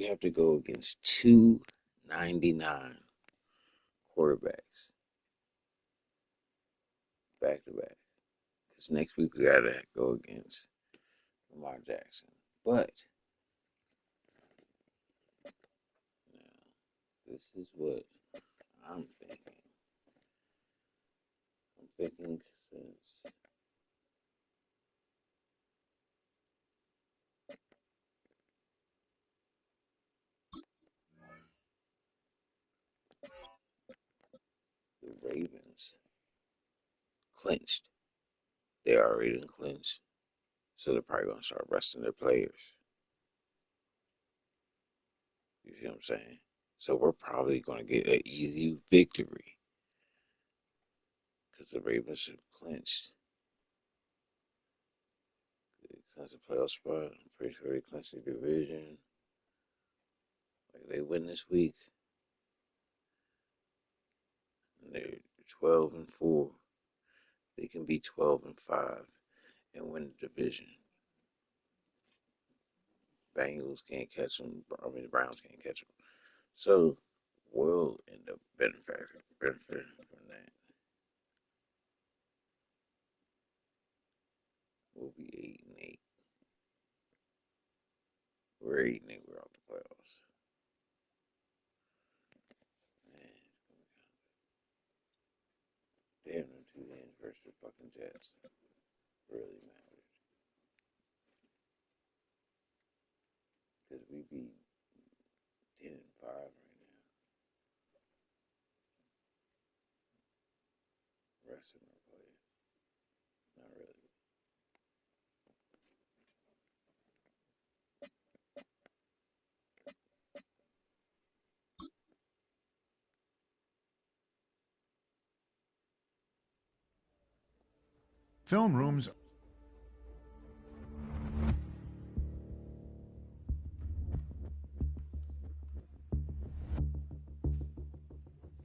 we have to go against 299 quarterbacks back to back. Because next week we gotta go against Lamar Jackson. But now this is what I'm thinking. I'm thinking since the Ravens clinched, they already done clinched. So they're probably gonna start resting their players. You see what I'm saying? So we're probably gonna get an easy victory because the Ravens have clinched. They clinched the playoff spot. I'm pretty sure they clinched the division. Like they win this week, and they're 12-4. They can be 12-5 and win the division. Bengals can't catch them. I mean, the Browns can't catch them. So we'll end up benefiting from that. We'll be 8-8. We're 8-8. We're out the playoffs. Man, damn them two games versus the fucking Jets really matters because we be 10-5 right now. Resting our players, not really. Film rooms.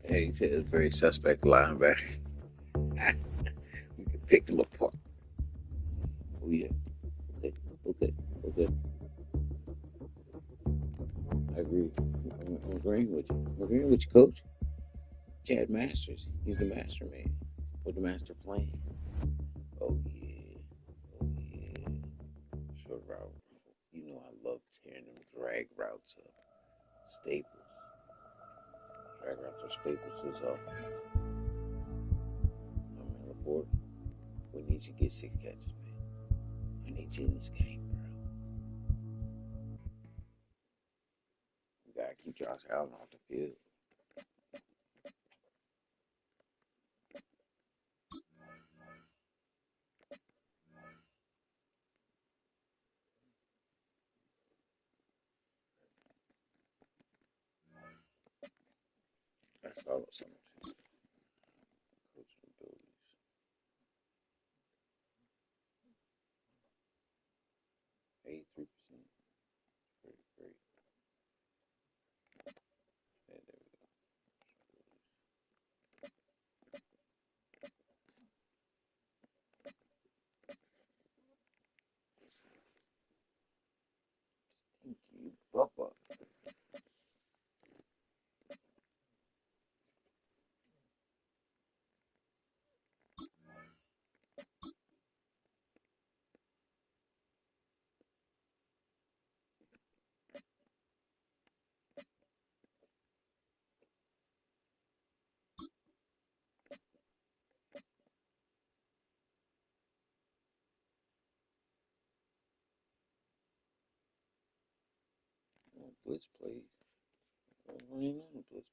Hey, he said it's very suspect linebacker. We can pick them apart. Oh yeah. Okay. Okay. Okay. I agree. I'm agreeing with you. I'm agreeing with you, Coach. Chad Masters. He's the master man with the master plan. Oh yeah. Oh yeah. Short route. You know I love tearing them drag routes up. Staples. Drag routes are staples to this offense. I mean, Laporte, we need you to get 6 catches, man. I need you in this game, bro. We gotta keep Josh Allen off the field. That's all of something. Coaching abilities. 83%. Pretty great. Yeah, there we go. Thank you, Bubba. Blitz plays. I ain't on the blitz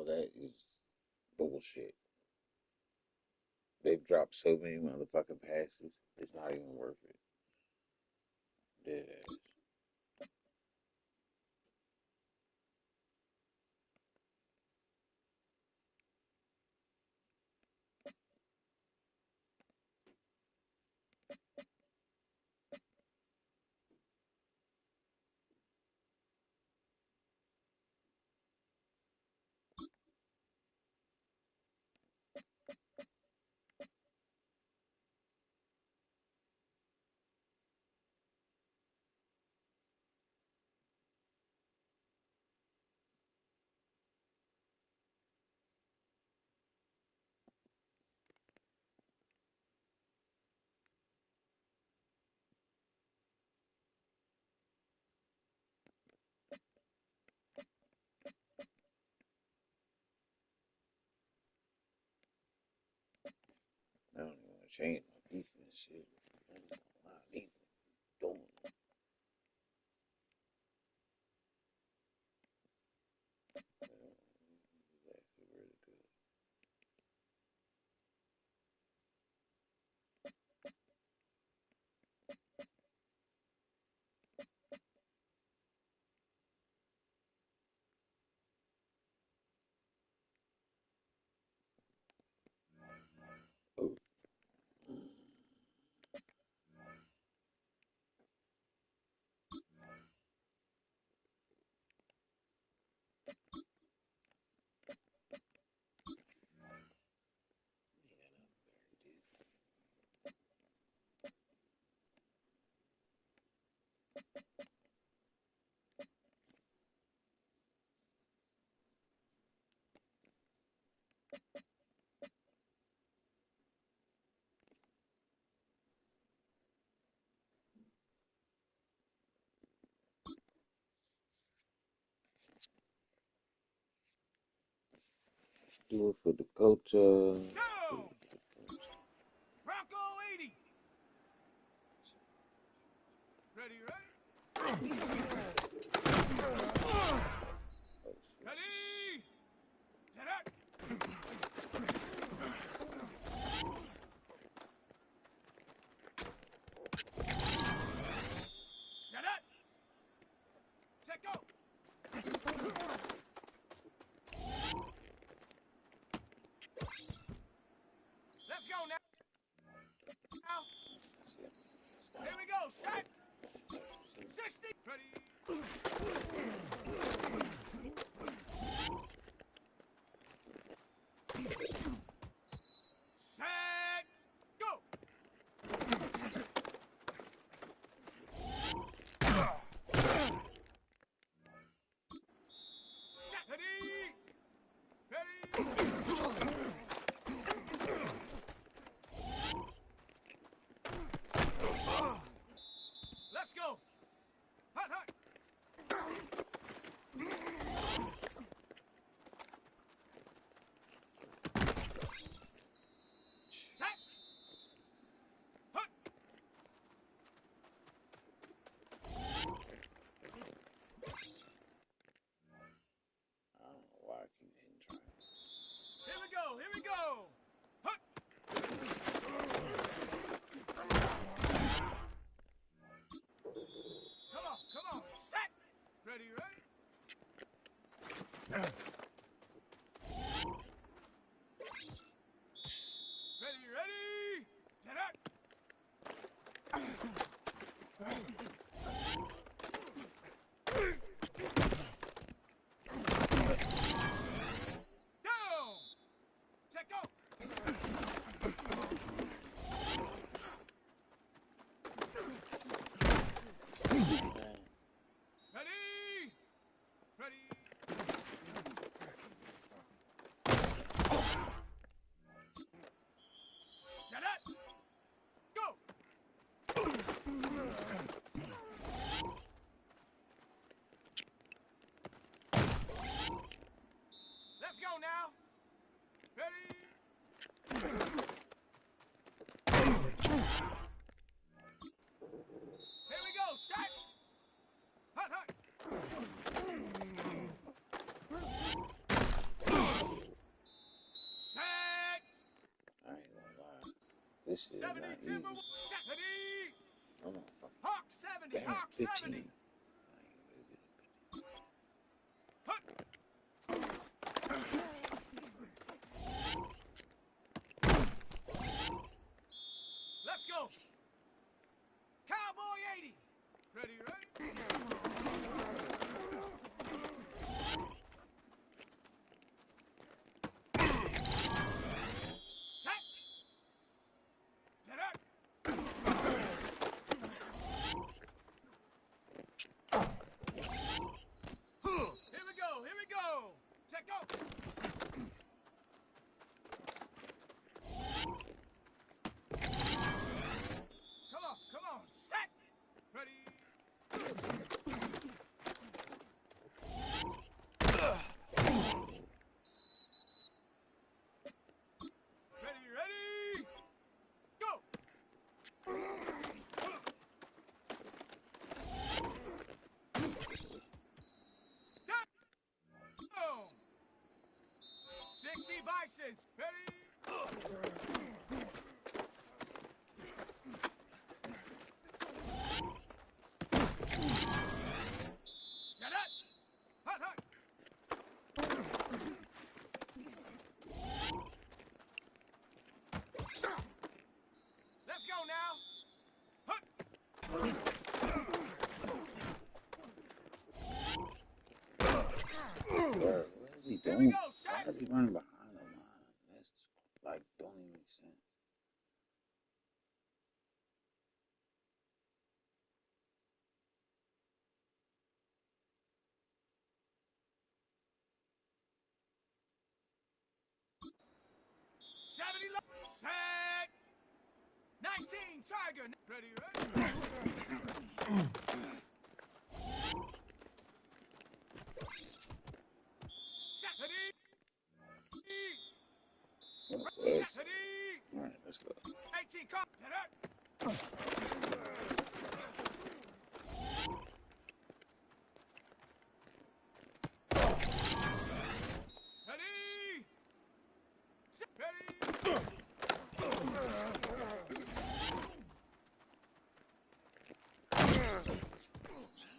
all that is bullshit. They've dropped so many motherfucking passes, it's not even worth it. Dead ass. I don't even want to change my defense shit. I'm not even doing it. It's actually really good. Oh, do it for the culture. Go! Rocco 80. Ready, ready? Ready? Set up. Set up. Set go. Let's go now. Here we go. Set. 60. Ready. Set. Go. Set. Ready. Ready. Let's go. Hot, hot. Set. Hut. I don't know why I keep hitting triangles. Here we go. Here we go. Hut. Come on. Set. Ready, ready? Ready, ready? Set up. Down. Set go. Ready? Ready? Set up. Go. Let's go now. Ready? Here we go. Set. This is not 72 easy. for ready. I'm on fucking Hawk 70. bam, Hawk 15. 70. Hut. Let's go. Cowboy 80. Ready, ready. Set. Get up. Here we go. Here we go. Check out. Come on. Set. Ready. Ready. Go. Down. 60 Bisons. Ready. Set up. Hut, hut. Let's go now. Hut. What is he Here we doing? go. Why Set. is he running behind him? That's like don't even make sense. Set. 19 Tiger. Ready, ready. Set. Ready. Yes. Ready. All right, let's go. 18 car. Get up. Ready. Set. Ready.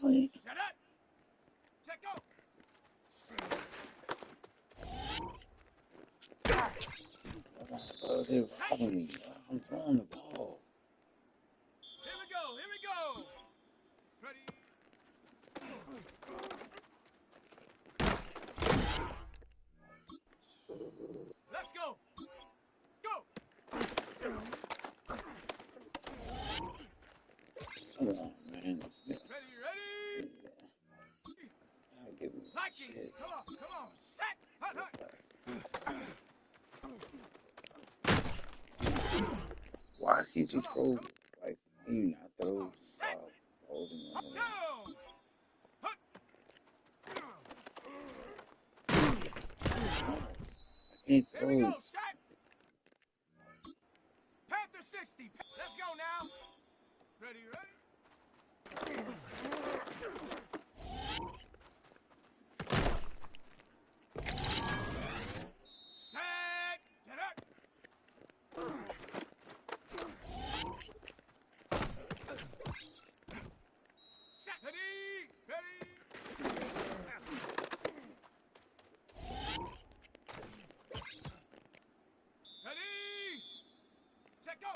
Wait. Set up. Check go. Bro, they're robbing me. I'm throwing the ball. Here we go. Here we go. Ready. Let's go. Go. Come on, man. Ready, ready. Give me Nike. shit. Come on. Set. Hut, hut. Why can't you throw? Like, can you not throw? Set. Holding on. Down. Hut. I can't Here we go. throw. Set. Panther 60. Let's go now. Ready, ready. Set. Get up. Set. Ready. Ready. Ready. Check go.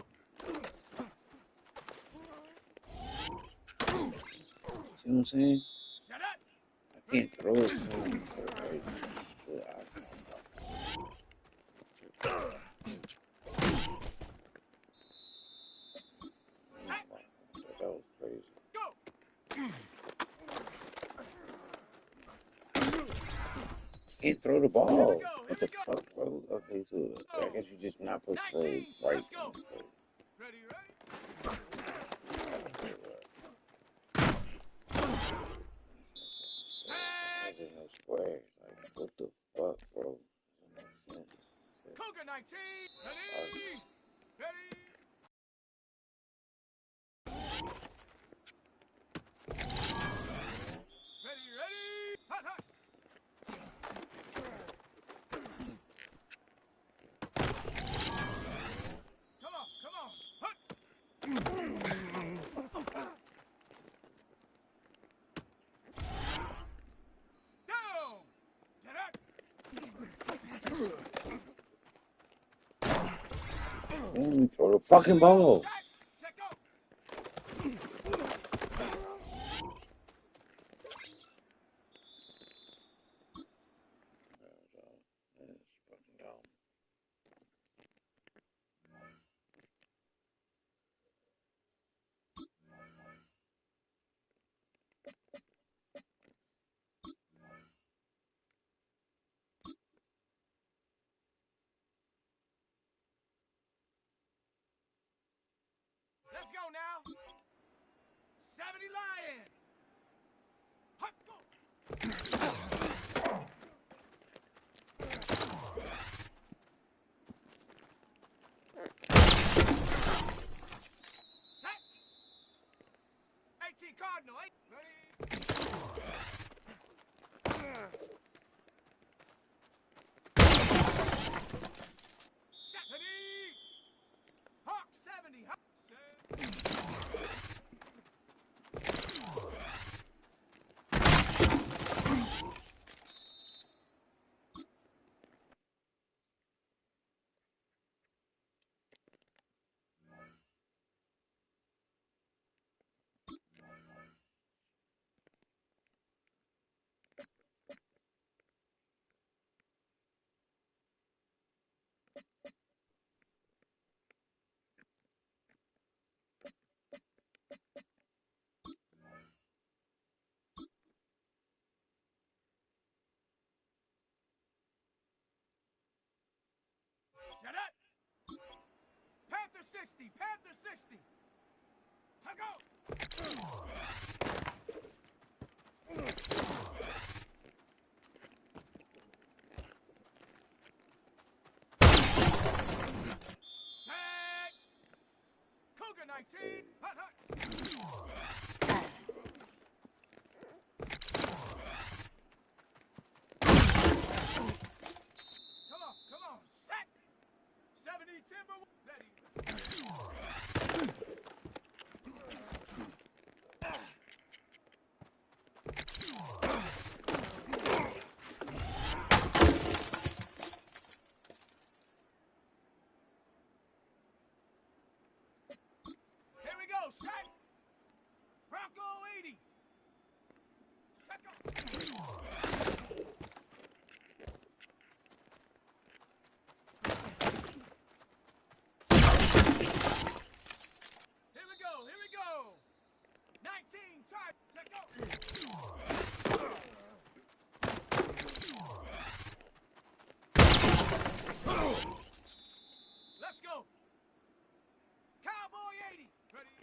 See what I'm saying? Set up. I can't throw it. That was crazy. Go. Can't throw the ball. Here we What the go. fuck, bro? Okay, so I guess you're just not supposed to throw 19. right. Let's go. Ready, ready. Set. There's no squares. Like, what the fuck, bro? Cougar 19. Ready. Ready. Ready, ready. Hut, hut. Come on. Throw the fucking ball. Set. Set. Go. That's fucking dumb. Let's go now. 70 Lion. Hup, go. Set. 18 Cardinal. Ready. Set. Ready. Hawk 70. Hawk. Set. Set up. Panther 60. Panther 60. Let's go. Set. Cougar 19. Hut, hut. Come on. Set. 70 Timber. Ready. Here we go. Set. Bronco 80. Set. Go. Here we go. 19, charge, check go. Let's go. Cowboy 80. Ready.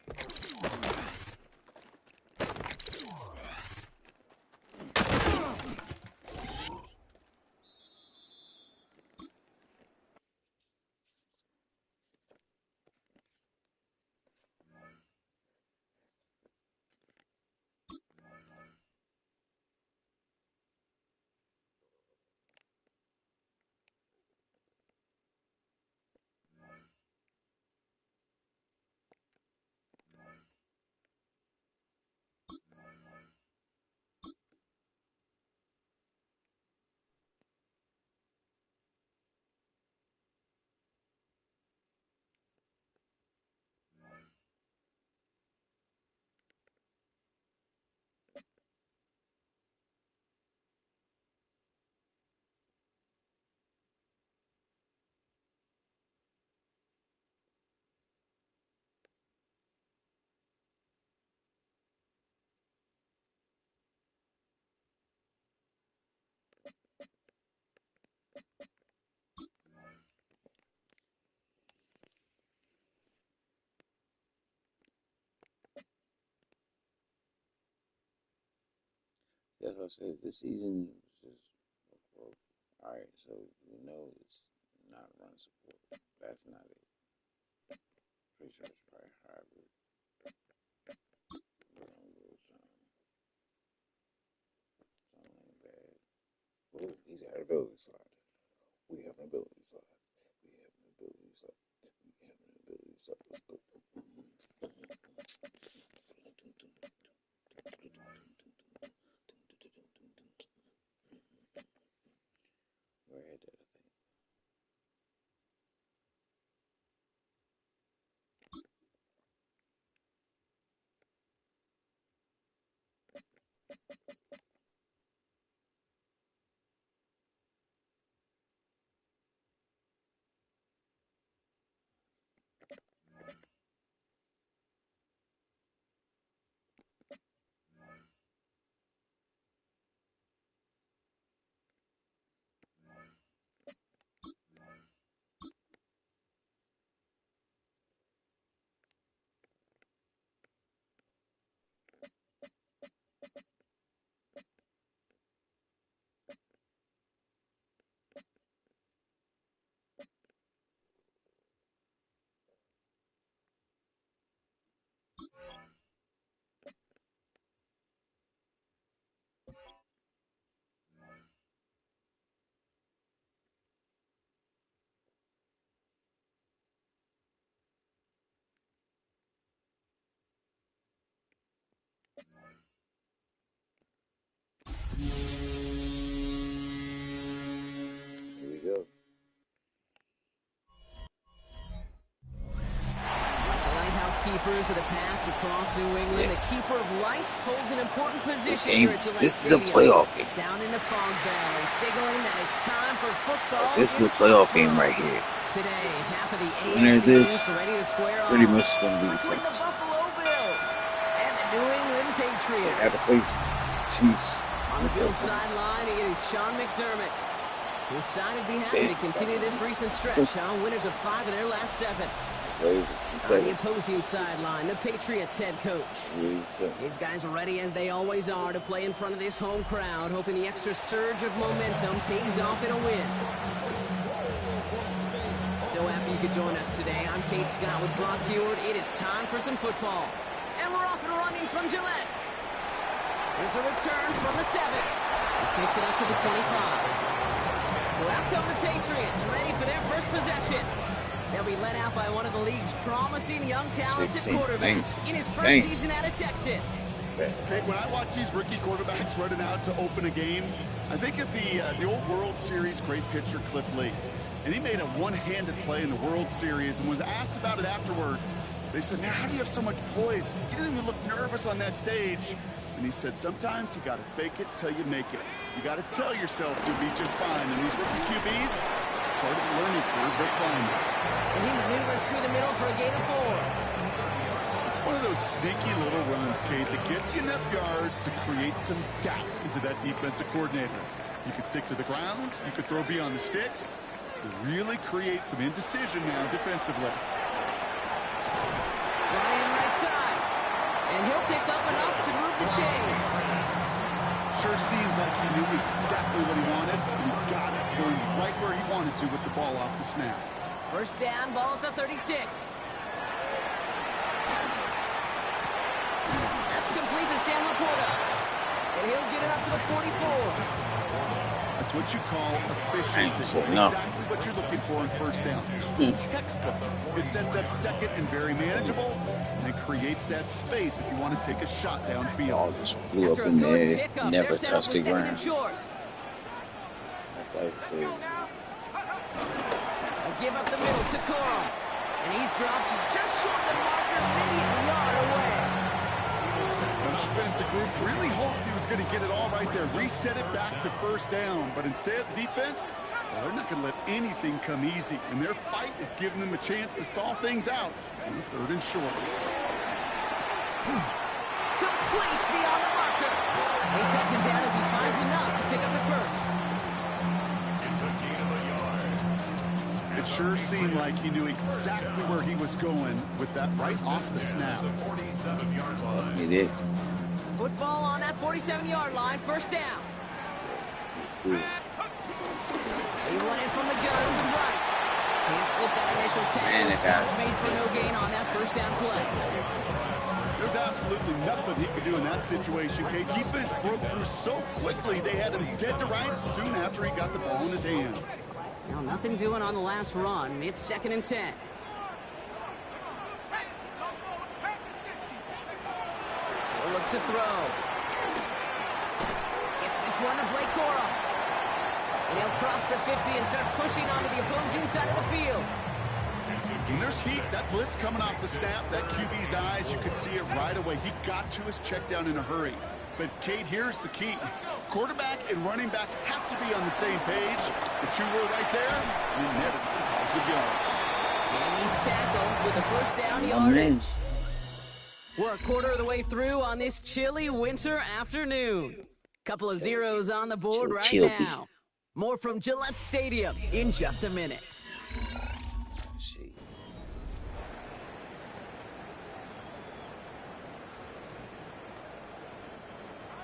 That's what I said. This season was just well, all right. So we know it's not run support. That's not it. Pretty sure it's probably hybrid. We're gonna go something ain't bad. Oh, he's got an ability slide. We have an ability slide. We have an ability slide. We have an ability slide. Let's go. Where had that? I think. keepers of the past across New England. Yes. The keeper of lights holds an important position here at Gillette This is a Stadium. playoff game. Sounding the fog bell and signaling that it's time for football. This is a playoff game right here. Today, half of the Winner of AFC this East ready to square off. pretty much going to be the Between the Saints. Buffalo Bills and the New England They Patriots. have to face Chiefs. On the Bills sideline, it is Sean McDermott. His side would be happy to continue this recent stretch. Winners of 5 of their last 7. On the opposing sideline, the Patriots head coach. His guys are ready as they always are to play in front of this home crowd, hoping the extra surge of momentum pays off in a win. So happy you could join us today. I'm Kate Scott with Brock Heward. It is time for some football. And we're off and running from Gillette. There's a return from the 7. This makes it up to the 25. So out come the Patriots, ready for their first possession. They'll be led out by one of the league's promising young talented quarterbacks in his first season out of Texas. Okay, when I watch these rookie quarterbacks running out to open a game, I think of the old World Series great pitcher Cliff Lee. And he made a one-handed play in the World Series and was asked about it afterwards. They said, man, how do you have so much poise? You didn't even look nervous on that stage. And he said, sometimes you got to fake it till you make it. You got to tell yourself you'll be just fine. And these rookie QBs, it's part of the learning curve they're climbing. And he maneuvers through the middle for a gain of 4. It's one of those sneaky little runs, Kate, that gets you enough yards to create some doubt into that defensive coordinator. You could stick to the ground. You could throw beyond the sticks. Really create some indecision now defensively. Ryan right side. And he'll pick up enough to move the chains. Sure seems like he knew exactly what he wanted, and he got it going right where he wanted to with the ball off the snap. First down, ball at the 36. That's complete to Sam Laporta. And he'll get it up to the 44. That's what you call efficiency. Exactly what you're looking for in first down. Textbook. It sets up second and very manageable, and it creates that space if you want to take a shot downfield. Just blew up in there, never touched the ground. Give up the middle to Coral. And he's dropped just short of the marker, maybe a yard away. An offensive group really hoped he was going to get it all right there, reset it back to first down. But instead, the defense, well, they're not going to let anything come easy. And their fight is giving them a chance to stall things out on 3rd and short. Complete beyond the marker. They touch him down as he finds enough to pick up the first. It sure seemed like he knew exactly where he was going with that right off the snap. He did. Football on that 47-yard line, first down. He went in from the gun with right. Can't slip that initial tackle. Stops made for no gain on that first down play. There's absolutely nothing he could do in that situation, Kate. Defense broke through so quickly, they had him dead to rights soon after he got the ball in his hands. Now, nothing doing on the last run. It's 2nd and 10. He'll look to throw. Gets this one to Blake Coral. And he'll cross the 50 and start pushing onto the opposing side of the field. When there's heat, that blitz coming off the snap, that QB's eyes, you could see it right away. He got to his check down in a hurry. But, Kate, here's the key. Quarterback and running back have to be on the same page. The two were right there, and netted some positive yards. And he's tackled with a first down yardage. We're a quarter of the way through on this chilly winter afternoon. Couple of zeros on the board right now. More from Gillette Stadium in just a minute.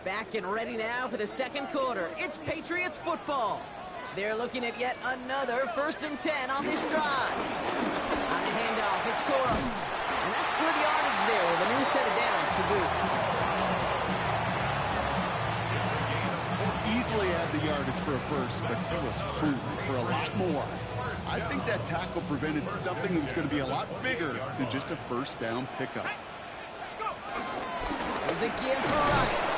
Back and ready now for the second quarter. It's Patriots football. They're looking at yet another 1st and 10 on this drive. On the handoff, it's Coral. And that's good yardage there with a new set of downs to boot. Easily had the yardage for a first, but he was hungry for a lot more. I think that tackle prevented something that was going to be a lot bigger than just a first down pickup. There's a give for right.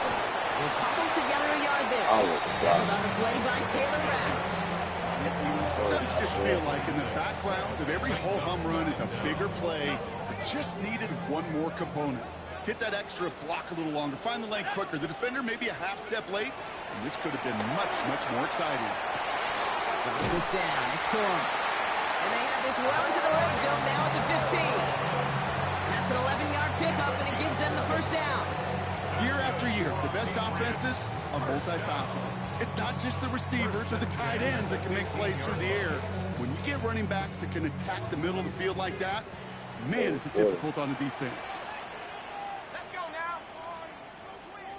We'll cobble together a yard there. Oh, Tackled on the play by Taylor Rapp. Sometimes you just feel like in the background of every ho-hum run is a bigger play that just needed one more component. Hit that extra block a little longer, find the lane quicker. The defender maybe a half step late, and this could have been much, much more exciting. Drops this down. It's Corum. And they have this well into the red zone now at the 15. That's an 11-yard pickup, and it gives them the first down. Year after year, the best offenses are multifaceted. It's not just the receivers or the tight ends that can make plays through the air. When you get running backs that can attack the middle of the field like that, man, is it difficult on the defense. Let's go now.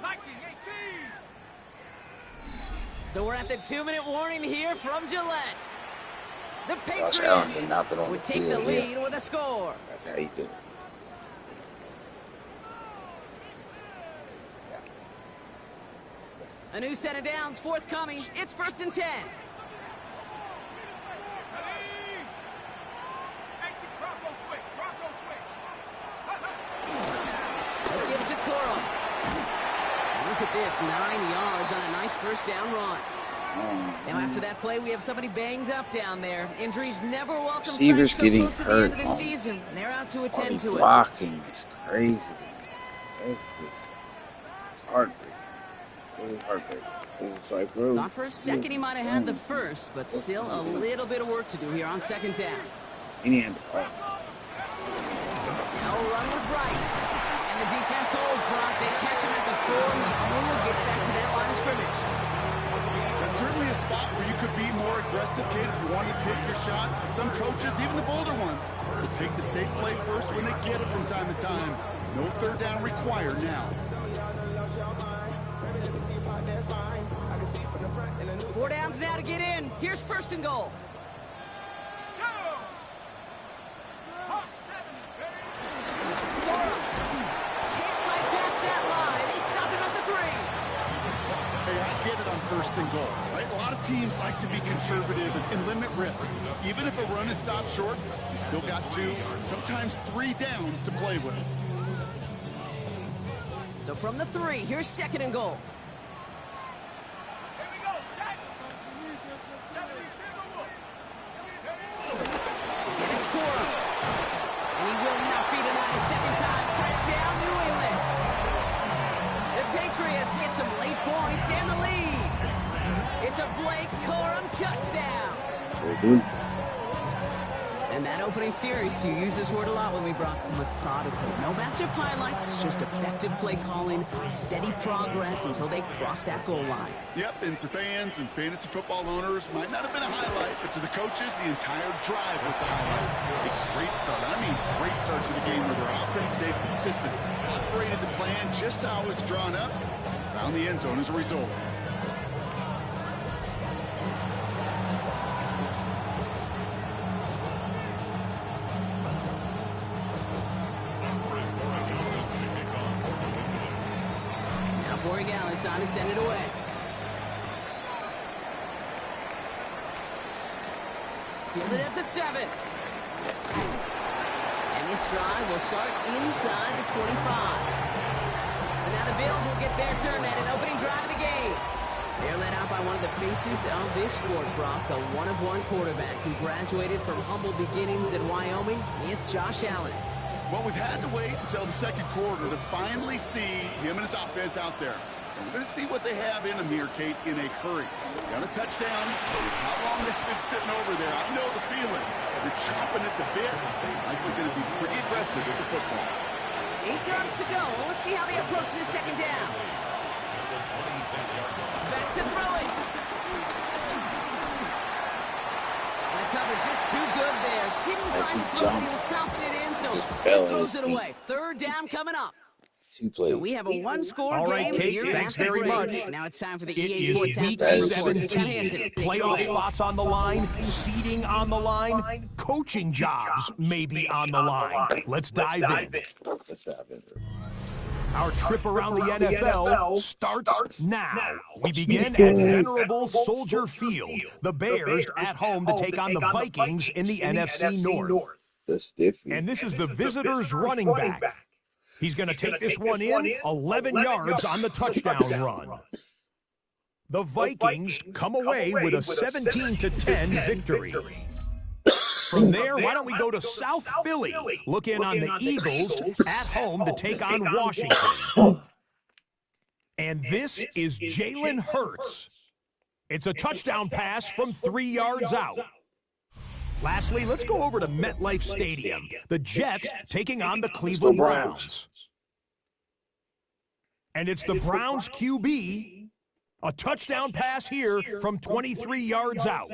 Liking 18. So we're at the 2-minute warning here from Gillette. The Josh Allen Patriots did knock it on would the take the field, lead yeah. with a score. That's how you do it. A new set of downs forthcoming. It's 1st and 10. Bronco switch. They'll give it to Corum. Look at this, 9 yards on a nice first down run. Now after that play, we have somebody banged up down there. Injuries never welcome Receivers sight so getting close to the hurt end of the season. They're out to attend to it. Blocking is crazy. It's heartbreaking. It was heartbreaking. It was like, bro. Thought for a second he might have had the first, but still a little bit of work to do here on 2nd down. He had the ball. No run with Wright. And the defense holds Brock. They catch him at the 4. He only gets back to that line of scrimmage. That's certainly a spot where you could be more aggressive, kid, if you want to take your shots. But some coaches, even the bolder ones, will take the safe play first when they get it from time to time. No 3rd down required now. 4 downs now to get in. Here's 1st and goal. Corum can't fight past that line. They stop him at the 3. Hey, I get it on 1st and goal, right? A lot of teams like to be conservative and limit risk. Even if a run is stopped short, you still got 2, sometimes 3 downs to play with. So from the 3, here's 2nd and goal. Here we go. Set. And it's Corum. And he will not be denied a second time. Touchdown, New England. The Patriots get some late points and the lead. It's a Blake Corum touchdown. And that opening series, you use this word a lot with me, Brock, methodical. No massive highlights, just effective play calling, steady progress until they cross that goal line. Yep, and to fans and fantasy football owners, might not have been a highlight, but to the coaches, the entire drive was the highlight. A great start. I mean, great start to the game where their offense stayed consistent, operated the plan just how it was drawn up, found the end zone as a result. Borregales on to send it away. Fielded at the 7. And this drive will start inside the 25. So now the Bills will get their turn at an opening drive of the game. They're led out by one of the faces of this sport, Brock, a one-of-one quarterback who graduated from humble beginnings in Wyoming. It's Josh Allen. Well, we've had to wait until the 2nd quarter to finally see him and his offense out there. And we're going to see what they have in them here, Kate, in a hurry. Got a touchdown. How long they've been sitting over there, I know the feeling. They're chopping at the bit. Like we're going to be pretty aggressive with the football. 8 yards to go. Let's see how they approach this 2nd down. Back to throw it. And the cover just too good there. Didn't find the throw that he was confident in, so just throws it away. 3rd down coming up. 2 plays. So we have a 1-score game. All right, Kate, thanks very much. Now it's time for the It EA is Sports week halftime 17. Playoff spots on the line, seeding on the line, coaching jobs may be on the line. Let's dive in. Let's dive in. Our trip around the NFL starts now. We begin at venerable Soldier Field. The Bears at home to take on the Vikings in the NFC North. That's different. And this is the visitors' running back. He's going to take this one in, 11 yards on the touchdown run. The Vikings come away with a 17-10 victory. From there, why don't we go to South Philly, look in on the Eagles at home to take on Washington. And this is Jalen Hurts. It's a touchdown pass from 3 yards out. Lastly, let's go over to MetLife Stadium. The Jets taking on the Cleveland Browns. And it's the Browns QB. A touchdown pass here from 23 yards out.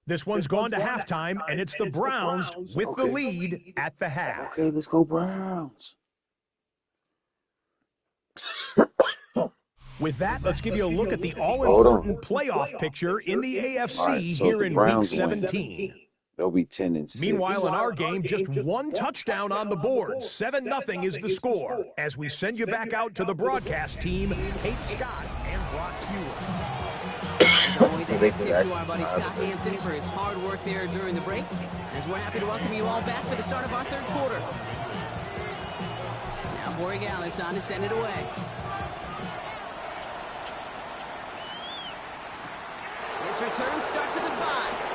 This one's gone to halftime, and it's the Browns with the lead at the half. Okay, let's go Browns. With that, let's give you a look at the all-important playoff picture in the AFC here in Week 17. They'll be 10-6. Meanwhile, in our game, just one touchdown on the board. 7-0 is the score. As we send you back out to the broadcast team, Kate Scott and Brock Hewitt. As always, a big tip to our buddy Scott Hansen for his hard work there during the break. As we're happy to welcome you all back for the start of our third quarter. Now Borregales on to send it away. This return starts at the 5.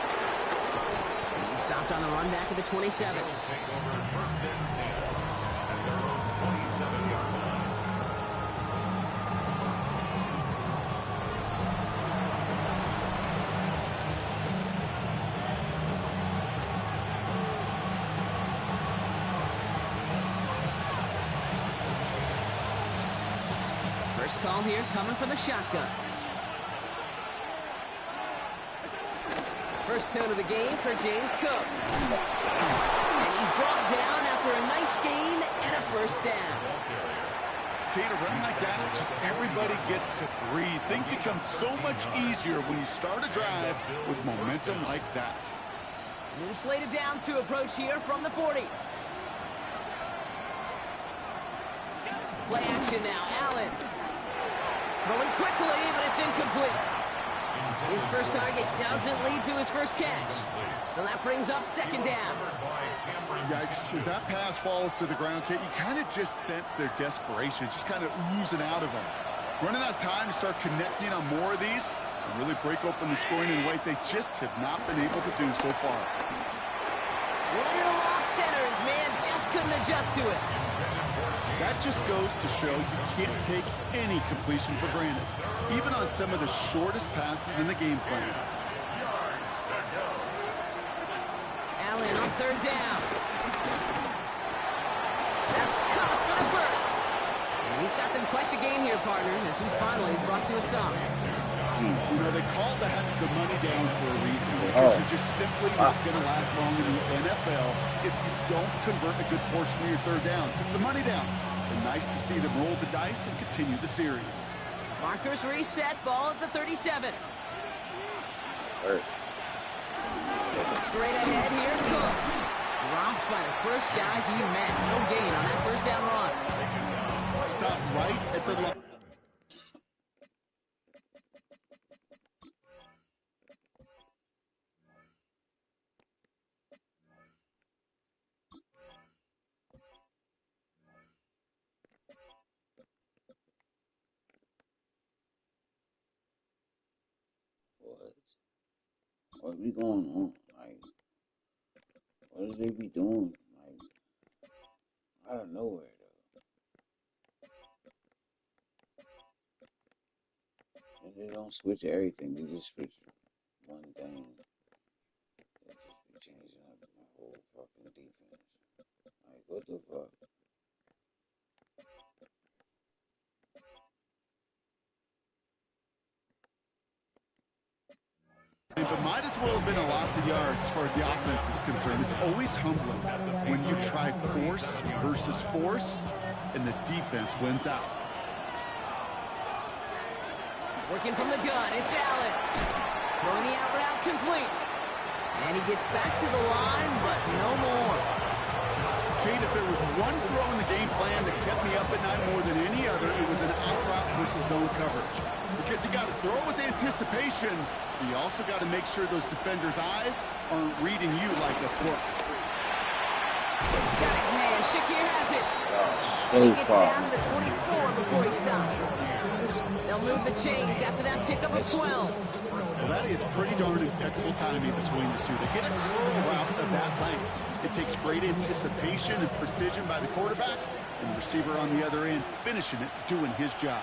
He stopped on the run back at the 27. First call here coming from the shotgun. First tone of the game for James Cook. And he's brought down after a nice gain and a first down. Kate, a run like that, just everybody gets to breathe. Things become so much easier when you start a drive with momentum like that. New slate of downs to approach here from the 40. Play action now, Allen. Throwing quickly, but it's incomplete. His first target doesn't lead to his first catch. So that brings up second down. Yikes, as that pass falls to the ground, Kate, you kind of just sense their desperation, just kind of oozing out of them. Running out of time to start connecting on more of these and really break open the scoring in a way they just have not been able to do so far. Little off center, his man just couldn't adjust to it. That just goes to show you can't take any completion for granted, even on some of the shortest passes in the game plan. Allen on third down. That's caught for the first. And he's got them quite the game here, partner, as he finally is brought to a stop. You know, they call that the money down for a reason, because you're just simply not going to last long in the NFL if you don't convert a good portion of your third downs. It's the money down. And nice to see them roll the dice and continue the series. Markers reset, ball at the 37. Straight ahead, here's Cook. Dropped by the first guy he met. No gain on that first down run. Stop right at the line. What be going on? Like, what do they be doing? Like, out of nowhere, though. And they don't switch everything. They just switch one thing. They just be changing up my whole fucking defense. Like, what the fuck? But might as well have been a loss of yards as far as the offense is concerned. It's always humbling when you try force versus force and the defense wins out. Working from the gun, it's Allen. Throwing the out route complete. And he gets back to the line, but no more. Kate, if there was one throw in the game plan that kept me up at night more than any other, it was an out route versus zone coverage. Because you got to throw with anticipation, but you also got to make sure those defenders' eyes aren't reading you like a book. Got his man, Shakir has it. So He gets far. down to the 24 before he stopped. They'll They'll move the chains after that pickup of 12. Well, that is pretty darn impeccable timing between the two. To hit a curl route of that length, it takes great anticipation and precision by the quarterback, and the receiver on the other end finishing it, doing his job.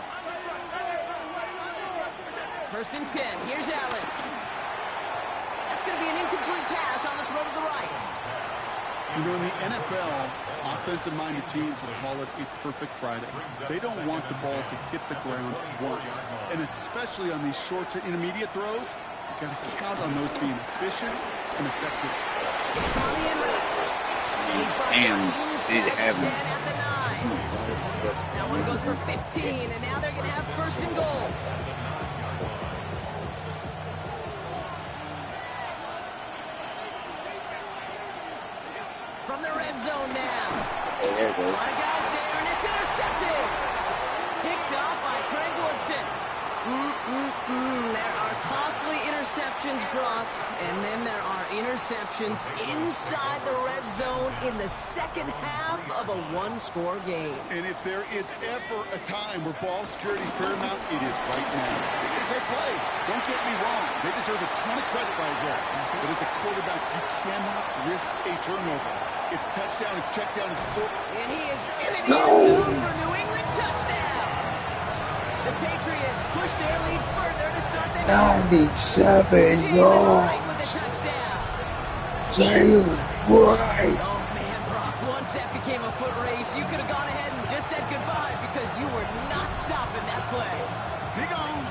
1st and 10. Here's Allen. That's going to be an incomplete pass on the throw to the right. You know, in the NFL, offensive-minded teams will call it a perfect Friday. They don't want the ball to hit the ground once. And especially on these short to intermediate throws, you've got to count on those being efficient and effective. It's on the end route. He's brought Damn, down inside did have 10 at the 9. That one goes for 15, and now they're going to have 1st and goal. From the red zone now. Hey, there it A goes. lot of guys there, and it's intercepted. Picked off by Craig Woodson. There are costly interceptions, Brock, and then there are interceptions inside the red zone in the second half of a one-score game. And if there is ever a time where ball security is paramount, it is right now. They did a great play. Don't get me wrong. They deserve a ton of credit right there. But as a quarterback, you cannot risk a turnover. It's touchdown, it's check down, it's foot. And he is Let's in the go. end zone for New England touchdown. The Patriots push their lead further to start the game. 97 Jalen yards. Wright with a touchdown. Jalen Wright. Oh, man, Brock, once that became a foot race, you could have gone ahead and just said goodbye because you were not stopping that play. He gone.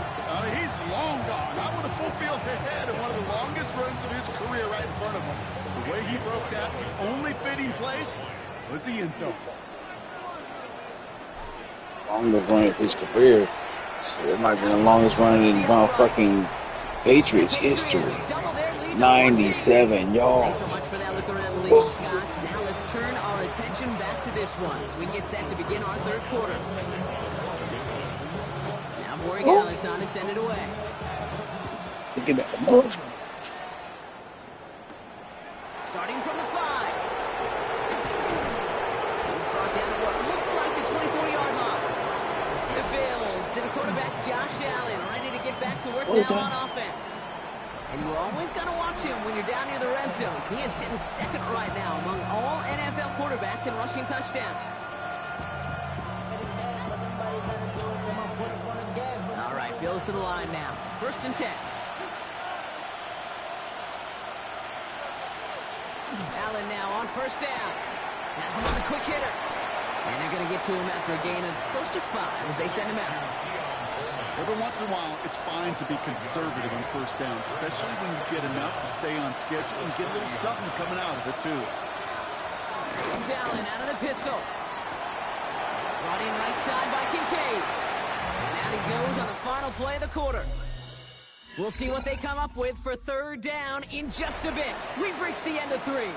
He's long gone. I would have fulfilled ahead of one of the longest runs of his career right in front of him. The way he broke that, the only fitting place was the end zone. Longest run of his career. So it might be the longest run in fucking Patriots history. 97 yards. Thanks so much for that look around the league, Scott. Now let's turn our attention back to this one as we get set to begin our third quarter. Now Borregales on to send it away. Look at that mojo. Starting from the 5. He's brought down to what looks like the 24-yard line. The Bills and quarterback Josh Allen ready to get back to work now on offense. And you always got to watch him when you're down near the red zone. He is sitting second right now among all NFL quarterbacks in rushing touchdowns. All right, Bills to the line now. 1st and 10. Allen now on 1st down. Has him on the quick hitter. And they're going to get to him after a gain of close to 5 as they send him out. Every once in a while, it's fine to be conservative on 1st down, especially when you get enough to stay on schedule and get a little something coming out of it, too. It's Allen out of the pistol. Brought in right side by Kincaid. And out he goes on the final play of the quarter. We'll see what they come up with for 3rd down in just a bit. We've reached the end of 3.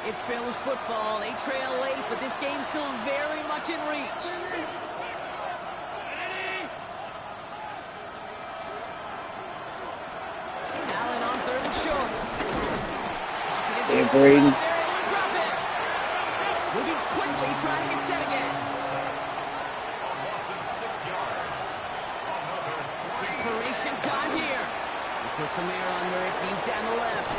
It's Bills football. They trail late, but this game's still very much in reach. Allen on 3rd and short. Hey, Braden. They're able to drop it. Moving quickly, trying to get set again. Desperation time here. He puts him there under it, deep down the left.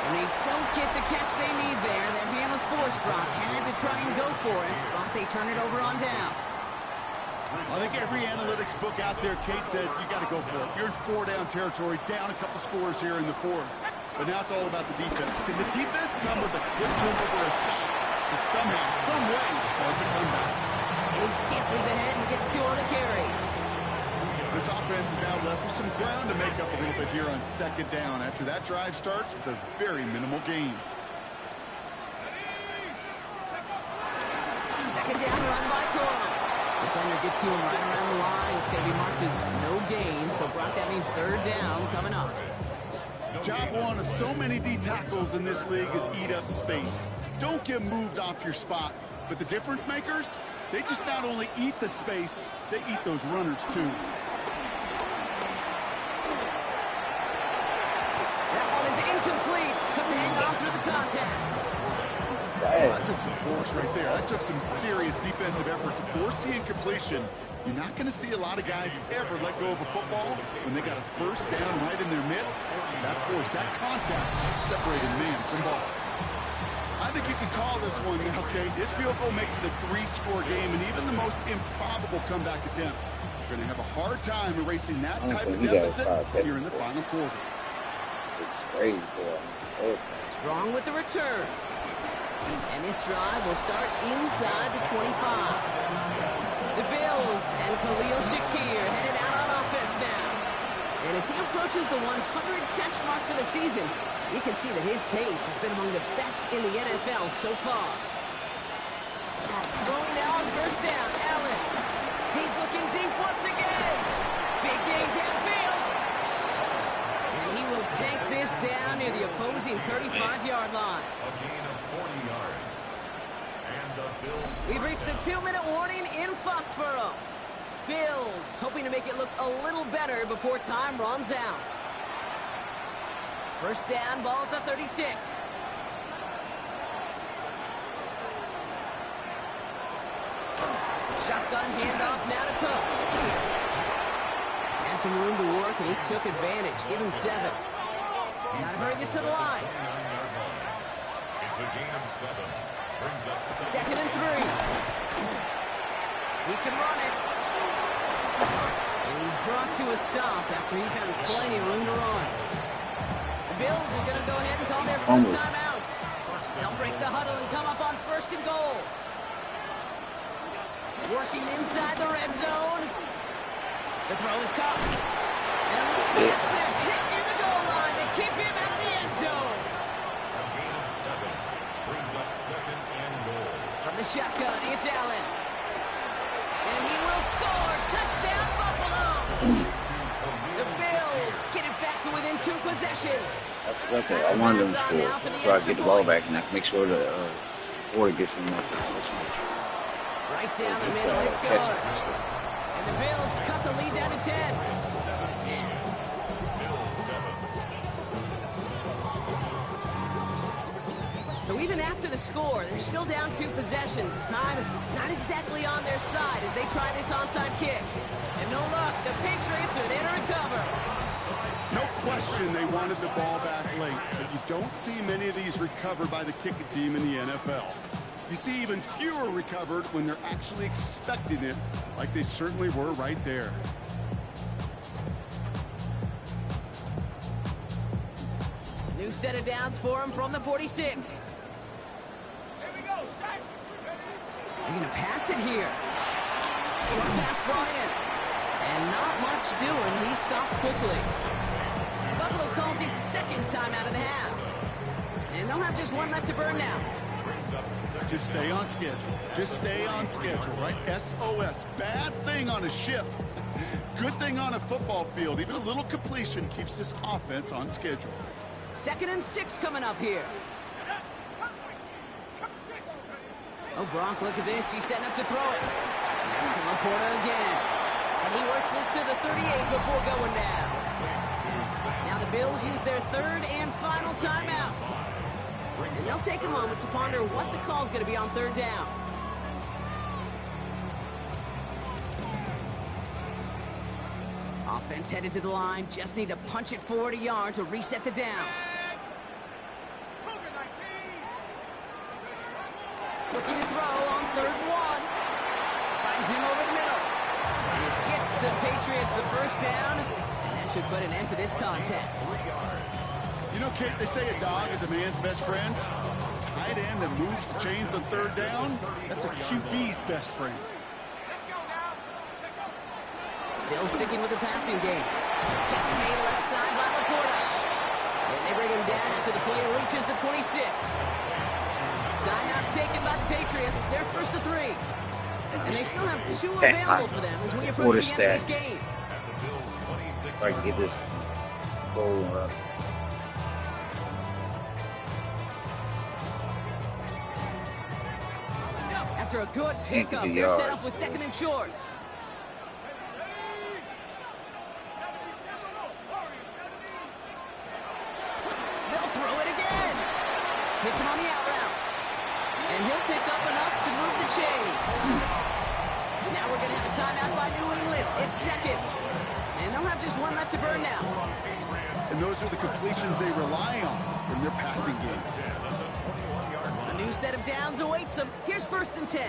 And they don't get the catch they need there. Their hand was forced, Brock. Had to try and go for it, but they turn it over on downs. I think every analytics book out there, Kate said, you got to go for it. You're in 4-down territory, down a couple scores here in the 4th. But now it's all about the defense. Can the defense come with a quick turnover or a stop to somehow, some way, spark the comeback? And he scampers ahead and gets 2 on the carry. This offense is now left with some ground to make up a little bit here on 2nd down after that drive starts with a very minimal gain. 2nd down run by Corum. Defender gets to him right around the line. It's going to be marked as no gain. So, Brock, that means 3rd down coming up. Job one of so many D tackles in this league is eat up space. Don't get moved off your spot. But the difference makers, they just not only eat the space, they eat those runners too. That one is incomplete. Couldn't hang on through the contact. That took some force right there. That took some serious defensive effort to force the incompletion You're not going to see a lot of guys ever let go of a football when they got a first down right in their midst. That force, that contact separated man from ball. I think you can call this one now, okay? This field goal makes it a 3-score game, and even the most improbable comeback attempts are going to have a hard time erasing that type of deficit when you're in the final quarter. It's crazy, boy. Strong with the return. And this drive will start inside the 25. The Bills and Khalil Shakir headed out on offense now. And as he approaches the 100-catch mark for the season, you can see that his pace has been among the best in the NFL so far. Throwing now on first down, Allen. He's looking deep once again. Big gain downfield. And he will take this down near the opposing 35-yard line. A gain of 40 yards. And the Bills... We've reached the 2-minute warning in Foxborough. Bills hoping to make it look a little better before time runs out. First down, ball at the 36. Shotgun handoff now to Cook. And some room to work, and he took advantage. Give him 7. Gotta hurry this to the line. It's a gain of 7. Brings up 2nd and 3. He can run it. And he's brought to a stop after he found plenty of room to run. The Bills are going to go ahead and call their first timeout. They'll break the huddle and come up on 1st and goal. Working inside the red zone. The throw is caught. And a massive hit near the goal line to keep him out of the end zone. a gain of 7. Brings up 2nd and goal. From the shotgun, it's Allen. And he will score. Touchdown, Buffalo. The Bills get it back to within 2 possessions. I wanted them to score so I get the ball back and I can make sure the order gets in more. Right down the middle, it's good. And the Bills cut the lead down to 10. So even after the score, they're still down 2 possessions. Time not exactly on their side as they try this onside kick. And no luck, the Patriots are there to recover. No question they wanted the ball back late, but you don't see many of these recovered by the kicking team in the NFL. You see even fewer recovered when they're actually expecting it, like they certainly were right there. New set of downs for him from the 46. They're going to pass it here. Short pass brought in. And not much doing. He stopped quickly. Buffalo calls it 2nd time out of the half. And they'll have just 1 left to burn now. Just stay on schedule. Just stay on schedule, right? SOS. Bad thing on a ship. Good thing on a football field. Even a little completion keeps this offense on schedule. 2nd and 6 coming up here. Oh, Gronk, look at this. He's setting up to throw it. That's Laporta again. And he works this to the 38 before going down. Now the Bills use their 3rd and final timeout. And they'll take a moment to ponder what the call is going to be on 3rd down. Offense headed to the line. Just need to punch it forward a yard to reset the downs. Looking to throw on 3rd and 1. Finds him over the middle. It gets the Patriots the first down. And that should put an end to this contest. You know, Kate, they say a dog is a man's best friend. Tight end that moves the chains on 3rd down, that's a QB's best friend. Still sticking with the passing game. Catch made left side by Laporta. And they bring him down after the player reaches the 26. Timeout taken by the Patriots. They're 1st to 3. And they still have 2 available for them as we approach the end of this game. If I can get this goal up. After a good pickup, they're set up with 2nd and short. They'll throw it again. Hits him on the out route. And he'll pick up enough to move the chains. Now Now we're going to have a timeout by New England. It's second. And they'll have just one left to burn now. And those are the completions they rely on in their passing game. A new set of downs awaits them. Here's 1st and 10.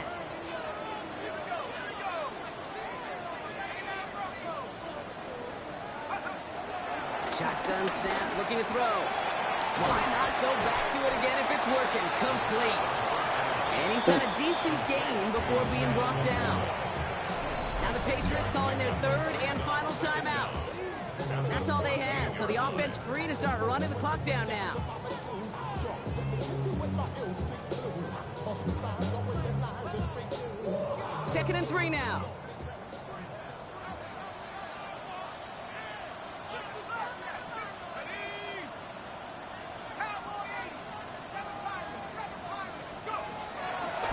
Shotgun snap, looking to throw. Why not go back to it again if it's working? Complete. And he's done a decent game before being brought down. Now the Patriots calling their 3rd and final timeout. That's all they had, so the offense free to start running the clock down now. 2nd and 3 now.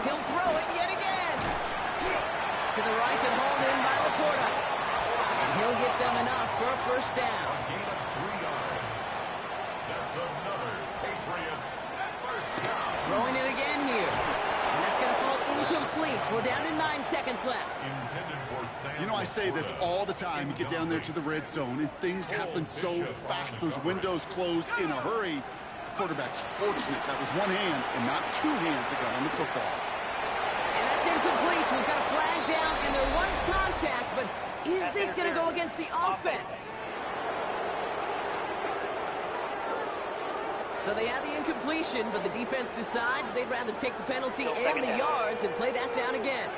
He'll throw it yet again. To the right and hauled in by Laporta. And he'll get them enough for a 1st down. Gain of 3 yards. That's another Patriots 1st down. Throwing it again here. And that's going to fall incomplete. We're down to 9 seconds left. Intended for Sam. You know, I say this all the time. You get down there to the red zone, and things happen so fast. Those windows close in a hurry. The quarterback's fortunate that was one hand and not 2 hands that got on the football. And that's incomplete. We've got a flag down, and there was contact, but is this going to go against the offense? So they had the incompletion, but the defense decides they'd rather take the penalty and the yards and play that down again.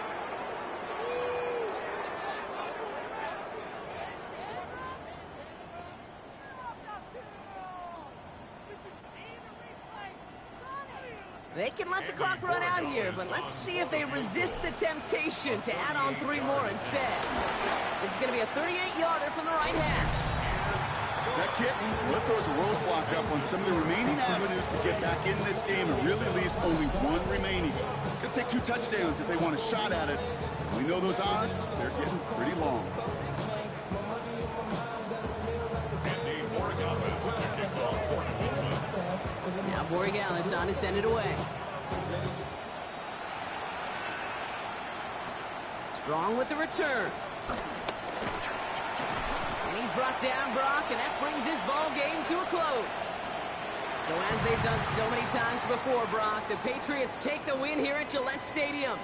They can let the clock run out here, but let's see if they resist the temptation to add on 3 more instead. This is going to be a 38-yarder from the right hash. That kick, well, it throws a roadblock up on some of the remaining avenues to get back in this game and really leaves only 1 remaining. It's going to take 2 touchdowns if they want a shot at it. We know those odds, they're getting pretty long. Now Borregales on to send it away. Strong with the return. And he's brought down Brock, and that brings this ball game to a close. So as they've done so many times before, Brock, the Patriots take the win here at Gillette Stadium.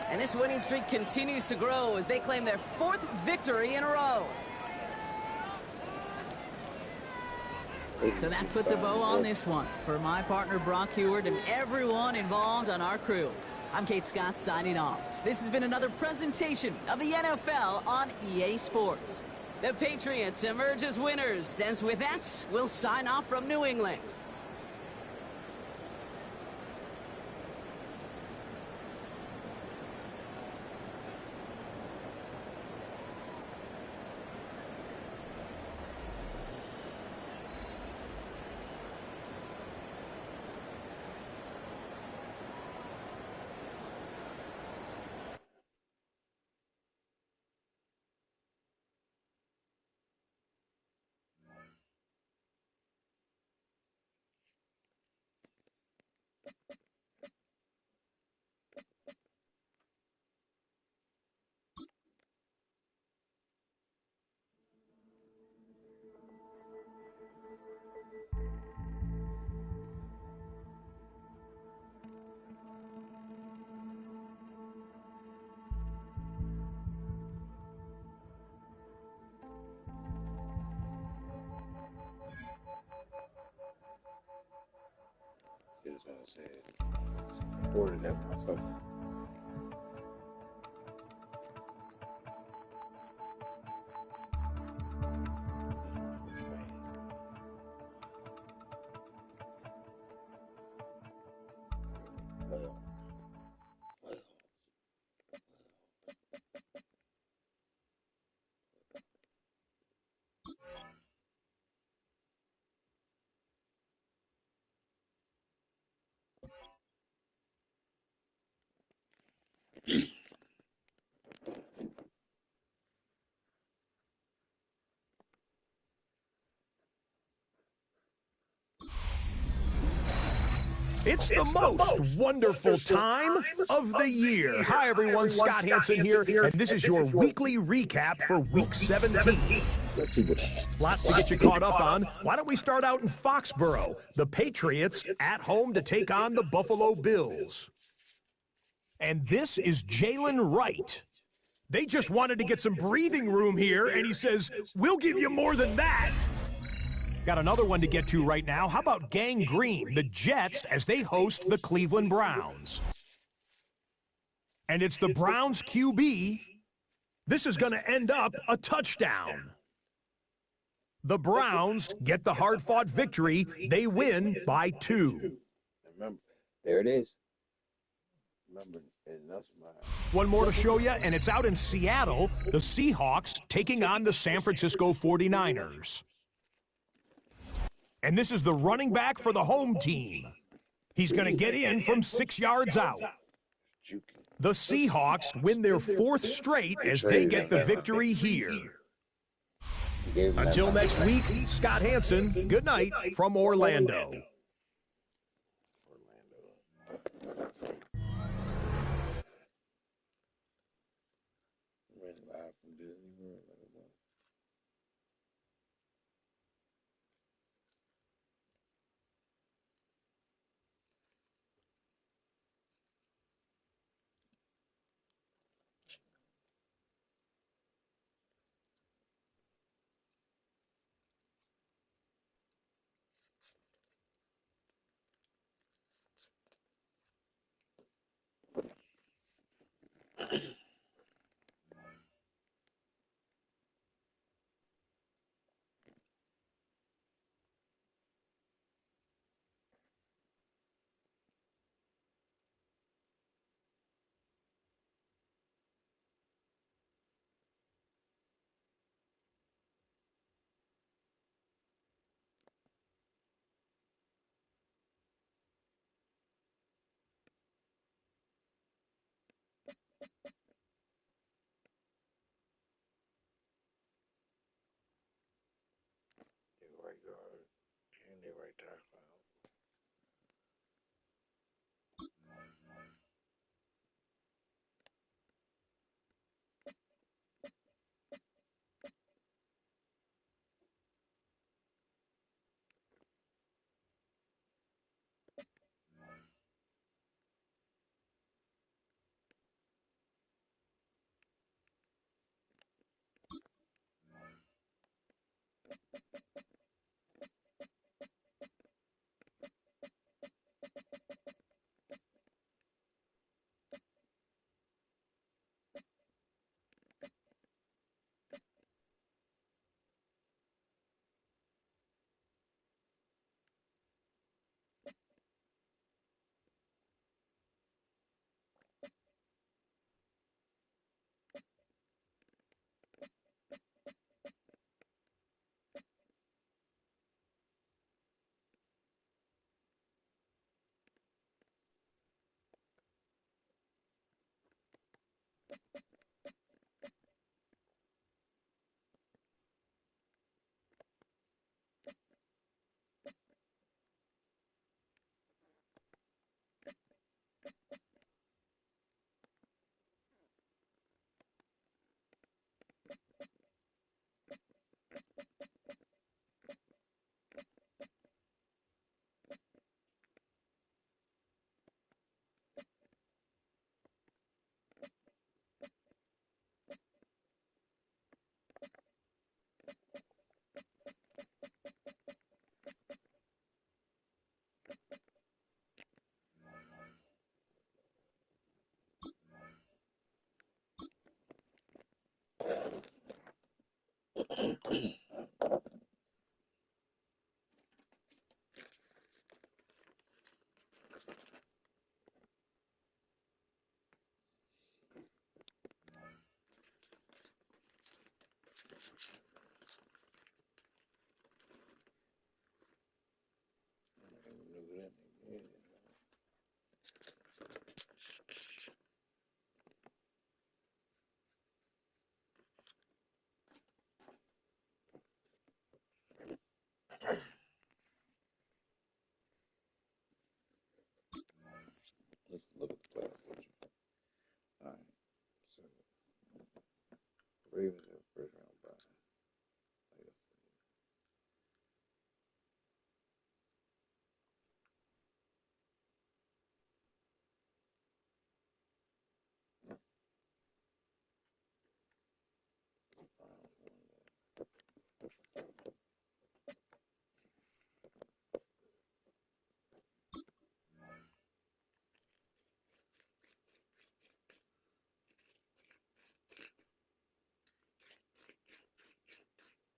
And this winning streak continues to grow as they claim their 4th victory in a row. So that puts a bow on this one. For my partner, Brock Heward, and everyone involved on our crew, I'm Kate Scott signing off. This has been another presentation of the NFL on EA Sports. The Patriots emerge as winners, as with that, we'll sign off from New England. That's what I said. Ordered that myself. It's the most wonderful time of the year. Hi, everyone. Scott Hansen here, and this is your weekly recap for Week 17. Let's see what happens. Lots to get you caught up on. Why don't we start out in Foxborough? The Patriots at home to take on the Buffalo Bills. And this is Jalen Wright. They just wanted to get some breathing room here, and he says, we'll give you more than that. Got another one to get to right now. How about Gang Green, the Jets, as they host the Cleveland Browns? And it's the Browns QB. This is going to end up a touchdown. The Browns get the hard-fought victory. They win by 2. Remember, there it is. Remember, enough. One more to show you, and it's out in Seattle. The Seahawks taking on the San Francisco 49ers. And this is the running back for the home team. He's going to get in from 6 yards out. The Seahawks win their 4th straight as they get the victory here. Until next week, Scott Hansen, good night from Orlando. Right guard and their right tackle. Ravens have first round bye.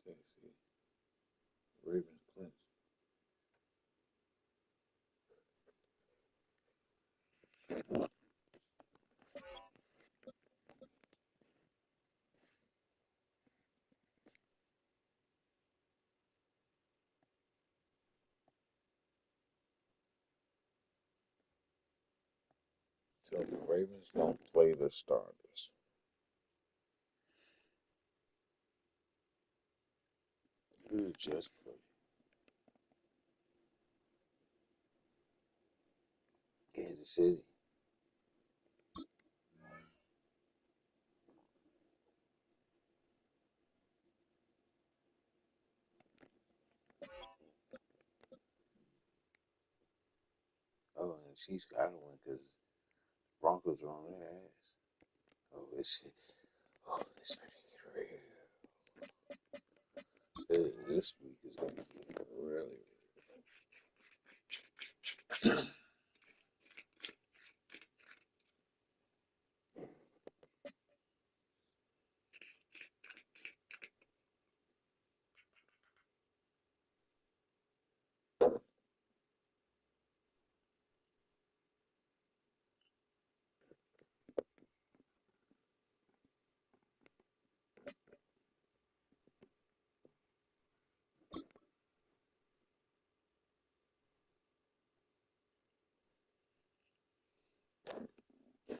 Tennessee. Ravens clinch. So the Ravens don't play the starters. Who just play? Kansas City. Oh, and she's got to win because Broncos are on their ass. It's ready to get real. This week is going to be really.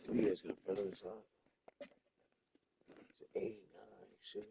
You guys gonna fill this up? It's 89. Shit.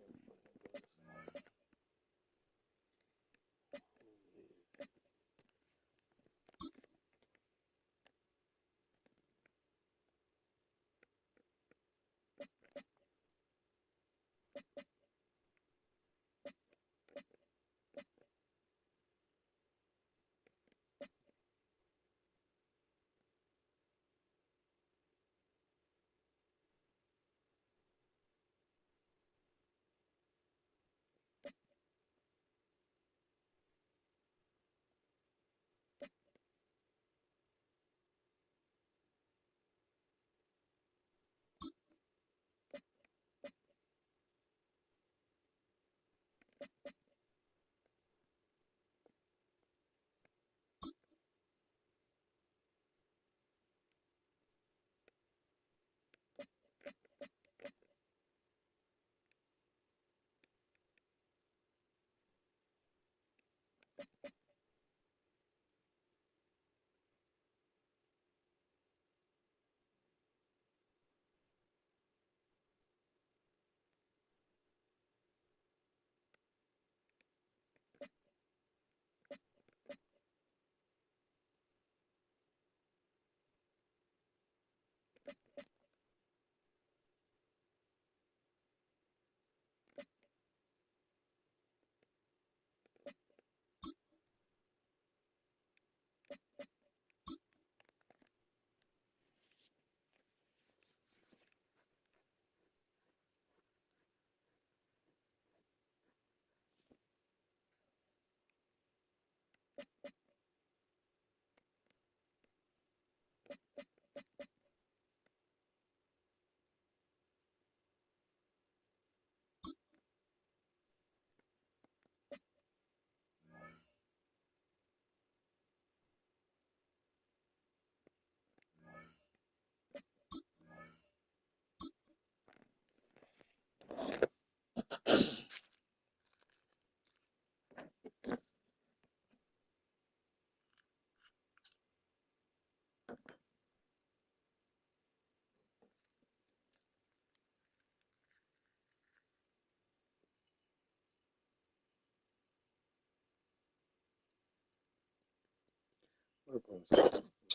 We're going to see.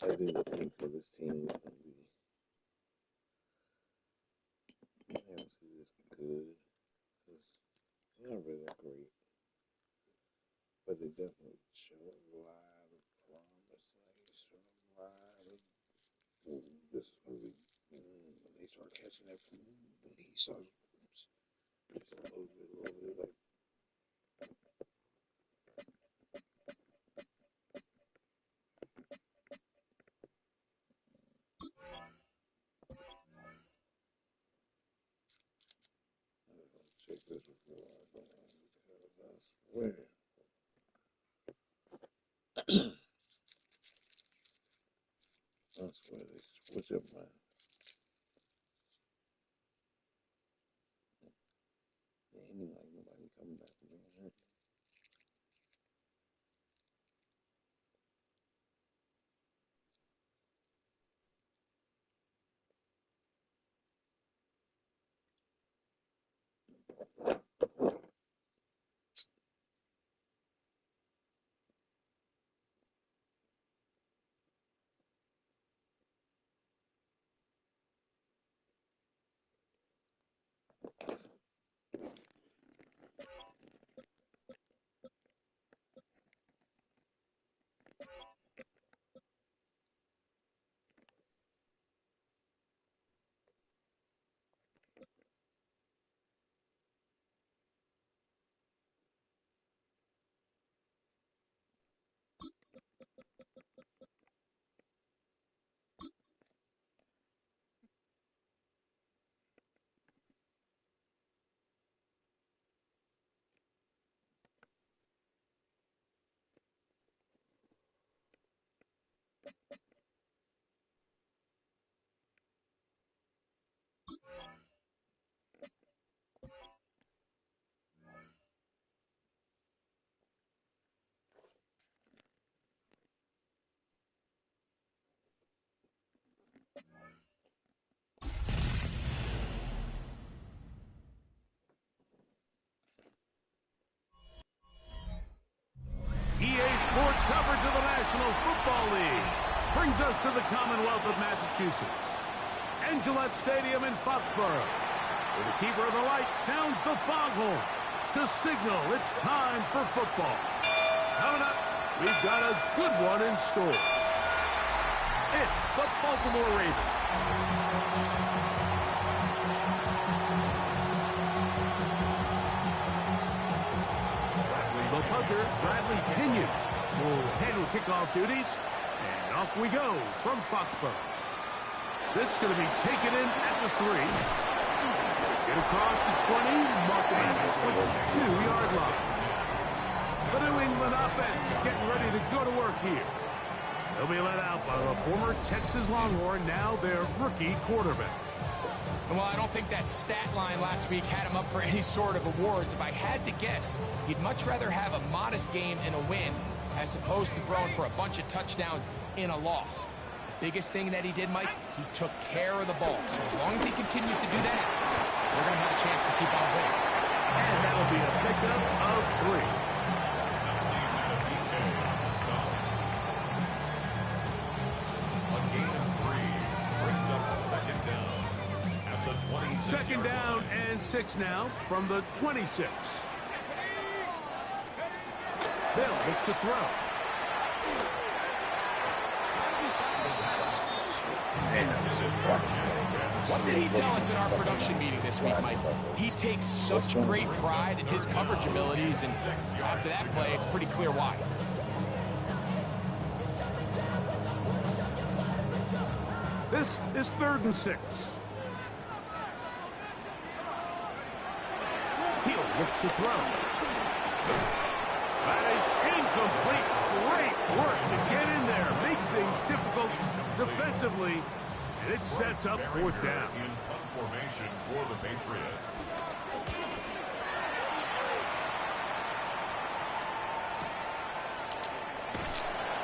I think the thing for this team is going to be. I don't see this good. They're not really that great, but they definitely show a lot of promise. They show a lot of, ooh, this is going to be, when they start catching that, when he starts, it's a little bit like, check this before I go on, because I swear. I swear they switch up my. It ain't like nobody coming back from being hurt. EA Sports coverage of the National Football League brings us to the Commonwealth of Massachusetts and Gillette Stadium in Foxborough, where the keeper of the light sounds the foghorn to signal it's time for football. Coming up, we've got a good one in store. It's the Baltimore Ravens. The punter, Bradley Pinion, will handle kickoff duties, and off we go from Foxborough. This is going to be taken in at the 3. Get across the 20, mark the man with the 2-yard line. The New England offense getting ready to go to work here. They'll be led out by the former Texas Longhorn, now their rookie quarterback. Well, I don't think that stat line last week had him up for any sort of awards. If I had to guess, he'd much rather have a modest game and a win as opposed to throwing for a bunch of touchdowns in a loss. The biggest thing that he did, Mike, he took care of the ball. So as long as he continues to do that, they're going to have a chance to keep on winning. And that'll be a pickup of 3. Second down and 6 now from the 26. They'll look to throw. What did he tell us in our production meeting this week, Mike? He takes such great pride in his coverage abilities, and after that play, it's pretty clear why. This is 3rd and 6. He'll look to throw. That is incomplete. Great work to get in there, make things difficult defensively, and it sets up 4th down. In punt formation for the Patriots.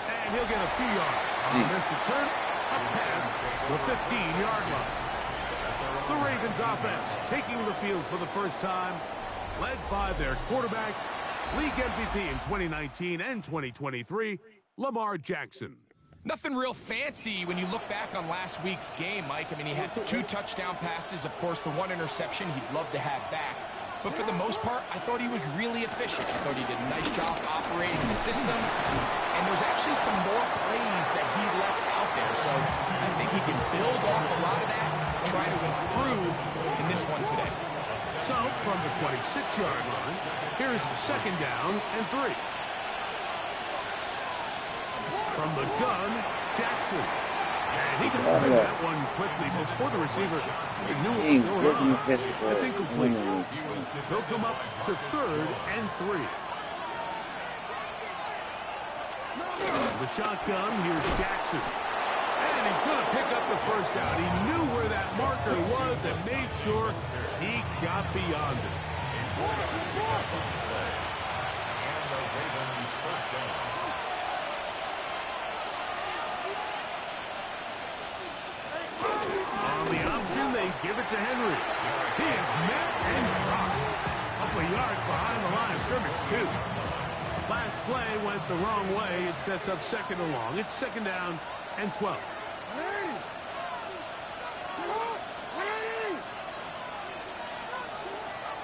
And he'll get a few yards on this return, up past the 15-yard line. The Ravens offense taking the field for the first time, led by their quarterback, league MVP in 2019 and 2023, Lamar Jackson. Nothing real fancy when you look back on last week's game, Mike. I mean, he had 2 touchdown passes, of course, the 1 interception he'd love to have back. But for the most part, I thought he was really efficient. I thought he did a nice job operating the system. And there's actually some more plays that he left out there. So I think he can build off a lot of that, try to improve in this one today. So from the 26-yard line, here's 2nd down and 3. From the gun, Jackson. And he can find that one quickly before the receiver knew what was going on. It's incomplete. They'll come up to 3rd and 3. The shotgun, here's Jackson. And he's going to pick up the first down. He knew where that marker was and made sure he got beyond it. They give it to Henry. He is met and dropped. A couple of yards behind the line of scrimmage, too. Last play went the wrong way. It sets up 2nd and long. It's 2nd down and 12.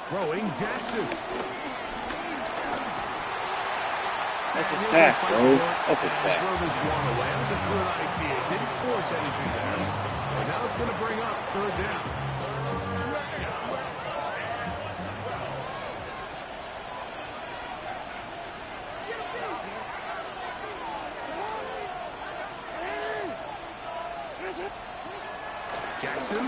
Throwing Jackson. That's a sack, bro. That's a sack. Throw this one away. That was a good idea. Didn't force anything there. But now it's going to bring up 3rd down. Jackson.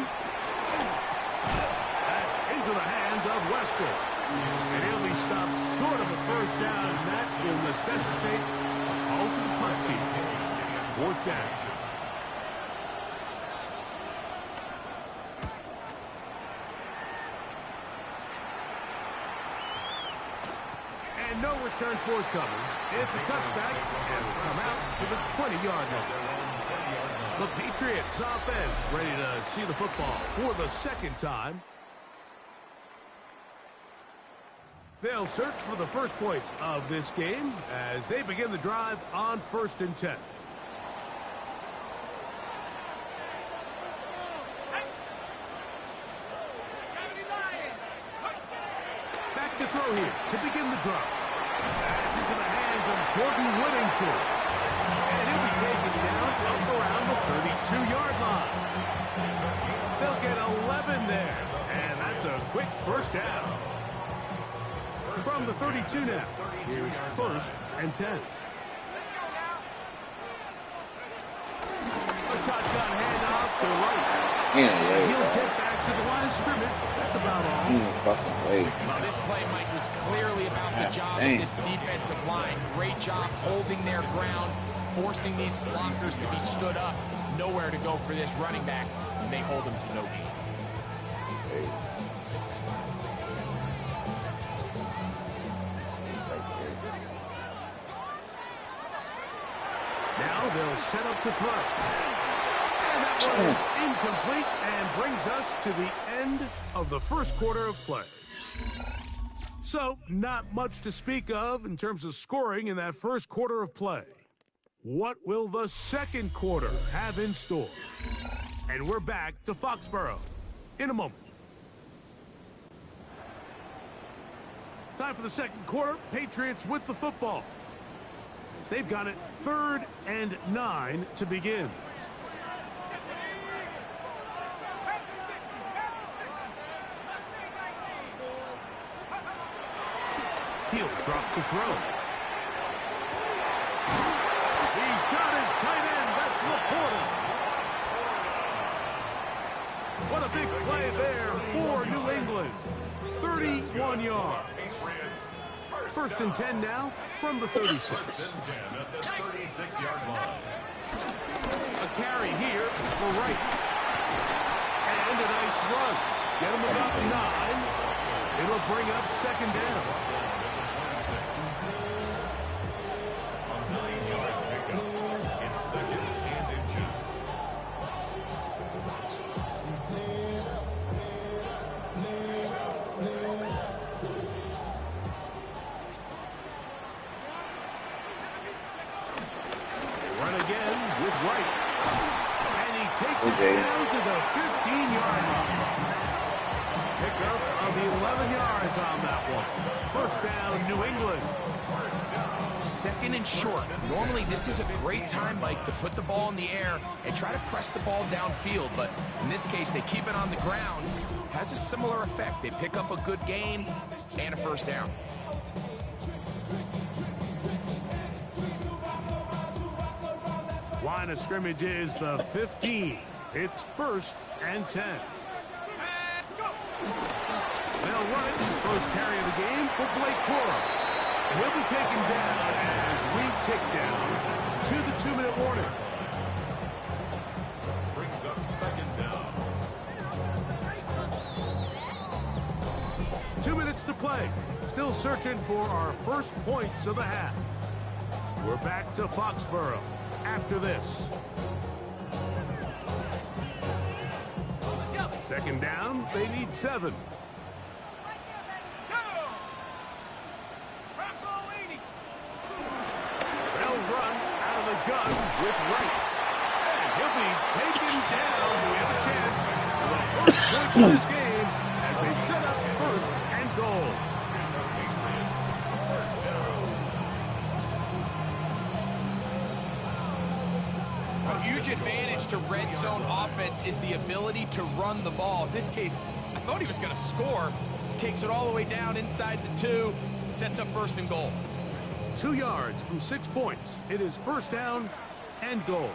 That's into the hands of Wester. And he'll be stopped short of a 1st down, and that will necessitate a call to the punt team. 4th down. And no return forthcoming. It's a touchback, and will come out to the 20-yard line. The Patriots offense ready to see the football for the 2nd time. They'll search for the first points of this game as they begin the drive on 1st and 10. Back to throw here to begin the drive. That's into the hands of Jordan Whittington. And he'll be taken down up around the 32-yard line. They'll get 11 there. And that's a quick 1st down. From the 32 now, here's 1st and 10. A shotgun handoff to right. He'll get back to the line of scrimmage. That's about all. Well, this play, Mike, was clearly about the job of this defensive line. Great job holding their ground, forcing these blockers to be stood up. Nowhere to go for this running back, and they hold him to no gain. Now they'll set up to throw. And that one is incomplete and brings us to the end of the 1st quarter of play. So, not much to speak of in terms of scoring in that 1st quarter of play. What will the 2nd quarter have in store? And we're back to Foxborough in a moment. Time for the 2nd quarter. Patriots with the football. They've got it 3rd and 9 to begin. He'll drop to throw. He's got his tight end. That's Laporta. What a big play there for New England. 31 yards. 1st and 10 now from the 36. 36-yard line. A carry here for Wright. And a nice run. Get him about 9. It'll bring up 2nd down. A 9-yard pickup. It's 2nd and inches. Run again with Wright. And he takes it down to the 15-yard line. Pickup of 11 9 yards on that one. First down, New England. Second and short. Normally, this is a great time, Mike, to put the ball in the air and try to press the ball downfield. But in this case, they keep it on the ground. Has a similar effect. They pick up a good gain and a first down. Line of scrimmage is the 15. It's 1st and 10. They'll run it. First carry of the game for Blake Corum. He'll be taken down as we tick down to the 2-minute warning. Brings up second down. 2 minutes to play. Still searching for our first points of the half. We're back to Foxborough after this. Second down, they need 7. They'll run out of the gun with Wright. And he'll be taken down. We have a chance for the first points of this game as they set up 1st and goal. Patriots, first down. A huge advantage to red zone offense is the ability to run the ball. In this case, I thought he was going to score. Takes it all the way down inside the 2, sets up 1st and goal. 2 yards from 6 points. It is first down and goal.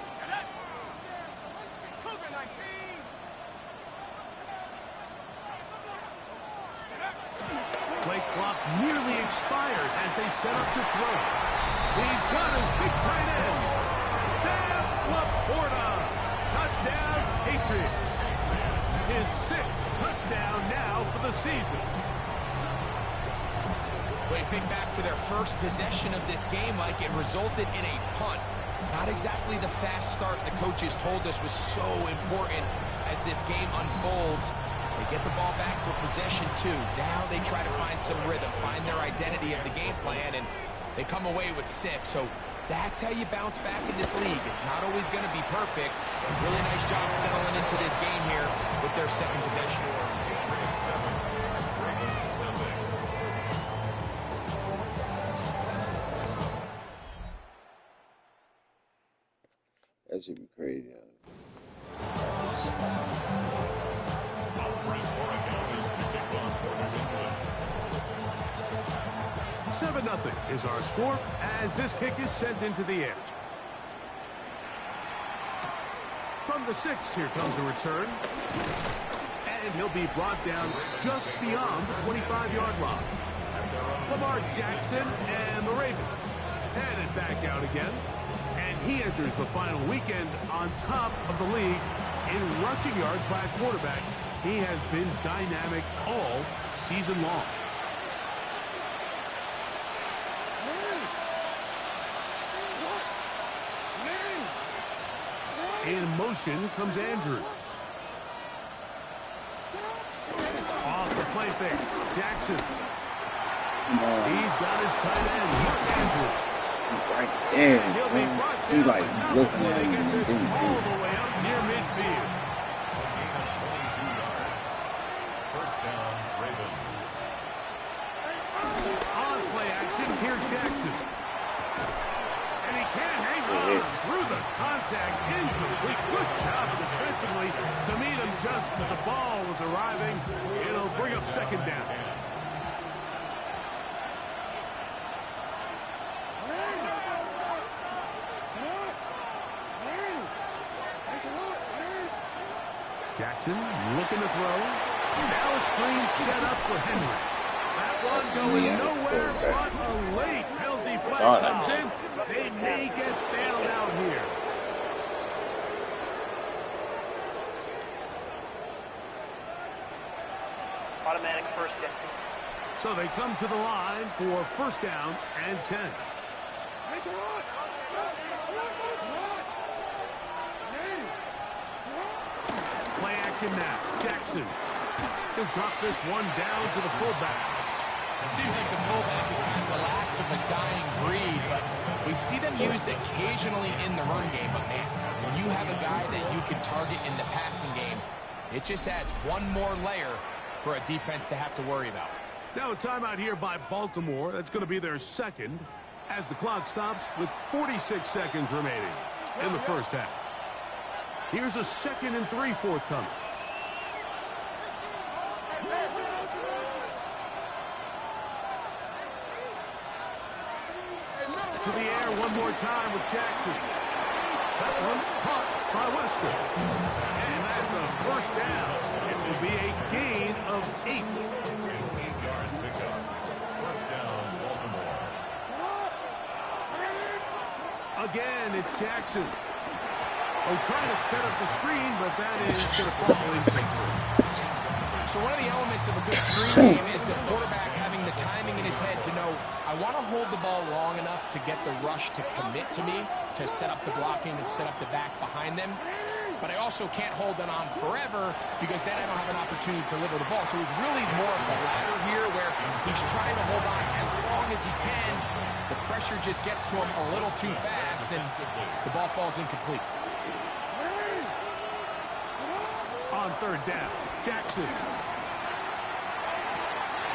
Play clock nearly expires as they set up to throw. He's got his big tight end, Sam Laporta. Touchdown, Patriots. His 6th touchdown now for the season. When you think back to their first possession of this game, Mike, it resulted in a punt. Not exactly the fast start the coaches told us was so important as this game unfolds. They get the ball back for possession 2. Now they try to find some rhythm, find their identity of the game plan, and they come away with 6. So that's how you bounce back in this league. It's not always going to be perfect. Really nice job settling into this game here with their second possession. That should be crazy. 7-0 is our score as this kick is sent into the air. From the 6, here comes a return. And he'll be brought down just beyond the 25-yard line. Lamar Jackson and the Ravens headed back out again. And he enters the final weekend on top of the league in rushing yards by a quarterback. He has been dynamic all season long. In motion comes Andrews. Off the play fake, Jackson. He's got his tight end, Andrews. Right there, man. He like looking at him and all the way up near midfield. Gain of 22 yards. First down, Ravens. On play action, here's Jackson. And he can't hang on through the contact. Incomplete. Good job defensively to meet him just as the ball was arriving. It'll bring up second down. Jackson looking to throw. Now a screen set up for Henry. That one going nowhere, but a late penalty flag comes in. They may get bailed out here. Automatic first down. So they come to the line for first down and 10. Play action now. Jackson. He'll drop this one down to the fullback. Seems like the fullback is kind of the last of a dying breed, but we see them used occasionally in the run game. But man, when you have a guy that you can target in the passing game, it just adds one more layer for a defense to have to worry about. Now a timeout here by Baltimore. That's going to be their second as the clock stops with 46 seconds remaining in the first half. Here's a 2nd and 3 forthcoming. To the air one more time with Jackson. That one caught by Wester. And that's a first down. It will be a gain of 8. 8-yard pickup. First down, Baltimore. Again, it's Jackson. Oh, trying to set up the screen, but that is going to fall incomplete. So one of the elements of a good screen game is the quarterback having the timing in his head to know, I want to hold the ball long enough to get the rush to commit to me, to set up the blocking and set up the back behind them. But I also can't hold it on forever because then I don't have an opportunity to deliver the ball. So it's really more of the latter here where he's trying to hold on as long as he can. The pressure just gets to him a little too fast and the ball falls incomplete. On third down, Jackson.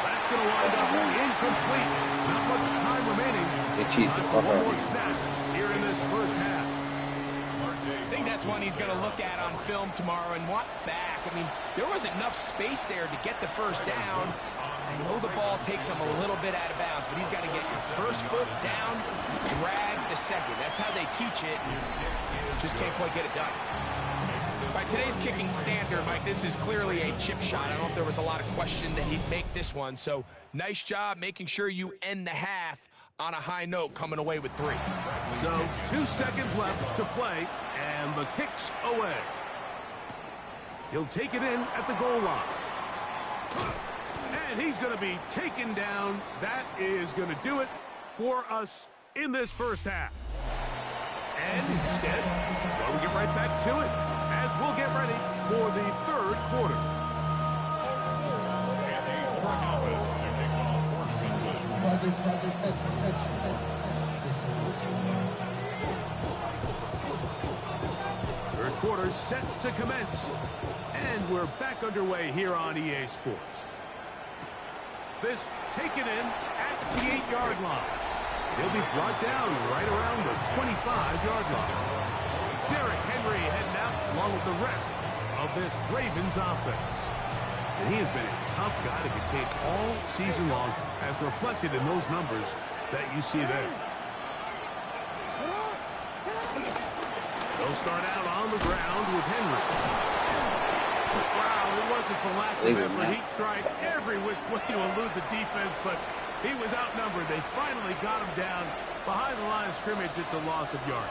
That's going to wind up incomplete. Not much time remaining. They cheat the fuck One out more of me. snap here in this first half. I think that's one he's going to look at on film tomorrow and want back. I mean, there was enough space there to get the first down. I know the ball takes him a little bit out of bounds, but he's got to get his first foot down, drag the second. That's how they teach it. Just can't quite get it done. By today's kicking standard, Mike, this is clearly a chip shot. I don't know if there was a lot of question that he'd make this one. So nice job making sure you end the half on a high note, coming away with 3. So 2 seconds left to play, and the kick's away. He'll take it in at the goal line. And he's going to be taken down. That is going to do it for us in this first half. And instead, well, we'll get right back to it as we'll get ready for the third quarter. Third quarter set to commence. And we're back underway here on EA Sports. This taken in at the 8-yard line. He'll be brought down right around the 25-yard line. Derrick Henry heading out along with the rest of this Ravens offense. And he has been a tough guy to contain all season long, as reflected in those numbers that you see there. They'll start out on the ground with Henry. Wow, it wasn't for lack of effort. He tried every which way to elude the defense, but he was outnumbered. They finally got him down behind the line of scrimmage. It's a loss of yardage.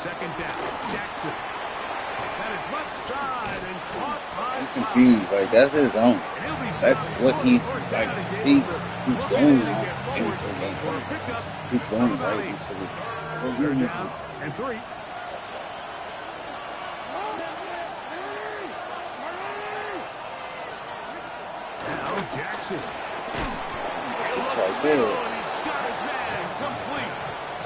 Second down, Jackson. That is left side and caught by I'm confused. Like, that's his own. That's what he, like, see, he's going now into the game. He's going right into the game. Down and 3. Now Jackson. He's right there. He's got his man complete.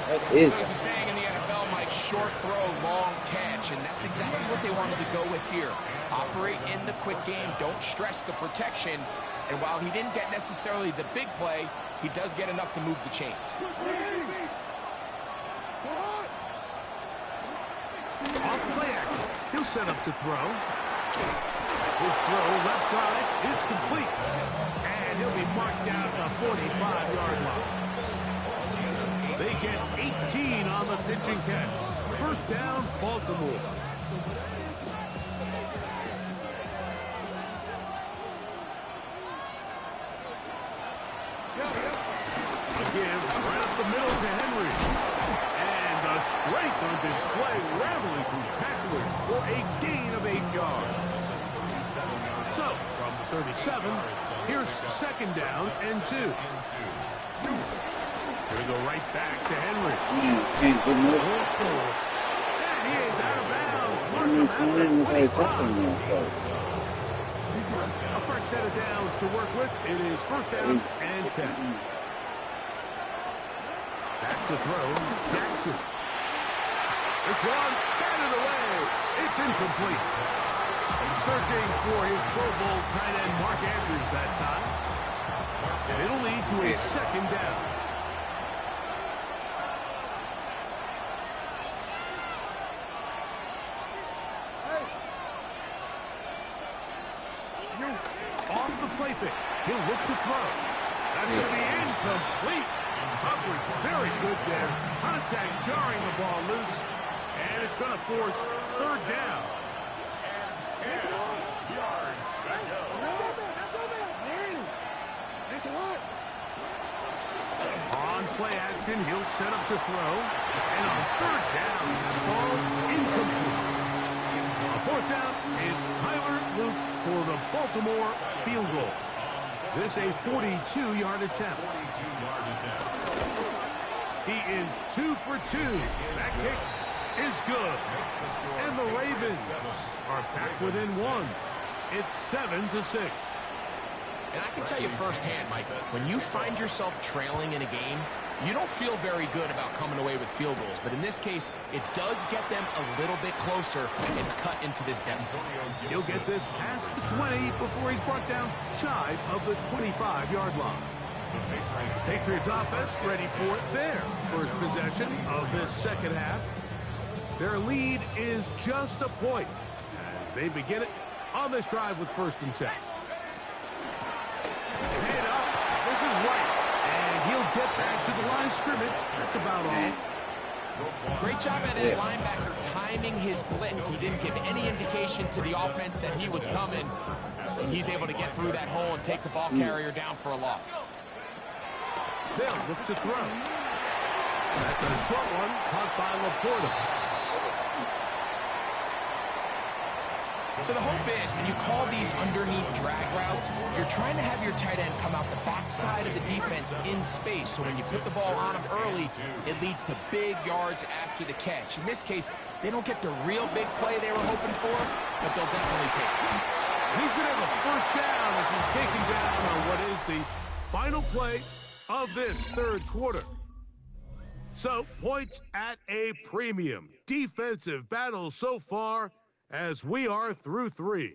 That's his. There's a saying in the NFL, Mike, short throw, long catch, and that's exactly what they wanted to go with here. Operate in the quick game, don't stress the protection, and while he didn't get necessarily the big play, he does get enough to move the chains. Off play action. He'll set up to throw. His throw left side is complete, and he'll be marked down at the 45-yard line. They get 18 on the pitch and catch. First down, Baltimore. A give right up the middle to Henry. And the strength on display, rattling through tacklers for a gain of 8 yards. So, from the 37, here's second down and 2. Going to go right back to Henry. And he is out of bounds. A fresh set of downs to work with. It is first down and 10. Back to throw, Jackson. This one, batted away. It's incomplete. Searching for his Pro Bowl tight end Mark Andrews that time. And it'll lead to a second down. Off the play fake. He'll look to throw. That's going to be incomplete. Coverage very good there. Contact jarring the ball loose. And it's going to force third down. And 10 yards to go. On play action, he'll set up to throw. And on third down, the ball incomplete. On fourth down, it's Tyler Luke for the Baltimore field goal. This a 42-yard attempt. He is 2 for 2. That kick is good. And the Ravens are back within ones. It's 7-6. And I can tell you firsthand, Mike, when you find yourself trailing in a game, you don't feel very good about coming away with field goals. But in this case, it does get them a little bit closer and cut into this deficit. He'll get this past the 20 before he's brought down shy of the 25-yard line. Patriots offense ready for it there. First possession of this second half. Their lead is just a point as they begin it on this drive with 1st and 10. Head up. This is right. And he'll get back to the line of scrimmage. That's about all. Great job at that linebacker timing his blitz. He didn't give any indication to the offense that he was coming. And he's able to get through that hole and take the ball carrier down for a loss. They'll look to throw. That's a short one caught by Laporta. So the hope is when you call these underneath drag routes, you're trying to have your tight end come out the backside of the defense in space. So when you put the ball on him early, it leads to big yards after the catch. In this case, they don't get the real big play they were hoping for, but they'll definitely take it. He's going to have a first down as he's taken down on what is the final play of this third quarter. So points at a premium. Defensive battle so far, as we are through 3.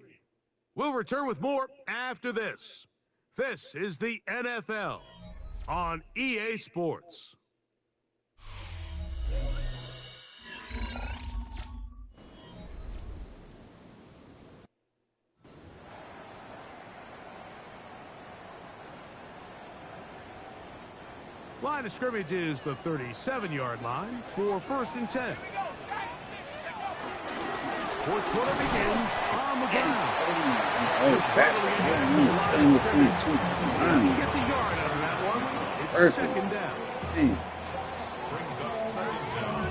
We'll return with more after this. This is the NFL on EA Sports. Line of scrimmage is the 37-yard line for 1st and 10. Fourth quarter begins on the ground. He gets a yard out of that one. It's second down. Brings up second down.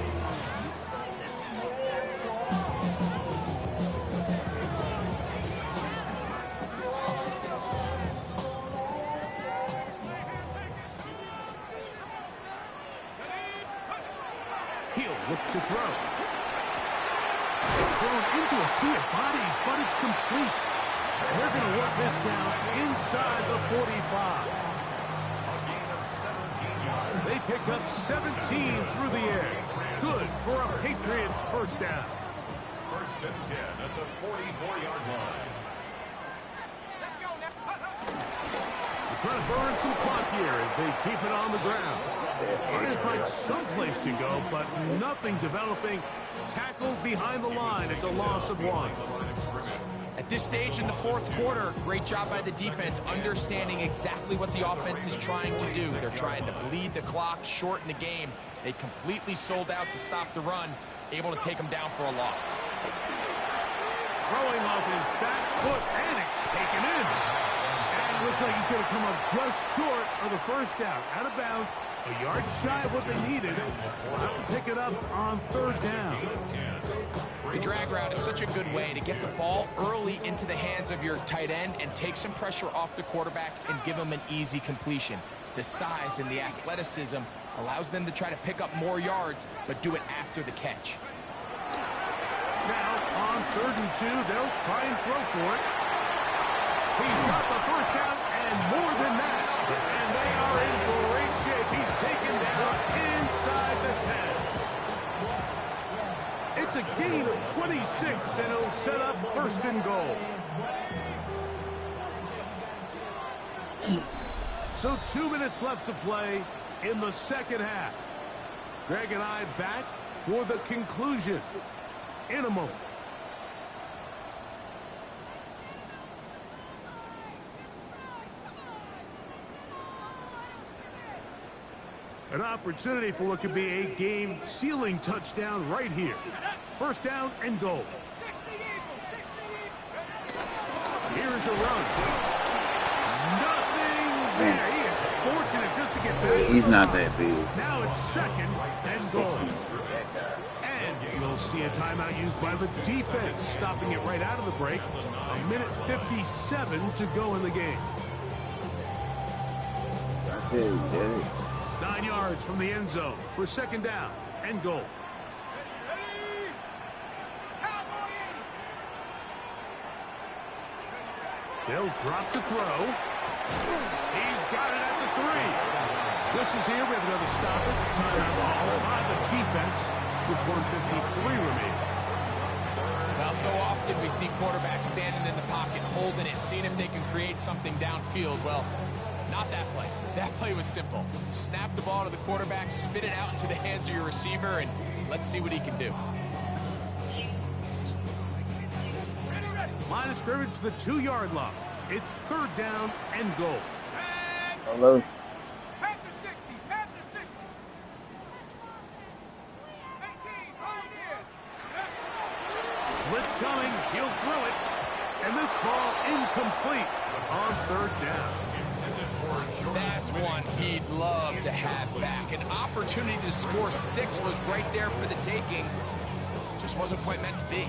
He'll look to throw. Thrown into a sea of bodies, but it's complete. They're going to work this down inside the 45. A gain of 17 yards. They pick up 17 through the air. Good for a Patriots first down. 1st and 10 at the 44-yard line. They're trying to burn some clock here as they keep it on the ground. Trying to find someplace to go, but nothing developing. Tackled behind the line. It's a loss of 1. At this stage in the fourth quarter, great job by the defense understanding exactly what the offense is trying to do. They're trying to bleed the clock, shorten the game. They completely sold out to stop the run, able to take them down for a loss. Throwing off his back foot, and it's taken in. And it looks like he's going to come up just short of the first down. Out of bounds. A yard shy of what they needed. We'll have to pick it up on 3rd down. The drag route is such a good way to get the ball early into the hands of your tight end and take some pressure off the quarterback and give him an easy completion. The size and the athleticism allows them to try to pick up more yards, but do it after the catch. Now, on 3rd and 2, they'll try and throw for it. He's got the first down and more than that. And they are in great shape. He's taken down inside the 10. It's a gain of 26, and it'll set up first and goal. So 2 minutes left to play in the second half. Greg and I back for the conclusion in a moment. An opportunity for what could be a game-sealing touchdown right here. First down and goal. Here's a run. Nothing there. He is fortunate just to get back. He's not that big. Now it's second and goal. And you'll see a timeout used by the defense, stopping it right out of the break. A minute 57 to go in the game. I tell you, Daddy. 9 yards from the end zone for second down and goal. They'll drop the throw. He's got it at the 3. This is here. We have another stoppage. Timeout call by the defense with 1:53 remaining. Well, so often we see quarterbacks standing in the pocket, holding it, seeing if they can create something downfield. Well, not that play. That play was simple. Snap the ball to the quarterback, spit it out into the hands of your receiver, and let's see what he can do. Line of scrimmage to the 2-yard line. It's third down and goal. Hello. Blitz coming. He'll throw it. And this ball incomplete on third down. That's one he'd love to have back. An opportunity to score 6 was right there for the taking. Just wasn't quite meant to be.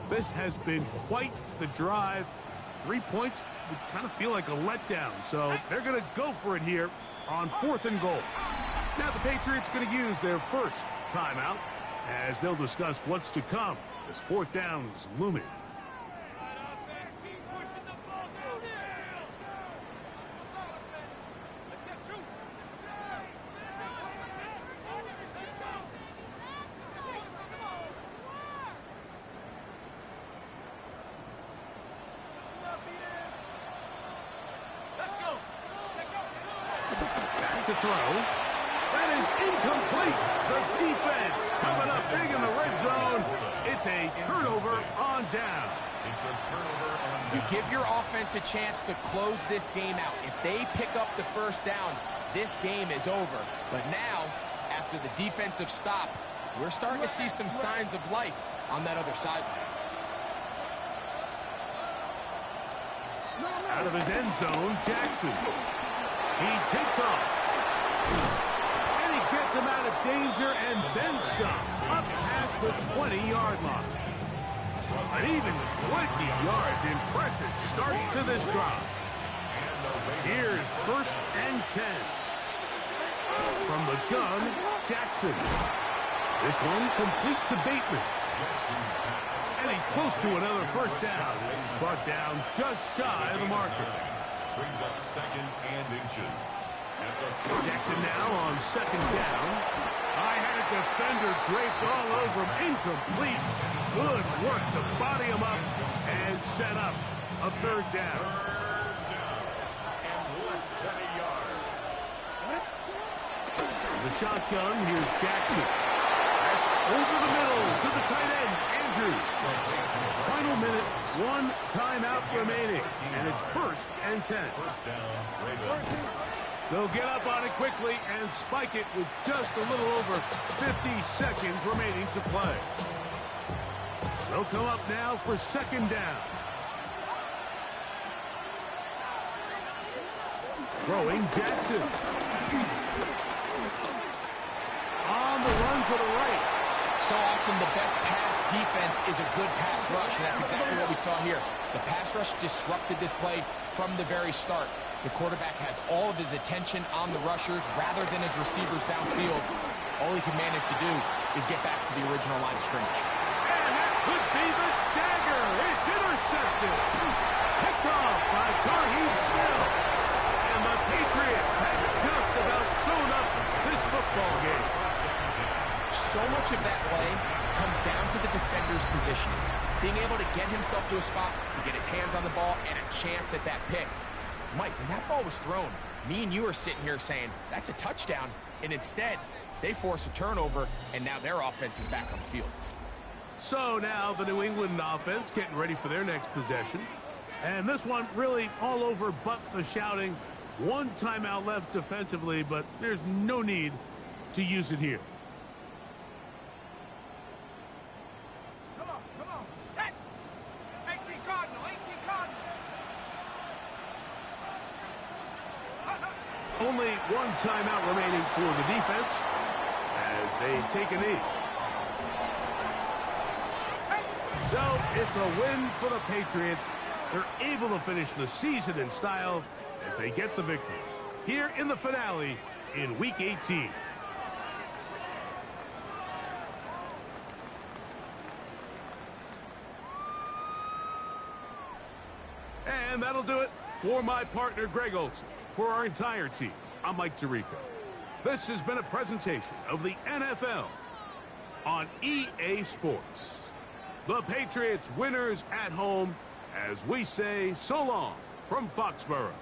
This has been quite the drive. 3 points would kind of feel like a letdown, so they're going to go for it here on 4th and goal. Now the Patriots going to use their first timeout as they'll discuss what's to come as 4th down is looming. To throw. That is incomplete. The defense coming up big in the red zone. It's a turnover on down. It's a turnover on down. You give your offense a chance to close this game out. If they pick up the first down, this game is over. But now, after the defensive stop, we're starting to see some signs of life on that other side. Out of his end zone, Jackson. He takes off. And he gets him out of danger and then some. Up past the 20-yard line. An even 20 yards. Impressive start to this drive. Here's 1st and 10. From the gun, Jackson. This one complete to Bateman. And he's close to another first down. He's brought down just shy of the marker. Brings up 2nd and inches. Jackson now on 2nd down. I had a defender draped all over him. Incomplete. Good work to body him up and set up a 3rd down. And less than a yard. The shotgun, here's Jackson. That's over the middle to the tight end, Andrews. Final minute, 1 timeout remaining. And it's 1st and 10. First down, Ravens. They'll get up on it quickly and spike it with just a little over 50 seconds remaining to play. They'll come up now for 2nd down. Throwing Jackson. On the run to the right. So often the best pass defense is a good pass rush, and that's exactly what we saw here. The pass rush disrupted this play from the very start. The quarterback has all of his attention on the rushers rather than his receivers downfield. All he can manage to do is get back to the original line of scrimmage. And that could be the dagger. It's intercepted. Picked off by Tarheeb Smith. And the Patriots have just about sewn up this football game. So much of that play comes down to the defender's positioning. Being able to get himself to a spot, to get his hands on the ball, and a chance at that pick. Mike, when that ball was thrown, me and you are sitting here saying, that's a touchdown. And instead, they force a turnover, and now their offense is back on the field. So now the New England offense getting ready for their next possession. And this one really all over but the shouting. One timeout left defensively, but there's no need to use it here. Come on, set! 18 Cardinal, 18 Cardinal! Only one timeout remaining for the defense as they take a knee. So it's a win for the Patriots. They're able to finish the season in style as they get the victory here in the finale in Week 18. And that'll do it for my partner, Greg Olson. For our entire team, I'm Mike Tirico. This has been a presentation of the NFL on EA Sports. The Patriots winners at home as we say so long from Foxborough.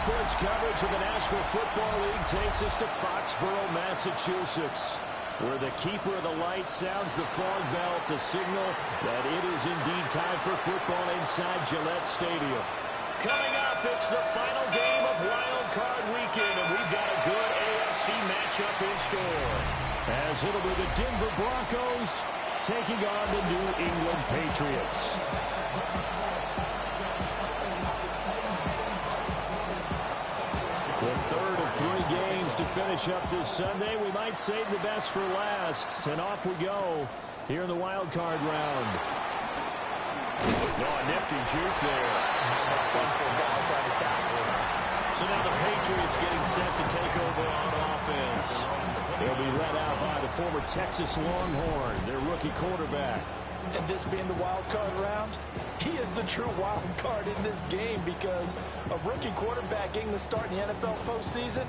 sports coverage of the National Football League takes us to Foxborough, Massachusetts, where the keeper of the light sounds the fog bell to signal that it is indeed time for football inside Gillette Stadium. Coming up, it's the final game of Wild Card Weekend, and we've got a good AFC matchup in store, as it'll be the Denver Broncos taking on the New England Patriots. The third of 3 games to finish up this Sunday. We might save the best for last. And off we go here in the wild card round. Oh, a nifty juke there. That's fun for a guy trying to tackle him. So now the Patriots getting set to take over on offense. They'll be led out by the former Texas Longhorn, their rookie quarterback. And this being the wild card round, he is the true wild card in this game because a rookie quarterback getting the start in the NFL postseason,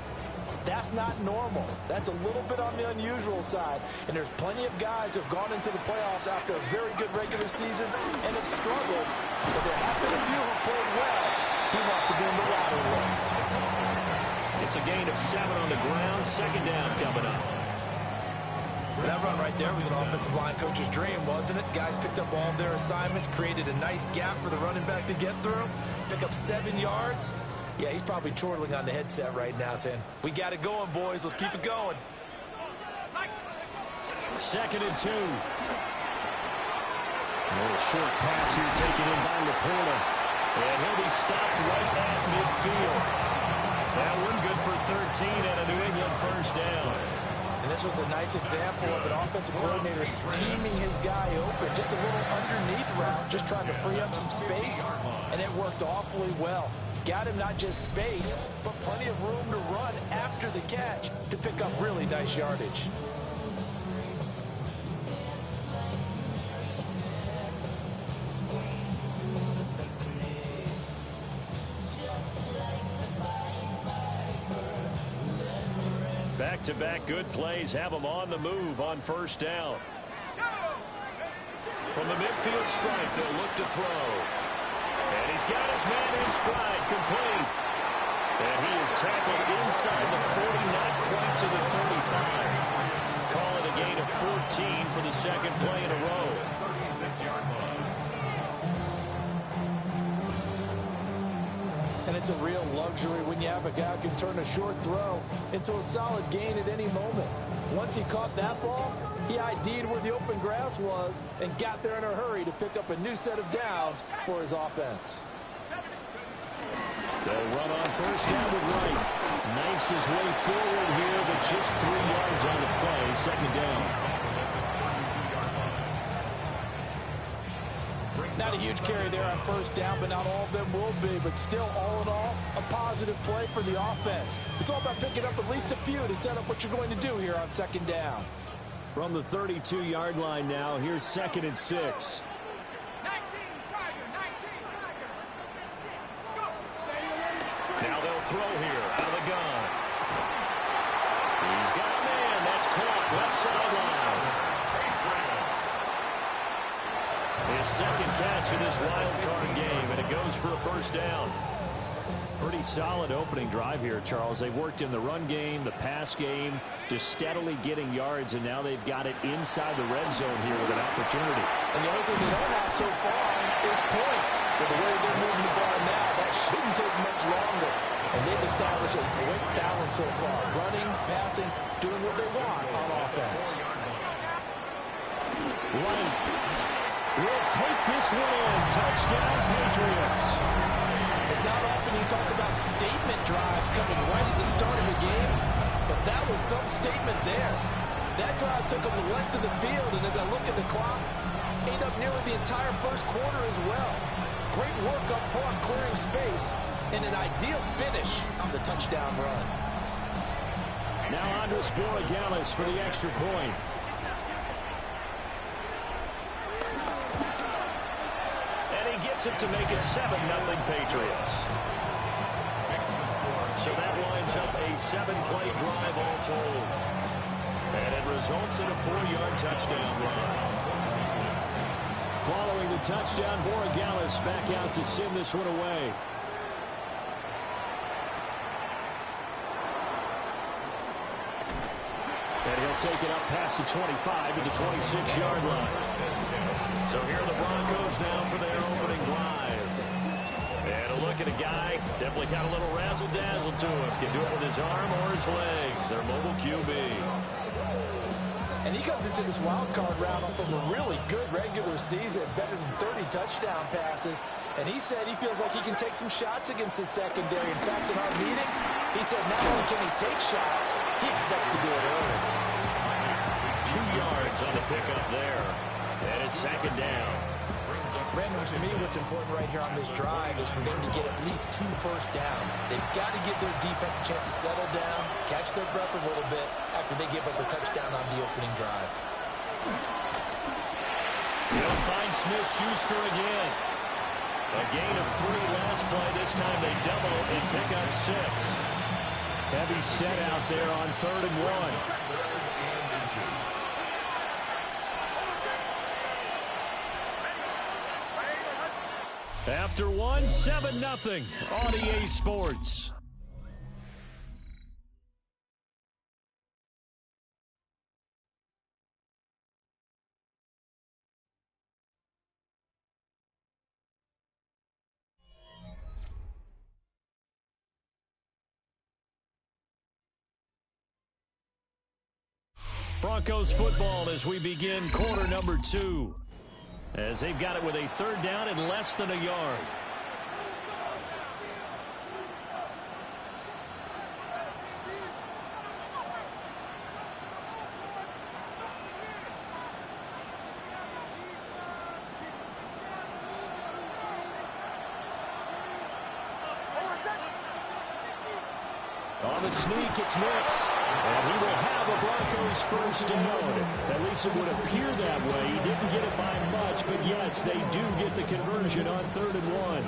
that's not normal. That's a little bit on the unusual side. And there's plenty of guys who have gone into the playoffs after a very good regular season and have struggled. But there have been a few who played well. He wants to be in the latter list. It's a gain of 7 on the ground. Second down coming up. That run right there was an offensive line coach's dream, wasn't it? Guys picked up all of their assignments, created a nice gap for the running back to get through, pick up 7 yards. Yeah, he's probably chortling on the headset right now saying, we got it going, boys. Let's keep it going. Second and 2. A little short pass here taken in by Laporta. And he'll be stopped right at midfield. That one good for 13 and a New England first down. And this was a nice example of an offensive coordinator scheming his guy open. Just a little underneath route, just trying to free up some space, and it worked awfully well. Got him not just space, but plenty of room to run after the catch to pick up really nice yardage. Back-to-back good plays have them on the move on first down. From the midfield stripe, they'll look to throw. And he's got his man in stride, complete. And he is tackled inside the 40, not quite to the 35. Call it a gain of 14 for the second play in a row. 36-yard line. And it's a real luxury when you have a guy who can turn a short throw into a solid gain at any moment. Once he caught that ball, he ID'd where the open grass was and got there in a hurry to pick up a new set of downs for his offense. They'll run on first down with Wright. Knifes his way forward here, but just 3 yards on the play. Second down. Not a huge carry there on first down, but not all of them will be. But still, all in all, a positive play for the offense. It's all about picking up at least a few to set up what you're going to do here on second down. From the 32-yard line now, here's second and 6. 19, Tiger, 19, Tiger. Now they'll throw here out of the gun. He's got a man. That's caught left sideline. His second catch in this wild card game, and it goes for a first down. Pretty solid opening drive here, Charles. They worked in the run game, the pass game, just steadily getting yards, and now they've got it inside the red zone here with an opportunity. And the only thing they don't have so far is points. But the way they're moving the ball now, that shouldn't take much longer. And they've established a great balance so far. Running, passing, doing what they want on offense. Right. We'll take this one in. Touchdown, Patriots. It's not often you talk about statement drives coming right at the start of the game, but that was some statement there. That drive took them the length of the field, and as I look at the clock, ate up nearly the entire first quarter as well. Great work up front, clearing space, and an ideal finish on the touchdown run. Now Andres Borregales for the extra point. Gets it to make it 7-0 Patriots. So that lines up a 7-play drive all told. And it results in a 4-yard touchdown run. Following the touchdown, Borregales back out to send this one away. And he'll take it up past the 25 to the 26-yard line. So here are the Broncos now for their opening drive. And a look at a guy, definitely got a little razzle-dazzle to him. Can do it with his arm or his legs. Their mobile QB. And he comes into this wild card round off of a really good regular season, better than 30 touchdown passes. And he said he feels like he can take some shots against the secondary. In fact, in our meeting, he said not only can he take shots, he expects to do it early. 2 yards on the pickup there. And it's second down. Brandon, to me, what's important right here on this drive is for them to get at least 2 first downs. They've got to give their defense a chance to settle down, catch their breath a little bit after they give up a touchdown on the opening drive. They'll find Smith-Schuster again. A gain of 3 last play. This time they double it and pick up 6. Heavy set out there on 3rd and 1. After 1, 7-0 on EA Sports. Broncos football as we begin quarter number 2. As they've got it with a 3rd down and less than a yard. On the sneak, it's Nix. And he will have a Broncos first down. At least it would appear that way. He didn't get it by much, but yes, they do get the conversion on 3rd and 1.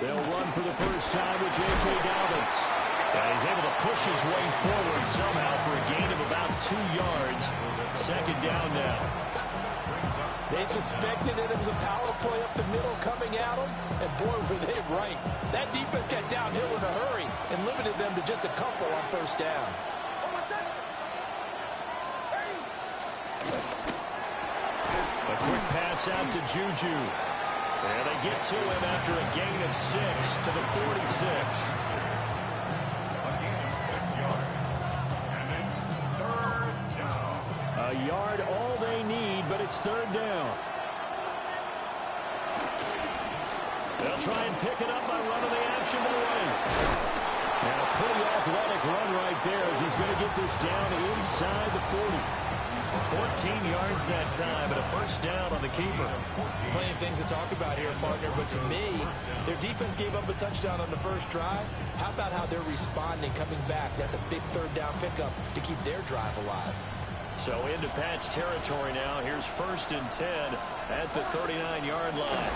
They'll run for the first time with J.K. Dobbins. And he's able to push his way forward somehow for a gain of about 2 yards. 2nd down now. They suspected that it was a power play up the middle coming at them, and boy, were they right. That defense got downhill in a hurry and limited them to just a couple on 1st down. A quick pass out to Juju. And they get to him after a gain of 6 to the 46. A yard all they need, but it's 3rd down. They'll try and pick it up by running the action away. And a pretty athletic run right there as he's going to get this down inside the 40. 14 yards that time and a first down on the keeper. Plenty of things to talk about here, partner, but to me, their defense gave up a touchdown on the first drive. How about how they're responding, coming back? That's a big 3rd down pickup to keep their drive alive. So into Pat's territory now. Here's 1st and 10 at the 39-yard line.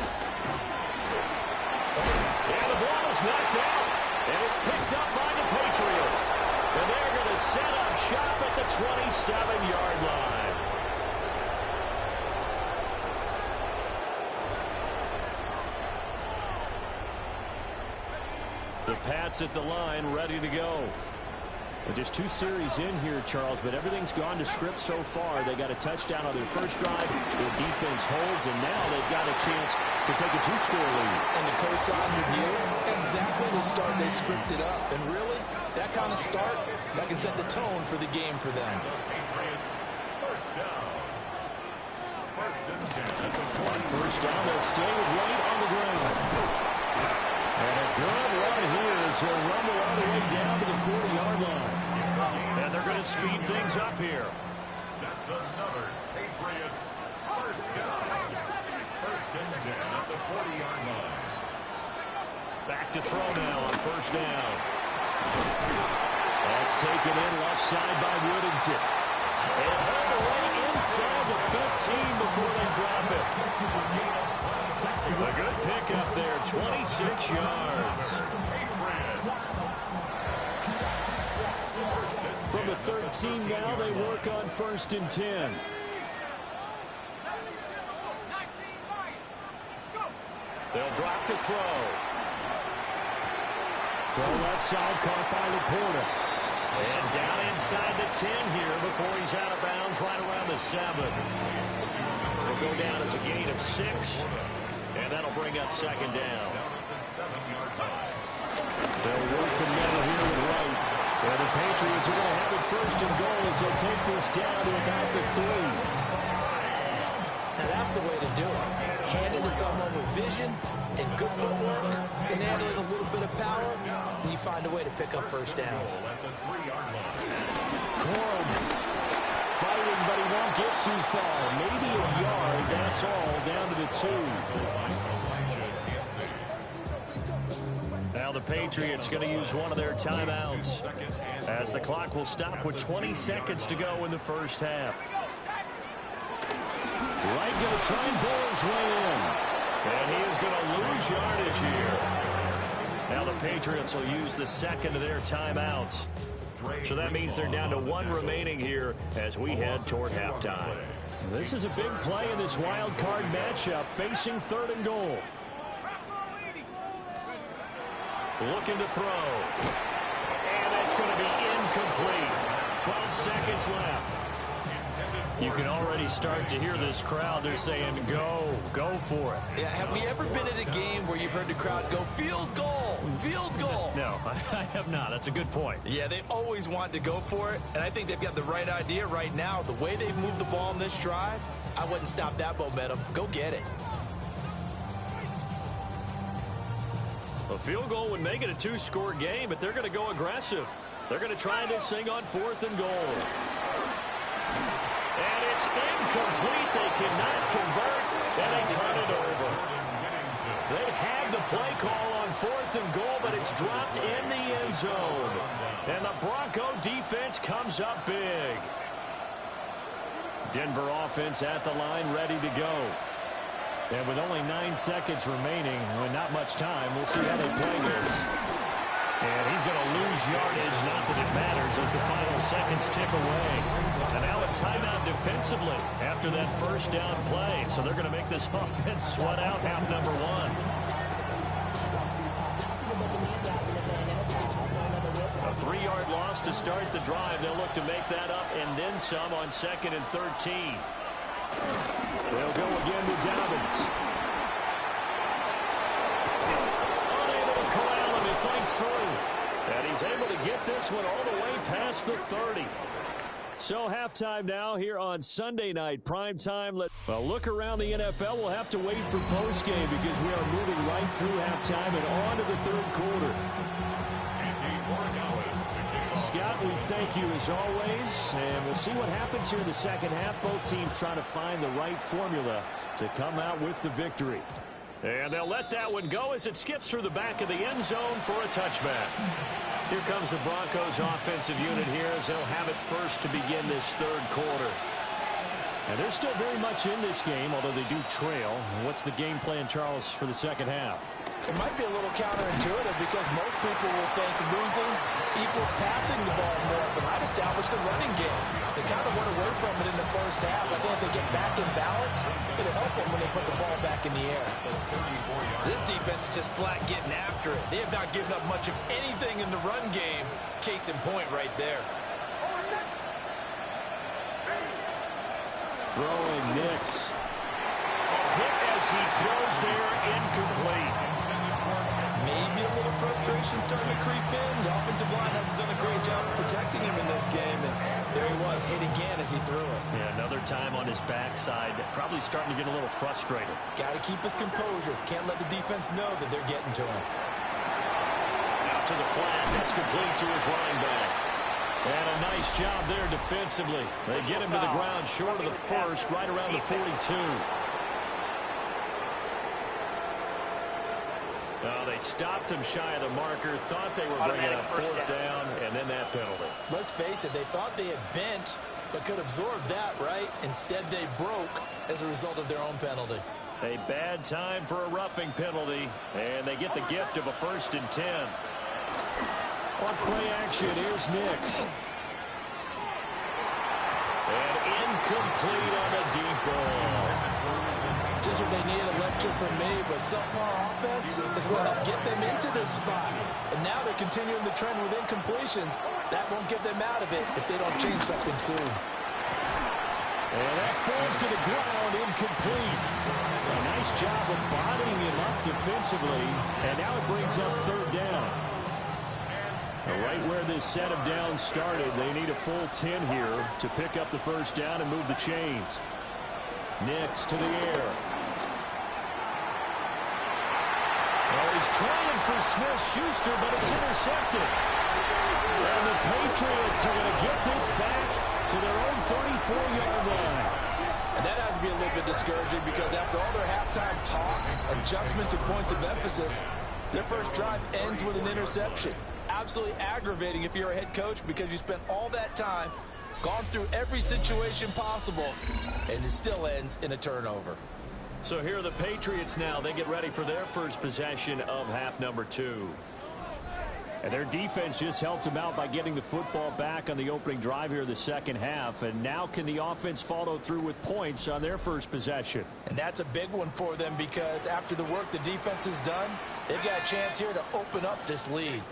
And the ball is knocked out. And it's picked up by the Patriots. And they're going to set up shop at the 27-yard line. The Pats at the line, ready to go. Well, just 2 series in here, Charles, but everything's gone to script so far. They got a touchdown on their first drive. Their defense holds, and now they've got a chance to take a 2-score lead. And the cosign review, exactly the start they scripted up. And really, that kind of start, that can set the tone for the game for them. Patriots, first down. 1st and 10 at the 40. On 1st down, they'll stay with White on the ground. And a good run here as he'll rumble all the way down to the 40-yard line. And they're going to speed things up here. That's another Patriots first down. 1st and 10 at the 40-yard line. Back to throw now on 1st down. That's taken in left side by Woodington. And hauled away inside the 15 before they drop it. A good pickup there, 26 yards. From the 13 now, they work on 1st and 10. They'll drop the throw. Throw left side, caught by Laporta. And down inside the 10 here before he's out of bounds right around the 7. Will go down as a gain of 6. And that'll bring up second down. They'll work the middle here with Wright. And the Patriots are going to have it first and goal as they'll take this down to about the 3. Now that's the way to do it. Hand it to someone with vision and good footwork, and add in a little bit of power, and you find a way to pick up first downs. Corn fighting, but he won't get too far. Maybe a yard, that's all, down to the 2. Now the Patriots going to use one of their timeouts as the clock will stop with 20 seconds to go in the first half. Wright going to try and bull his way in. And he is going to lose yardage here. Now the Patriots will use the second of their timeouts. So that means they're down to 1 remaining here as we head toward halftime. This is a big play in this wild card matchup facing 3rd and goal. Looking to throw. And it's going to be incomplete. 12 seconds left. You can already start to hear this crowd. They're saying, go for it. Yeah, have we ever been at a game where you've heard the crowd go, field goal, field goal? No, I have not. That's a good point. Yeah, they always want to go for it, and I think they've got the right idea right now. The way they've moved the ball in this drive, I wouldn't stop that momentum. Go get it. A field goal would make it a 2-score game, but they're going to go aggressive. They're going to try this thing on 4th and goal. And it's incomplete. They cannot convert, and they turn it over. They had the play call on 4th and goal, but it's dropped in the end zone. And the Bronco defense comes up big. Denver offense at the line, ready to go. And with only 9 seconds remaining, with not much time, we'll see how they play this. And he's going to lose yardage, not that it matters, as the final seconds tick away. And now a timeout defensively after that first down play. So they're going to make this offense sweat out half number 1. A 3-yard loss to start the drive. They'll look to make that up and then some on 2nd and 13. They'll go again with Dobbins. Unable to corral him. He fights through. And he's able to get this one all the way past the 30. So halftime now here on Sunday night primetime. Well, look around the NFL. We'll have to wait for postgame because we are moving right through halftime and on to the 3rd quarter. Scott, we thank you as always, and we'll see what happens here in the second half. Both teams trying to find the right formula to come out with the victory. And they'll let that one go as it skips through the back of the end zone for a touchback. Here comes the Broncos offensive unit here as they'll have it first to begin this 3rd quarter. And they're still very much in this game, although they do trail. What's the game plan, Charles, for the second half? It might be a little counterintuitive because most people will think losing equals passing the ball more, but I'd establish the running game. They kind of went away from it in the first half. I think if they get back in balance, it'll help them when they put the ball back in the air. This defense is just flat getting after it. They have not given up much of anything in the run game. Case in point right there. Throwing Nix. Hit as he throws there, incomplete. Maybe a little frustration starting to creep in. The offensive line hasn't done a great job of protecting him in this game, and there he was, hit again as he threw it. Yeah, another time on his backside, probably starting to get a little frustrated. Got to keep his composure. Can't let the defense know that they're getting to him. Out to the flat, that's complete to his running back. And a nice job there defensively. They get him to the ground short of the first, right around the 42. Oh, they stopped him shy of the marker, thought they were bringing up 4th down, and then that penalty. Let's face it, they thought they had bent, but could absorb that, right? Instead, they broke as a result of their own penalty. A bad time for a roughing penalty, and they get the gift of a 1st and 10. On play action, here's Nix. And incomplete on a deep ball. just what they need, a lecture from me, but subpar offense is what helped get them into this spot. And now they're continuing the trend with incompletions. That won't get them out of it if they don't change something soon. And that falls to the ground, incomplete. A nice job of bodying him up defensively, and now it brings up third down. Right where this set of downs started, they need a full 10 here to pick up the first down and move the chains. Nix to the air. Well, he's trying for Smith-Schuster, but it's intercepted. And the Patriots are going to get this back to their own 34-yard line. And that has to be a little bit discouraging because after all their halftime talk, adjustments, and points of emphasis, their first drive ends with an interception. Absolutely aggravating if you're a head coach because you spent all that time, gone through every situation possible, and it still ends in a turnover. So here are the Patriots now. They get ready for their first possession of half number 2. And their defense just helped them out by getting the football back on the opening drive here in the second half. And now can the offense follow through with points on their first possession? And that's a big one for them because after the work the defense has done, they've got a chance here to open up this lead.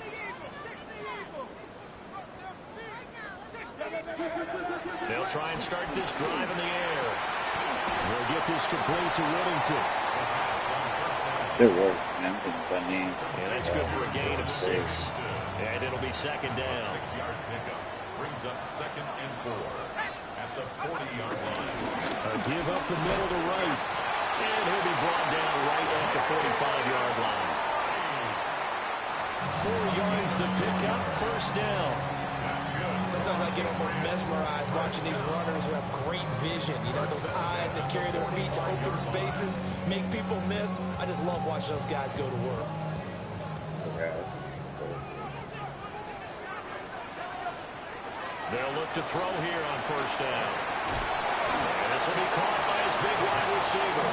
They'll try and start this drive in the air. They'll get this complete to Whittington. Good work, man. Yeah, that's good for a gain of 6. And it'll be second down. 6-yard pickup brings up 2nd and 4 at the 40-yard line. A give up the middle to right. And he'll be brought down right at the 45-yard line. 4 yards the pickup, first down. Sometimes I get almost mesmerized watching these runners who have great vision. You know, those eyes that carry their feet to open spaces, make people miss. I just love watching those guys go to work. They'll look to throw here on first down. And this will be caught by his big wide receiver.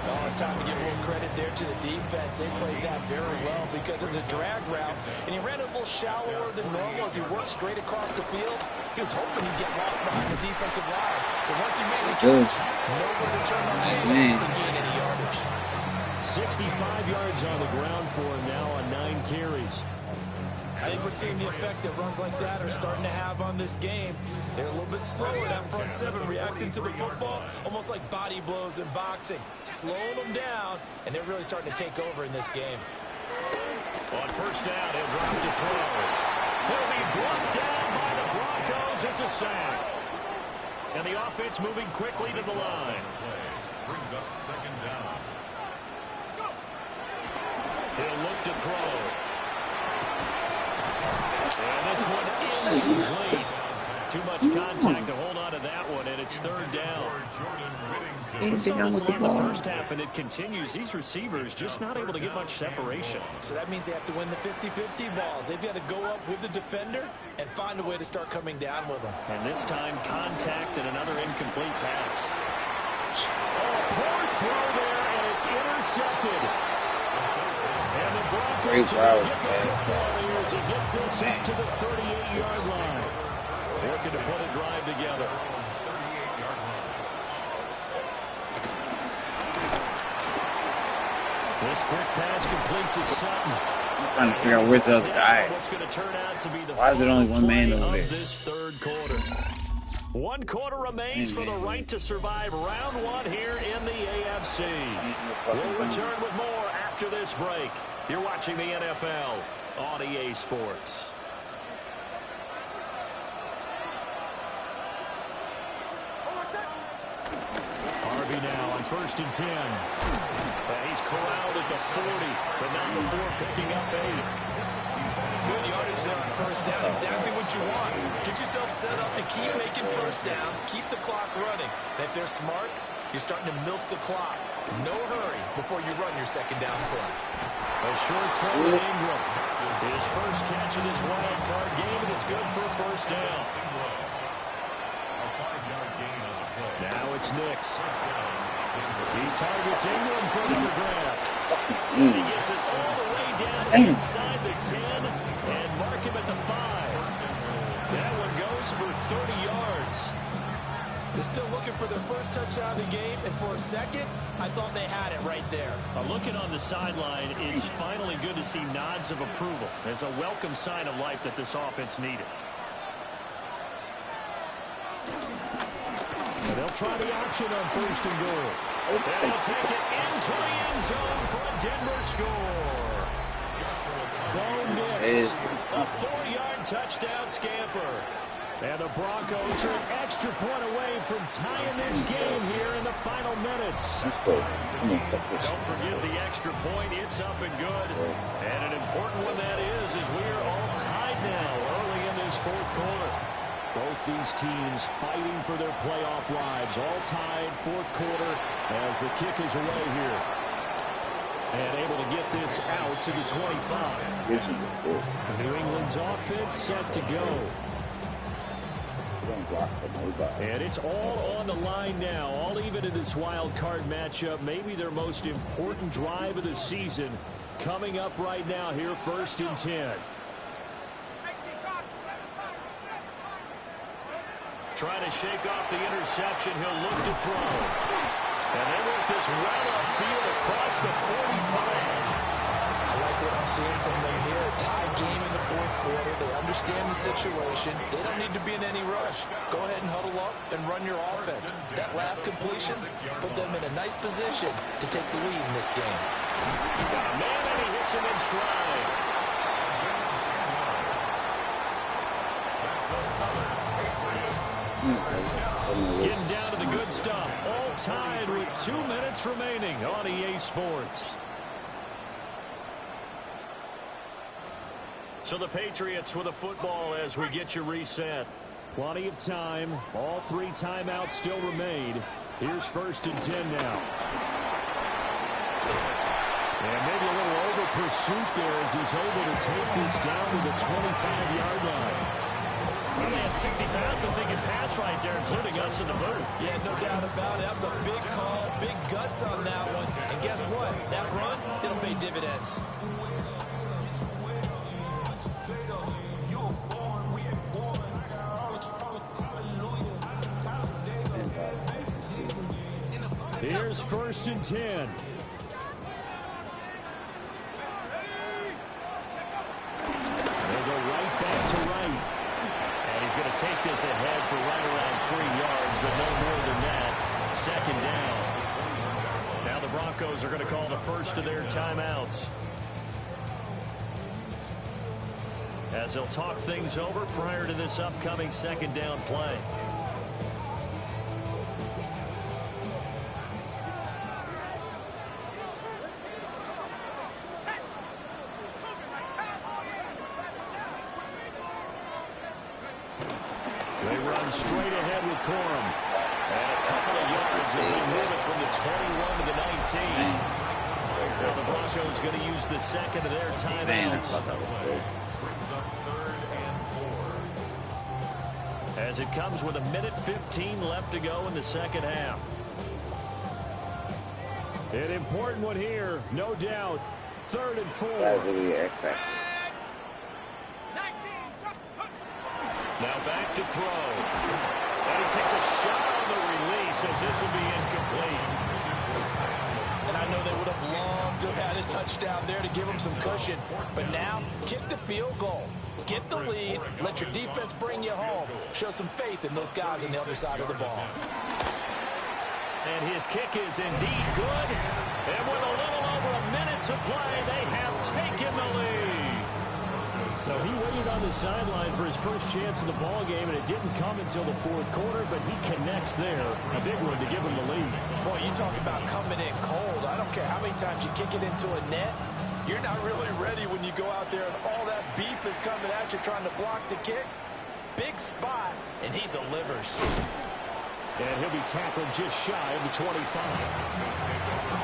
Oh, it's time to give a little credit there to the defense. They played that very well because it was a drag route, and he ran it a little shallower than normal as he worked straight across the field. He was hoping he'd get lost behind the defensive line, but once he made the catch, nowhere to turn on the field to gain any yardage. 65 yards on the ground for him now on 9 carries. I think we're seeing the effect that runs like that are starting to have on this game. They're a little bit slower, that front 7, reacting to the football, almost like body blows in boxing, slowing them down, and they're really starting to take over in this game. On first down, he'll drop to throw. He'll be brought down by the Broncos. It's a sack. And the offense moving quickly to the line. Brings up 2nd down. He'll look to throw. And this one is incomplete. Too much contact to hold on to that one, and it's third down. We saw this in the first half, and it continues. These receivers just not able to get much separation. So that means they have to win the 50-50 balls. They've got to go up with the defender and find a way to start coming down with them. And this time, contact and another incomplete pass. Oh, poor throw there, and it's intercepted. And the Broncos are going to get the football here as he gets this up to the 38-yard line. Working to put a drive together. This quick pass complete to Sutton. I'm trying to figure out where's the other guy. Why is it only one man over there? This third quarter. 1 quarter remains for the right to survive round 1 here in the AFC. We'll return with more after this break. You're watching the NFL on EA Sports. Harvey now on 1st and 10. And he's corralled at the 40, but not before picking up 8. Good yardage there on first down. Exactly what you want. Get yourself set up and keep making first downs. Keep the clock running. And if they're smart, you're starting to milk the clock. No hurry before you run your second down play. A short throw to Ingram. His first catch of this wild card game, and it's good for a first down. Now it's Nix. He targets Ingram for the grab. And he gets it all the way down inside the 10 and mark him at the 5. That one goes for 30 yards. They're still looking for their first touchdown of the game, and for a second, I thought they had it right there. Looking on the sideline, it's finally good to see nods of approval. It's a welcome sign of life that this offense needed. And they'll try the option on first and goal. And they'll take it into the end zone for a Denver score. Bo Nix, a 4-yard touchdown scamper. And the Broncos are an extra point away from tying this game here in the final minutes. Let's go. Come on, Don't forget the extra point. It's up and good. And an important one that is we are all tied now early in this fourth quarter. Both these teams fighting for their playoff lives. All tied fourth quarter as the kick is away here. And able to get this out to the 25. New England's offense set to go. And it's all on the line now, all even in this wild card matchup. Maybe their most important drive of the season coming up right now here, 1st and 10. Trying to shake off the interception. He'll look to throw. And they work this well upfield across the 45. I like what I'm seeing from them here. Tie game in the fourth quarter. They understand the situation. They don't need to be in any rush. Go ahead and huddle up and run your offense. That last completion put them in a nice position to take the lead in this game. Got a man and he hits him in stride. Getting down to the good stuff. All tied with 2 minutes remaining on EA Sports. So the Patriots with a football as we get you reset. Plenty of time. All 3 timeouts still remain. Here's 1st and 10 now. And maybe a little over pursuit there as he's able to take this down to the 25-yard line. Probably had 60,000 thinking pass right there, including us in the booth. Yeah, no doubt about it. That was a big call, big guts on that one. And guess what? That run, it'll pay dividends. Here's 1st and 10. They'll go right back to right. And he's going to take this ahead for right around 3 yards, but no more than that. 2nd down. Now the Broncos are going to call the first of their timeouts, as they'll talk things over prior to this upcoming 2nd down play. They run straight ahead with Corum. And a couple of yards as they move it from the 21 to the 19. Now the Broncos going to use the 2nd of their timeouts. As it comes with 1:15 left to go in the 2nd half. An important one here, no doubt. 3rd and 4. Now back to throw. And he takes a shot on the release as this will be incomplete. And I know they would have loved to have had a touchdown there to give them some cushion. But now, kick the field goal. Get the lead. Let your defense bring you home. Show some faith in those guys on the other side of the ball. And his kick is indeed good. And with a little over a minute to play, they have taken the lead. So he waited on the sideline for his first chance in the ball game, and it didn't come until the 4th quarter, but he connects there. A big one to give him the lead. Boy, you talk about coming in cold. I don't care how many times you kick it into a net. You're not really ready when you go out there and all that beef is coming at you trying to block the kick. Big spot, and he delivers. And he'll be tackled just shy of the 25.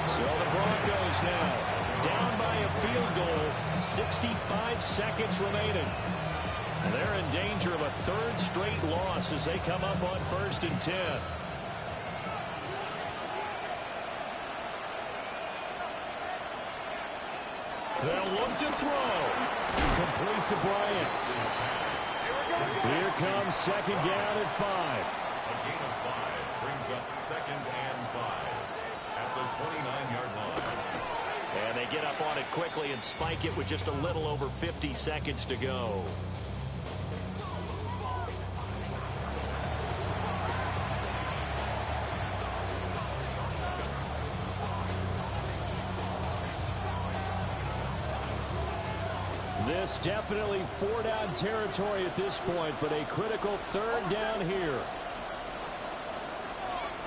So the Broncos now down by a field goal, 65 seconds remaining. And they're in danger of a 3rd straight loss as they come up on 1st and 10. They'll look to throw. Complete to Bryant. Here comes 2nd down at 5. A gain of 5 brings up 2nd and 5 at the 29-yard line. And they get up on it quickly and spike it with just a little over 50 seconds to go. This definitely 4-down territory at this point, but a critical 3rd down here.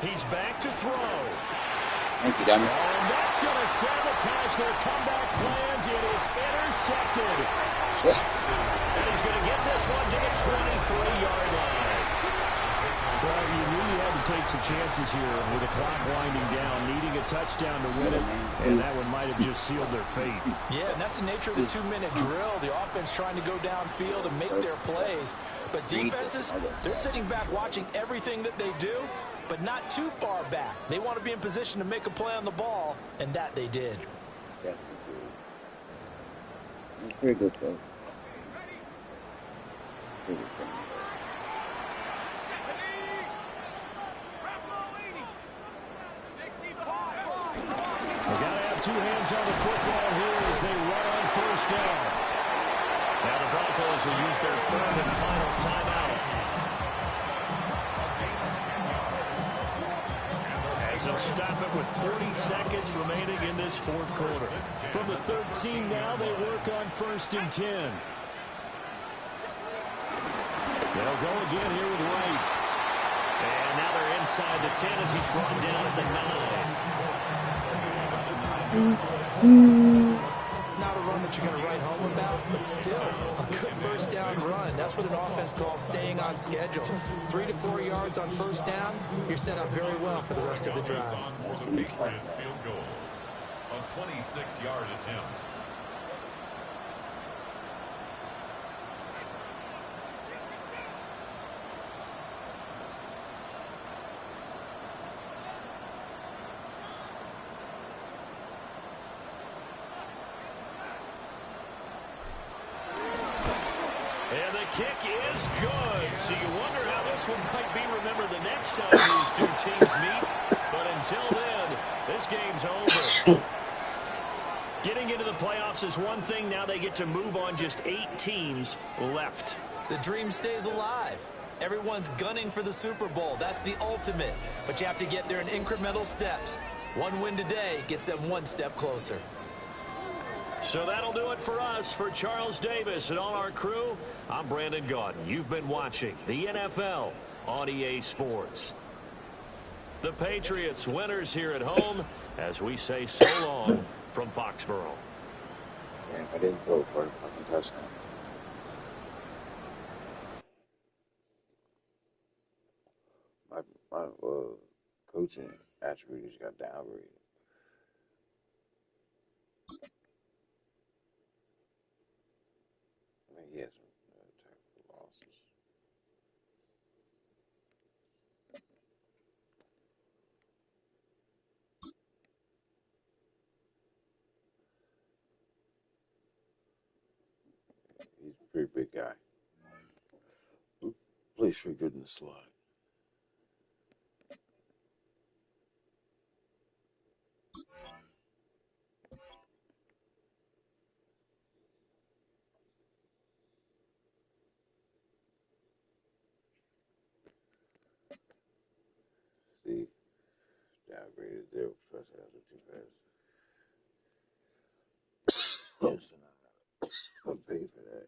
He's back to throw. Thank you, Dummy. And that's going to sabotage their comeback plans. It is intercepted. And he's going to get this one to the 23-yard line. Well, you knew you had to take some chances here with the clock winding down, needing a touchdown to win it, and that one might have just sealed their fate. Yeah, and that's the nature of the 2-minute drill. The offense trying to go downfield and make their plays. But defenses, they're sitting back watching everything that they do, but not too far back. They want to be in position to make a play on the ball, and that they did. Yeah. Pretty good, though. Pretty good. They got to have 2 hands on the football here as they run on 1st down. Now the Broncos will use their 3rd and final timeout. As they'll stop it with 30 seconds remaining in this 4th quarter. From the 13 now, they work on 1st and 10. They'll go again here with Wright. And now they're inside the 10 as he's brought down at the 9. Not a run that you're going to write home about, but still a good 1st down run. That's what an offense calls staying on schedule. 3 to 4 yards on 1st down, you're set up very well for the rest of the drive. For the Patriots field goal. A 26-yard attempt. And the kick is good. So you wonder how this one might be remembered the next time these 2 teams meet. But until then, this game's over. Getting into the playoffs is one thing. Now they get to move on. Just 8 teams left. The dream stays alive. Everyone's gunning for the Super Bowl. That's the ultimate. But you have to get there in incremental steps. One win today gets them 1 step closer. So that'll do it for us. For Charles Davis and all our crew, I'm Brandon Gaudin. You've been watching the NFL on EA Sports. The Patriots winners here at home as we say so long from Foxborough. Yeah, I didn't throw for a fucking touchdown. My coaching attributes got downgraded. I mean, he had some terrible losses. He's a pretty big guy. Plays pretty good in the slot. See, downgraded 0 first half of 2 passes. Yes, and I'm paid for that.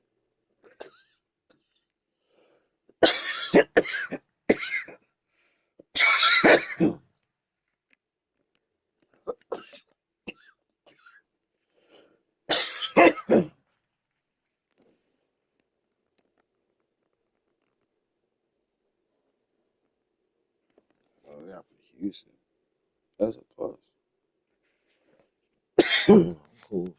Oh, yeah, for Houston. That's a plus. Cool.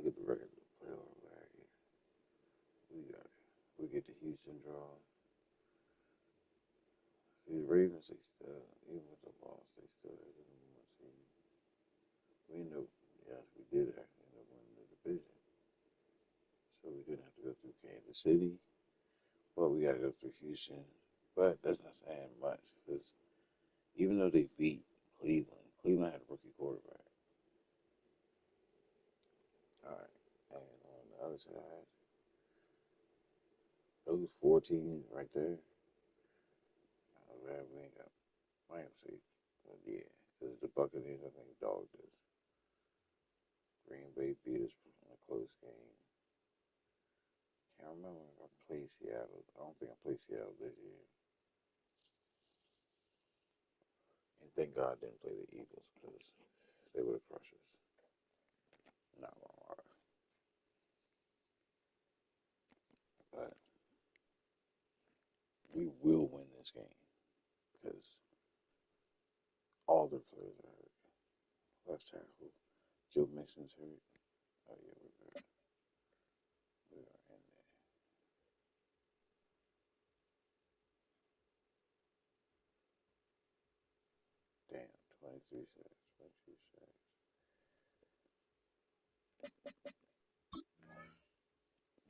at the record playoff right here. We get the Houston draw. The Ravens, they still, even with the loss, they still had the number one seed. We ended up, yes, we did actually end up winning the division. So we didn't have to go through Kansas City, but we got to go through Houston. But that's not saying much, because even though they beat Cleveland, Cleveland had a rookie quarterback. All right, and on the other side, those 4 teams right there, I'm glad we ain't got, I ain't gonna say, but yeah, because the Buccaneers, I think, dogged us. Green Bay beat us in a close game. Can't remember if I played Seattle. I don't think I played Seattle this year. And thank God I didn't play the Eagles, because they would have crushed us. Not gonna lie. But we will win this game, because all their players are hurt. Left tackle, Joe Mixon's hurt. Oh yeah, we're good. We are in there. Damn, 23 sacks, 22 sacks.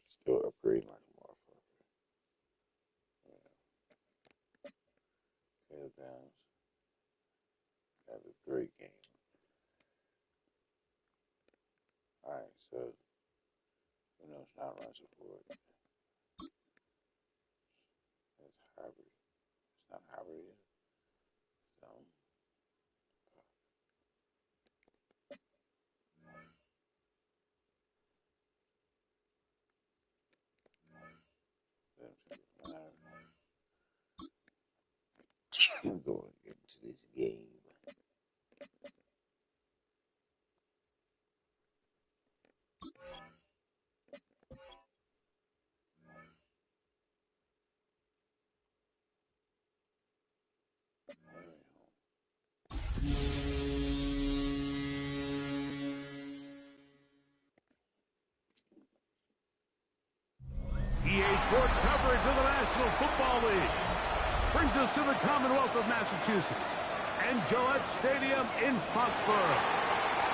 Still upgrading like a motherfucker. Yeah. Caleb Downs had a great game. Alright, so it's not run support. It's hybrid. It's not hybrid yet. So I'm going into this game. EA Sports coverage of the National Football League brings us to the Commonwealth of Massachusetts and Gillette Stadium in Foxborough,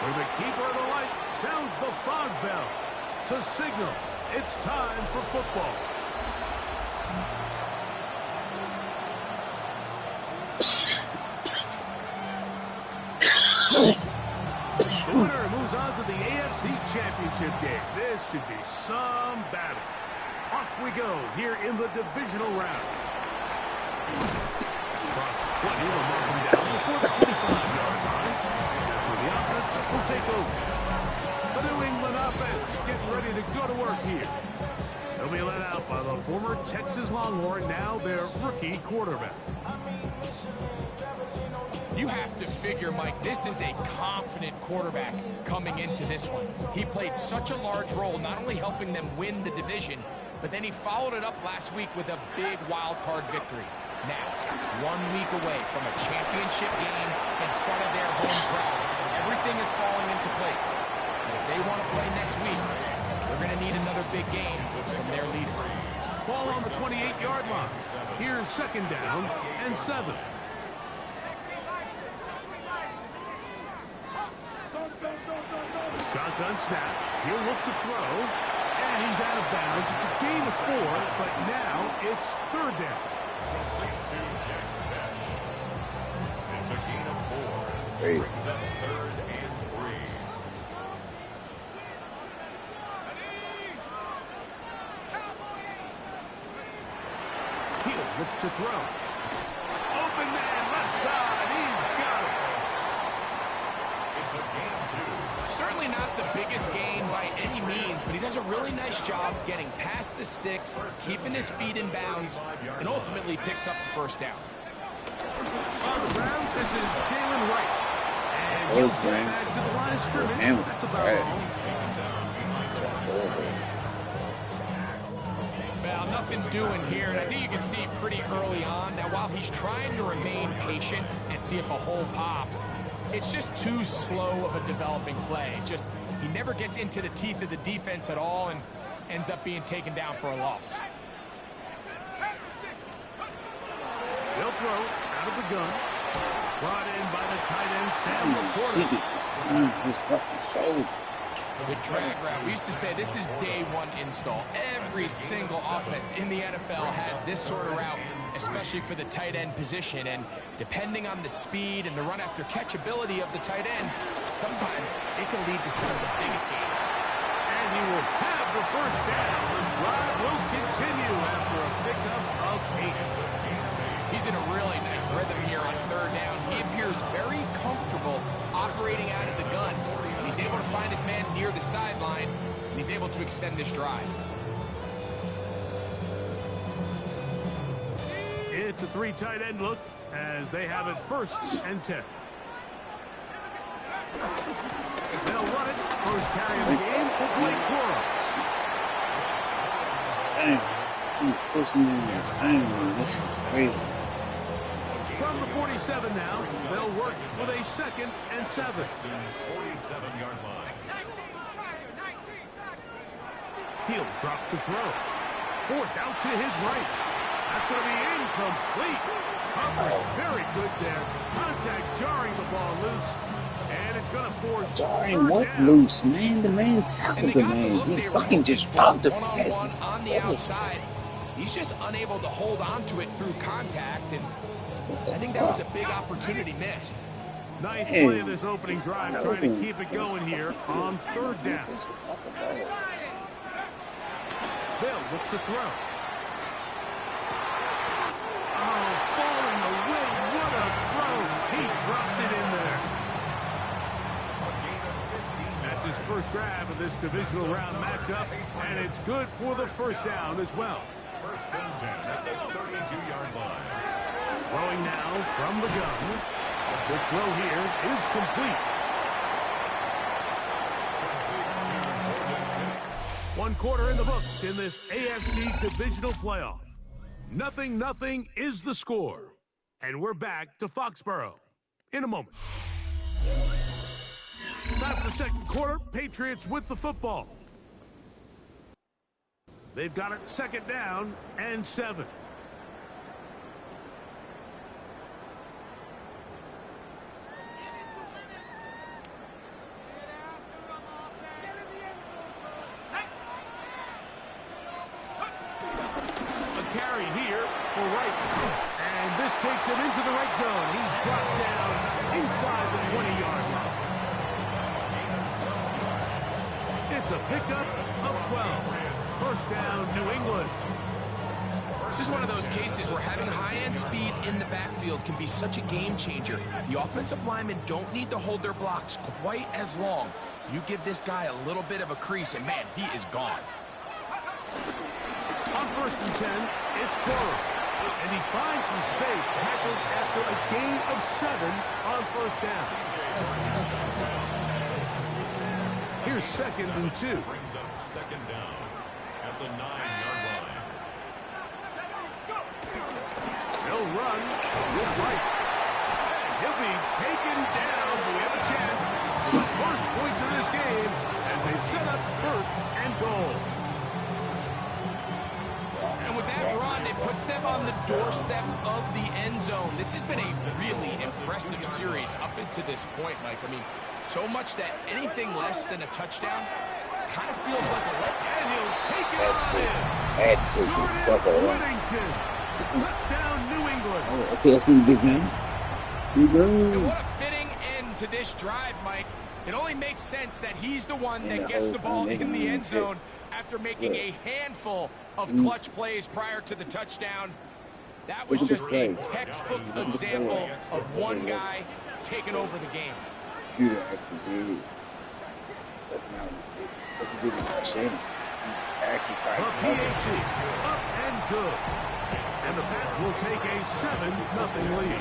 where the keeper of the light sounds the fog bell to signal it's time for football. The winner moves on to the AFC Championship game. This should be some battle. Off we go here in the divisional round. Across the 20, we'll mark them down before the 25-yard line. That's where the offense will take over. The New England offense getting ready to go to work here. They'll be led out by the former Texas Longhorn, now their rookie quarterback. You have to figure, Mike, this is a confident quarterback coming into this one. He played such a large role, not only helping them win the division, but then he followed it up last week with a big wild card victory. Now, 1 week away from a championship game in front of their home crowd. Everything is falling into place. And if they want to play next week, they're going to need another big game from their leader. Ball on the 28-yard line. Here's 2nd down and 7. Shotgun snap. He'll look to throw. And he's out of bounds. It's a gain of 4, but now it's 3rd down. It's a gain of 4. Great. Brings up 3rd and 3. He'll look to throw. Open man, left side. He's got it. It's a gain of 2. Certainly not the biggest gain by any means, but he does a really nice job getting past the sticks, keeping his feet in bounds, and ultimately picks up the 1st down. On the ground, this is Jalen Wright. And he'll get back to the line of scrimmage. That's about all. Well, nothing doing here, and I think you can see pretty early on. Now, while he's trying to remain patient and see if a hole pops, it's just too slow of a developing play. He never gets into the teeth of the defense at all and ends up being taken down for a loss. They'll throw out of the gun. Brought in by the tight end, Sam Laporta. His fucking shoulder. The drag route. We used to say this is day one install. Every single offense in the NFL has this sort of route, especially for the tight end position. And depending on the speed and the run after catch ability of the tight end, sometimes it can lead to some of the biggest gains. And he will have the first down. The drive will continue after a pickup of 8. He's in a really nice rhythm here on third down. He appears very comfortable operating out of the gun. And he's able to find his man near the sideline, and he's able to extend this drive. It's a 3 tight end look as they have it 1st and 10. They'll run it. First carry of the game for Blake Corum. This is crazy. From the 47 now, they'll work with a 2nd and 7. 47-yard line. He'll drop to throw. Forced out to his right. That's going to be incomplete. Coverage very good there. Contact jarring the ball loose. And it's going to force Jarring what down. loose, man? The man tackled the man. He fucking just dropped the passes. On the outside. He's just unable to hold on to it through contact, and I think that was a big opportunity missed. Ninth play of this opening drive, trying to keep it going here on 3rd down. They'll look to throw. Oh, falling away. What a throw. He drops it in there. That's his first grab of this divisional round matchup, and it's good for the first down as well. 1st and 10 at the 32-yard line. Throwing now from the gun. The throw here is complete. 1 quarter in the books in this AFC divisional playoff. 0-0 is the score. And we're back to Foxborough in a moment. Time for the 2nd quarter. Patriots with the football. They've got it 2nd down and 7. A carry here for Wright. And this takes him into the right zone. He's brought down inside the 20-yard line. It's a pickup of 12. First down, New England. This is one of those cases where having high-end speed in the backfield can be such a game changer. The offensive linemen don't need to hold their blocks quite as long. You give this guy a little bit of a crease, and man, he is gone. On 1st and 10, it's Corum. And he finds some space, tackled after a gain of 7 on 1st down. Here's 2nd and 2. Brings up 2nd down at the 9-yard line. They'll run with Wright. He'll be taken down, but we have a chance for the first points of this game as they set up 1st and goal. And with that run, it puts them on the doorstep of the end zone. This has been a really impressive series up until this point, Mike. I mean, so much that anything less than a touchdown kind of feels like a letdown. And he'll take it on in. Had to Jordan Whittington. Touchdown, New England. Oh, okay, I see you, big man. And what a fitting end to this drive, Mike. It only makes sense that he's the one that gets the ball in the end zone after making a handful of clutch plays prior to the touchdown. That was just a textbook example of one guy taking over the game. Computer actually did. That's not a good impression. Actually tried The PAT up and good. And the Pats will take a 7-0 lead.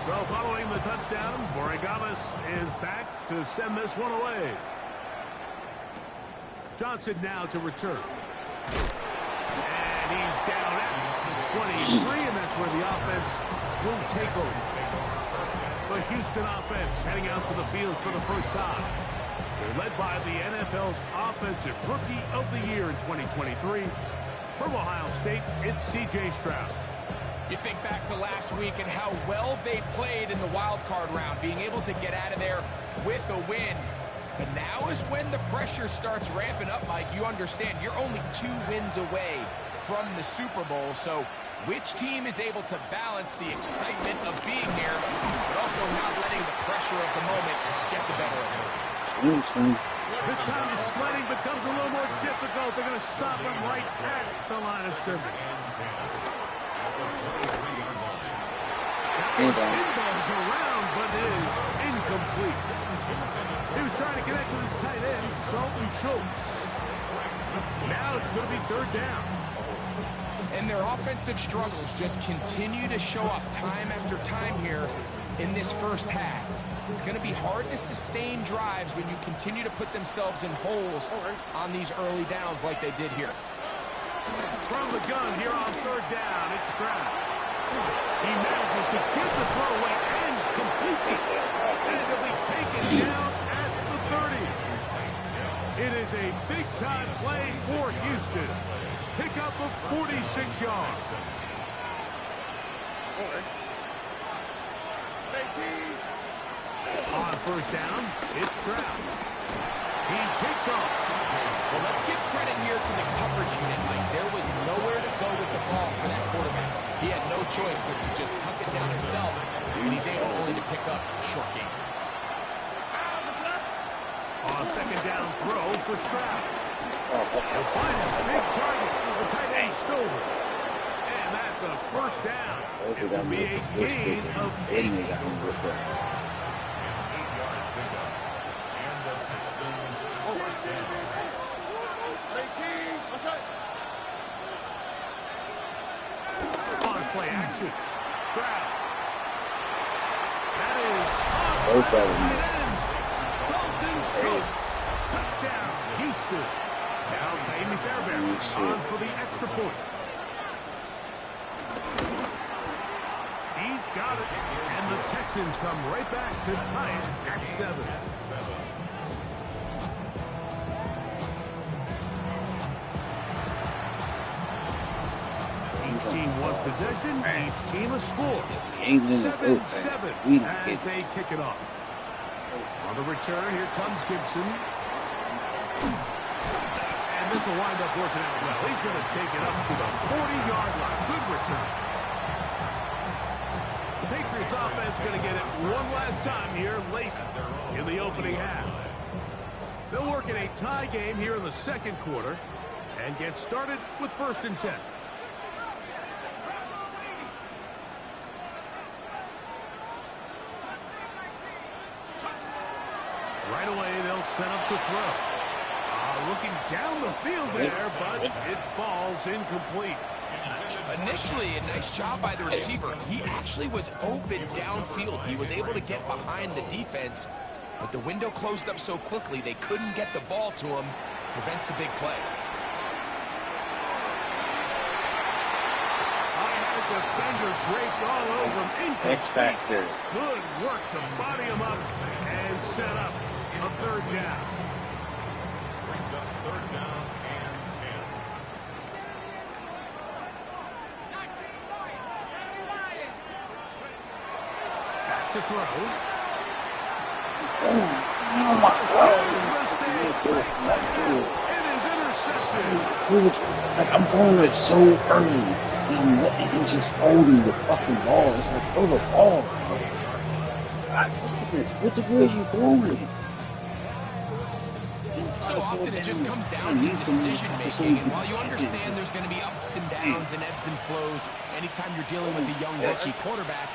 So following the touchdown, Borregales is back to send this one away. Johnson now to return. And he's down at the 23, and that's where the offense will take over. The Houston offense heading out to the field for the first time. They're led by the NFL's Offensive Rookie of the Year in 2023. From Ohio State, it's C.J. Stroud. You think back to last week and how well they played in the wild card round, being able to get out of there with a win. But now is when the pressure starts ramping up, Mike. You understand you're only 2 wins away from the Super Bowl. So which team is able to balance the excitement of being here, but also not letting the pressure of the moment get the better of them? This time the sledding becomes a little more difficult. They're going to stop him right at the line of scrimmage. Pinball's around, but it is incomplete. He was trying to connect with his tight end, Dalton Schultz. Now it's going to be 3rd down. And their offensive struggles just continue to show up time after time here in this first half. It's going to be hard to sustain drives when you continue to put themselves in holes on these early downs like they did here. From the gun here on 3rd down, it's Stroud. He manages to get the throw away and completes it. And it'll be taken down at the 30. It is a big-time play for Houston. Pickup of 46 yards. On 1st down, it's Stroud. He takes off. Well, let's give credit here to the coverage unit, Mike. There was nowhere to go with the ball for that quarterback. He had no choice but to just tuck it down himself, and he's able only to pick up a short gain. On a 2nd down throw for Stroud. He'll find a big target. The tight end Stover. And that's a 1st down. It will be a gain of 8. On play action. Stroud. That is Dalton Schultz. Touchdown, Houston. Now Amy Fairbairn on for the extra point. He's got it. And the Texans come right back to tie it at 7. Each team one possession, each team a score. 7-7 as they kick it off. On the return, here comes Gibson. And this will wind up working out well. He's going to take it up to the 40-yard line. Good return. The Patriots offense going to get it one last time here late in the opening half. They'll work in a tie game here in the 2nd quarter and get started with 1st and 10. Right away, they'll set up to throw. Looking down the field there, but it falls incomplete. Initially, a nice job by the receiver. He actually was open downfield. He was able to get behind the defense, but the window closed up so quickly they couldn't get the ball to him. Prevents the big play. Defender draped all over him. X-Factor. Good work to body him up and set up a 3rd down. Brings up 3rd down and 10. Back to throw. Oh my God. It is intercepted. Like, I'm throwing it so early. And he's just holding the fucking ball. It's like, throw the ball, man. Look at this. What the hell are you throwing? So often it just comes down to decision-making. And while you understand there's going to be ups and downs and ebbs and flows anytime you're dealing with a young rookie quarterback,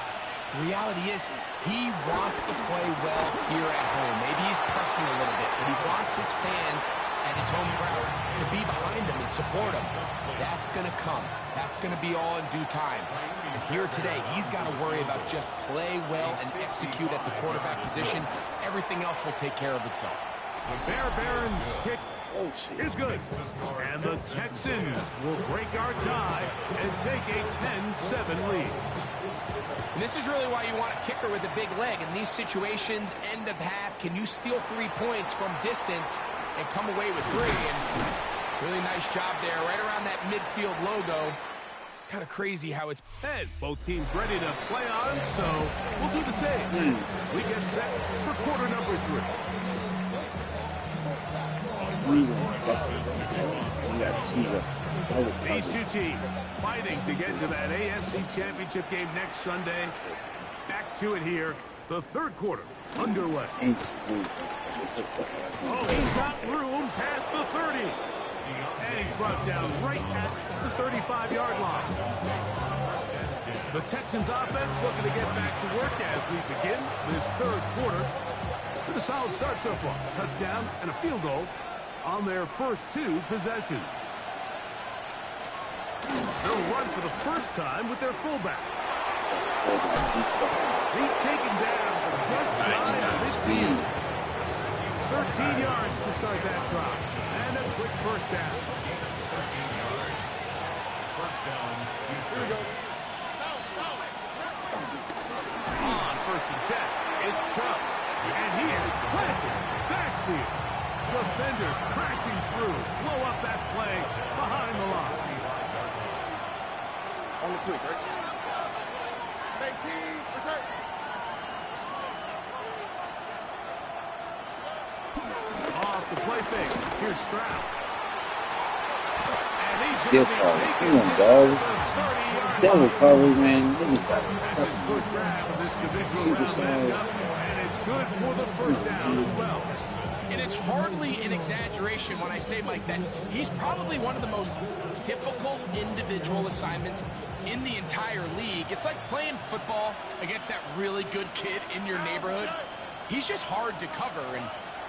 the reality is he wants to play well here at home. Maybe he's pressing a little bit, but he wants his fans and his home crowd to be behind him and support him. That's going to come. That's going to be all in due time. And here today, he's got to worry about just play well and execute at the quarterback position. Everything else will take care of itself. The Bear Barons kick Oh, shit. is good. And the Texans will break our tie and take a 10-7 lead. And this is really why you want a kicker with a big leg. In these situations, end of half, can you steal 3 points from distance and come away with 3? And really nice job there, right around that midfield logo. It's kind of crazy how it's... And both teams ready to play on, so we'll do the same. We get set for quarter number 3. These two teams fighting to get to that AFC Championship game next Sunday. Back to it here. The third quarter underway. Oh, he's got room past the 30. And he's brought down right at the 35-yard line. The Texans offense looking to get back to work as we begin this third quarter. With a solid start so far. Touchdown and a field goal on their first 2 possessions. They'll run for the first time with their fullback. He's taken down just shy of midfield. 13 yards to start that drive. And a quick first down. 13 yards. First down. Here we go. On first and 10, it's Chubb. And he is planted. Backfield. Defenders crashing through. Blow up that play behind the line. On the quick, right? Off the play fake. Here's Stroud. And he's still covered. Come on, dogs. Double coverage, man. Niggas got super size. And it's good for the first down as well. And it's hardly an exaggeration when I say, Mike, that he's probably one of the most difficult individual assignments in the entire league. It's like playing football against that really good kid in your neighborhood. He's just hard to cover, and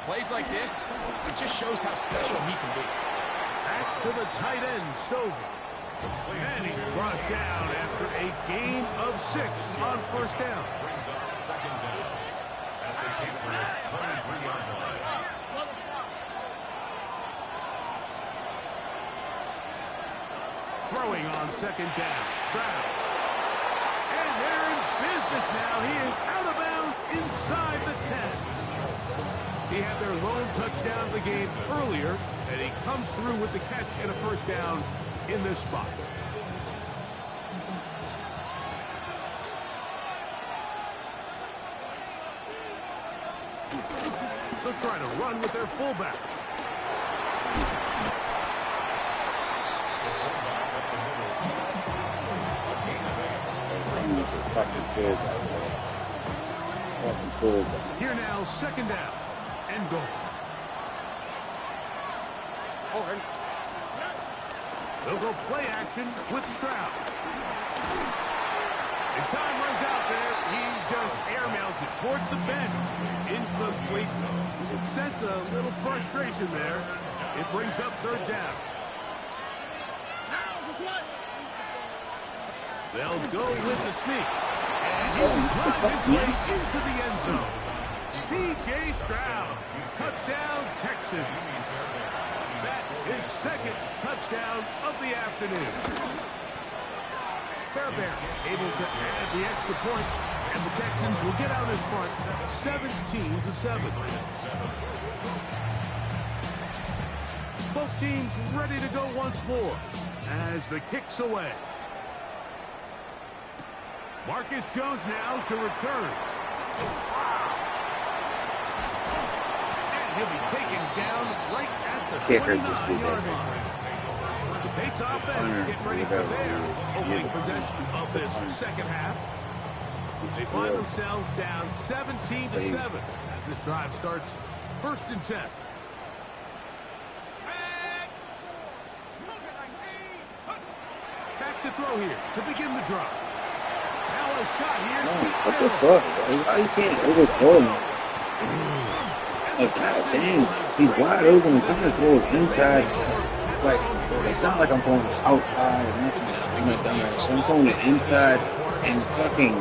plays like this, it just shows how special he can be. That's to the tight end, Stover. And he's brought down after a gain of 6 on first down. Brings up second down at the Patriots 23-yard line. Throwing on second down, Stroud. And they're in business now. He is out of bounds inside the 10. He had their lone touchdown of the game earlier, and he comes through with the catch and a first down in this spot. They'll try to run with their fullback. Here now, second down and goal. They'll go play action with Stroud. And time runs out there. He just airmails it towards the bench. Incomplete. It sends a little frustration there. It brings up third down. They'll go with the sneak. And he can drive his way into the end zone. C.J. Stroud, touchdown Texans. That is second touchdown of the afternoon. Fairbairn able to add the extra point, and the Texans will get out in front 17-7. Both teams ready to go once more as the kick's away. Marcus Jones now to return. And he'll be taken down right at the 29-yard line. The Patriots offense getting ready for their opening possession of this second half. They find themselves down 17-7 as this drive starts first and 10. Back to throw here to begin the drive. Now a shot here. What the fuck? Why you can't overthrow him? Like, god damn, he's wide open and trying to throw it inside. Like, it's not like I'm throwing it outside or nothing. So I'm throwing it inside and fucking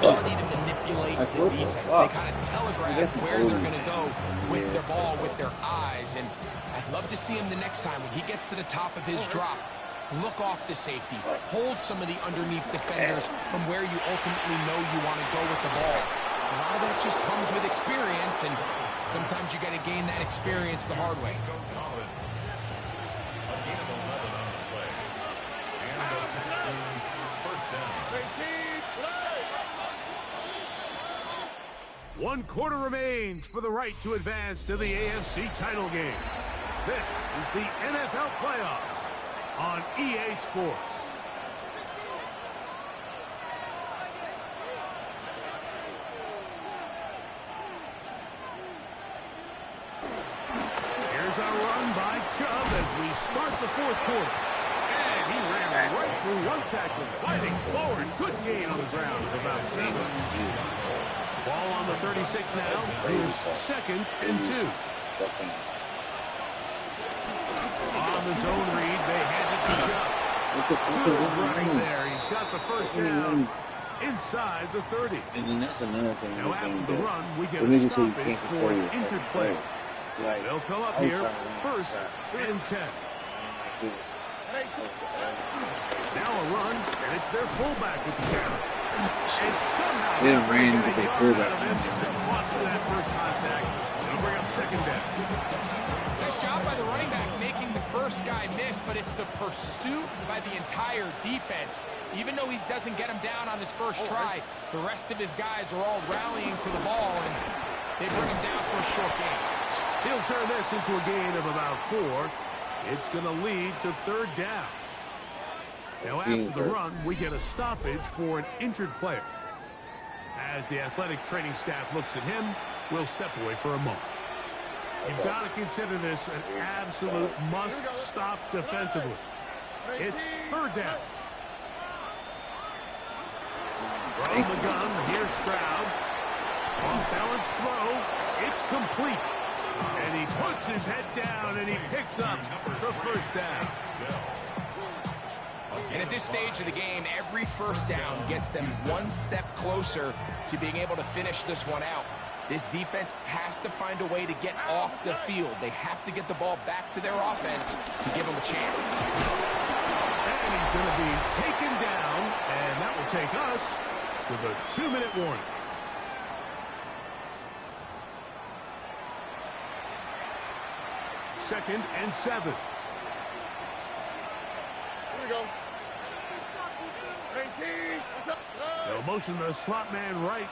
up. Like, what the fuck? They kind of telegraph where they're going to go with their ball, with their eyes. And I I'd love to see him the next time when he gets to the top of his drop. Look off the safety. Hold some of the underneath defenders from where you ultimately know you want to go with the ball. A lot of that just comes with experience, and sometimes you got to gain that experience the hard way. One quarter remains for the right to advance to the AFC title game. This is the NFL playoffs on EA Sports. Here's our run by Chubb as we start the fourth quarter. And he ran right through one tackle, fighting forward. Good gain on the ground of about 7. Ball on the 36 now. Here's 2nd and 2. On the zone read, they hand it to Chubb. Good running there. He's got the first down inside the 30. And then that's another thing. Now after the run, we get a stoppage for an injured player. They'll come up here 1st and 10. Now a run, and it's their fullback with the count. And somehow they done ran with their fullback. Fought through that first contact. They'll bring up 2nd down. Nice job by the running back making the first guy miss, but it's the pursuit by the entire defense. Even though he doesn't get him down on his first try, the rest of his guys are all rallying to the ball, and they bring him down for a short gain. He'll turn this into a gain of about 4. It's going to lead to 3rd down. Now after the run, we get a stoppage for an injured player. As the athletic training staff looks at him, we'll step away for a moment. You've got to consider this an absolute must-stop defensively. It's 3rd down. From the gun, here's Stroud. Off-balance throws. It's complete. And he puts his head down, and he picks up the 1st down. And at this stage of the game, every first down gets them one step closer to being able to finish this one out. This defense has to find a way to get off the field. They have to get the ball back to their offense to give them a chance. And he's going to be taken down, and that will take us to the 2-minute warning. Second and 7. Here we go. They'll motion the slot man right.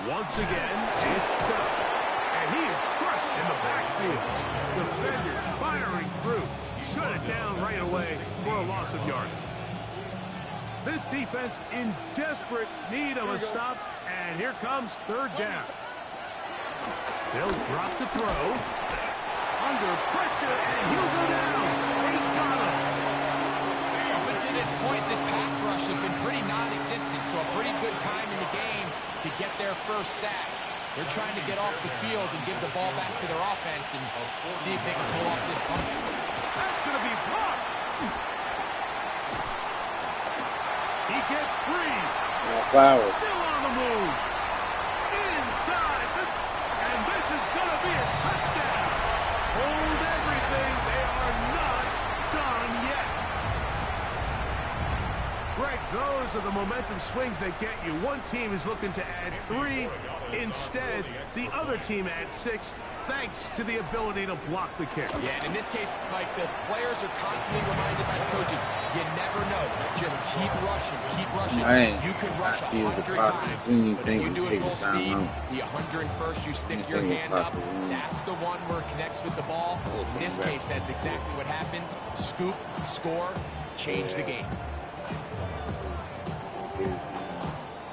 Once again, it's Chubb. And he is crushed in the backfield. Defenders firing through. Shut it down right away for a loss of yardage. This defense in desperate need of a stop. And here comes 3rd down. They'll drop to throw. Under pressure, and he'll go down. They got him. Up until this point, this pass rush has been pretty non-existent, so a pretty good time in the game to get their first sack. They're trying to get off the field and give the ball back to their offense and see if they can pull off this comeback. That's going to be blocked. He gets free. Flowers. Still on the move. Inside. And this is going to be a touchdown. Hold everything. They are not done yet. Greg, those are the momentum swings that get you. One team is looking to add 3. Instead, the other team adds 6, thanks to the ability to block the kick. Yeah, and in this case, Mike, the players are constantly reminded by the coaches, you never know. Just keep rushing, keep rushing. You can rush 100 times, but if you do it full speed, the 101st, you stick your hand up. That's the one where it connects with the ball. In this case, that's exactly what happens. Scoop, score, change the game.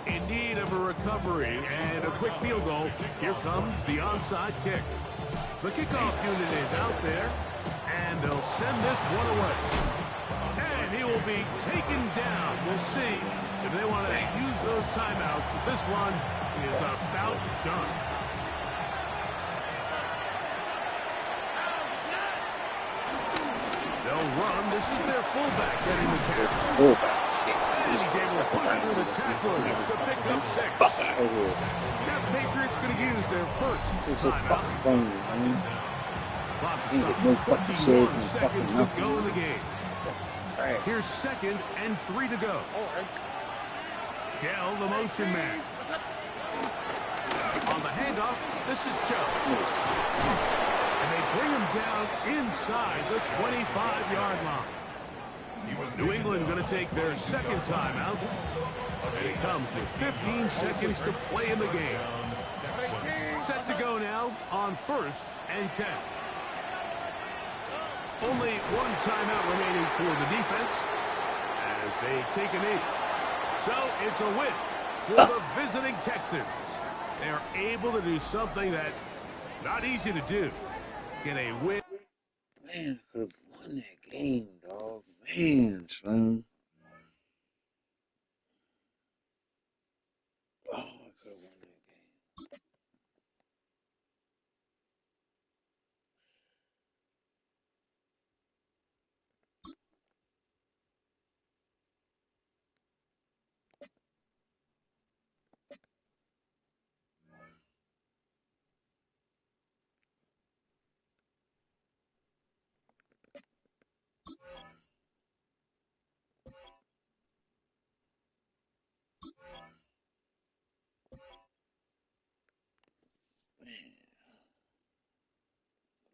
In need of a recovery and a quick field goal, here comes the onside kick. The kickoff unit is out there, and they'll send this one away. And he will be taken down. We'll see if they want to use those timeouts, but this one is about done. They'll run. This is their fullback getting the catch. And he's able to push through the tacklers to pick up 6. Now the Patriots going to use their first timeout. Clock Ain't stopped. get no fucking saves, 21 no seconds fucking to nothing. go in the game. Right. Here's 2nd and 3 to go. Dell, the motion man. On the handoff, this is Joe. And they bring him down inside the 25-yard line. New England going to take their 2nd timeout. And it comes with 15 seconds to play in the game. Set to go now on 1st and 10. Only one timeout remaining for the defense as they take a knee. So it's a win for the visiting Texans. They're able to do something that not easy to do. Get a win. Man, I could have won that game, dog. Man, son. Oh, I could have won that game.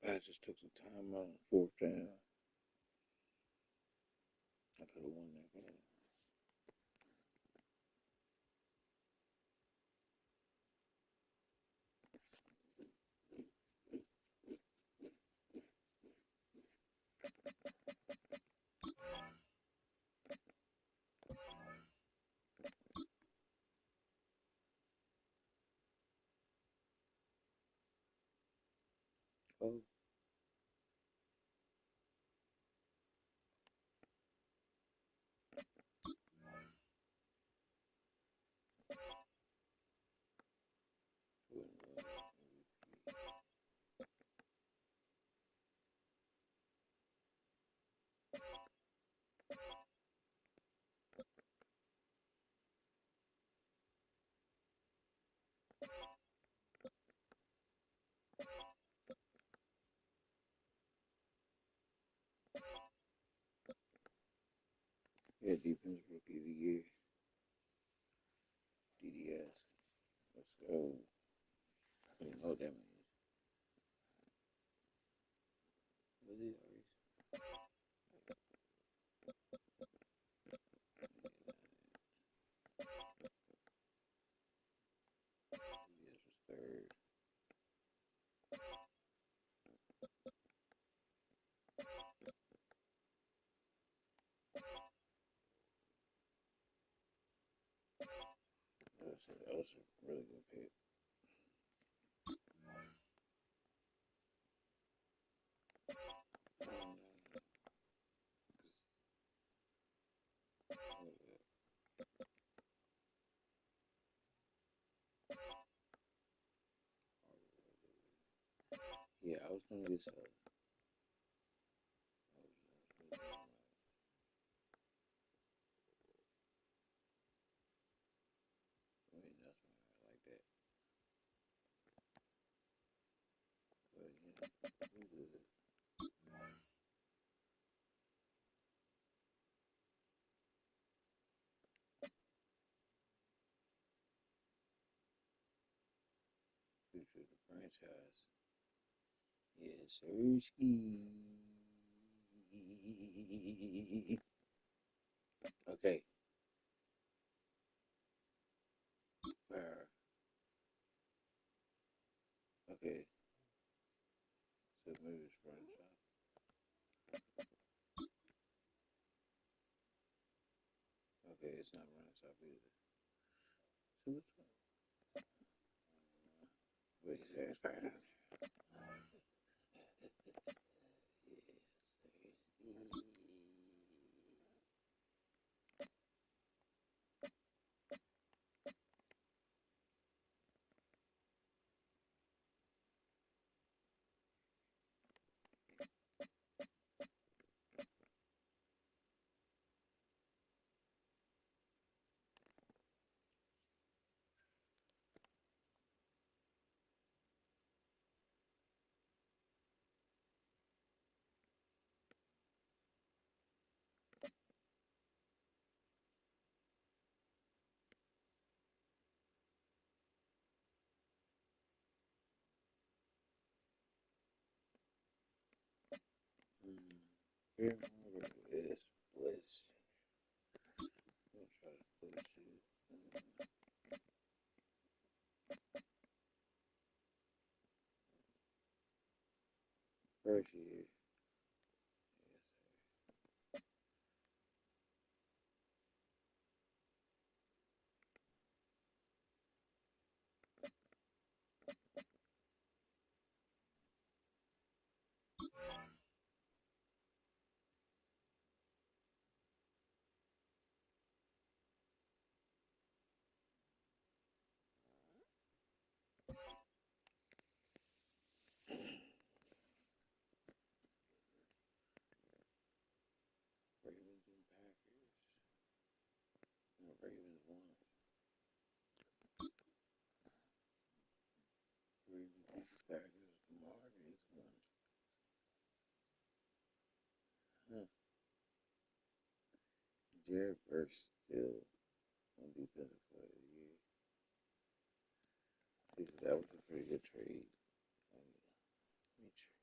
I just took some time out on 4th down. I could have won that game. Oh. Yeah, defense rookie of the year. DDS. Let's go. I don't know what that means. What is it? DDS was 3rd. That was a really good pick. Yeah, I was gonna get some. I mean, that's why I like that. But yeah, we good. Future of the franchise. Yes, Sirski. Okay. Okay. So maybe it's franchise. Okay, it's not running stop either. So which one? Wait, it's right down there. Fear hunger is bliss. I'm gonna try to push you. First year. Ravens and Packers. The Ravens won. Ravens and Packers. Lamar is won. Huh. Jared Verse still on defensive player of the year. See, so that was a pretty good trade. Let me check.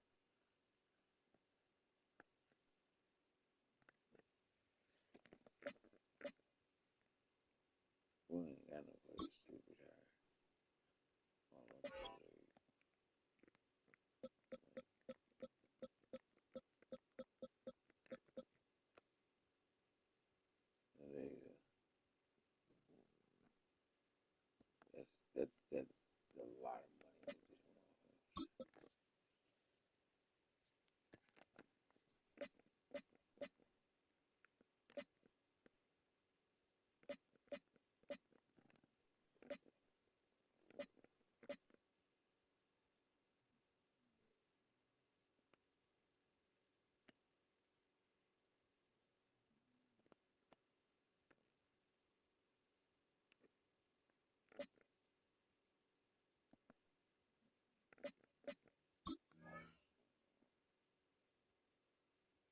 We ain't got no place super high. All my players. There you go. That's a lot of money with this one.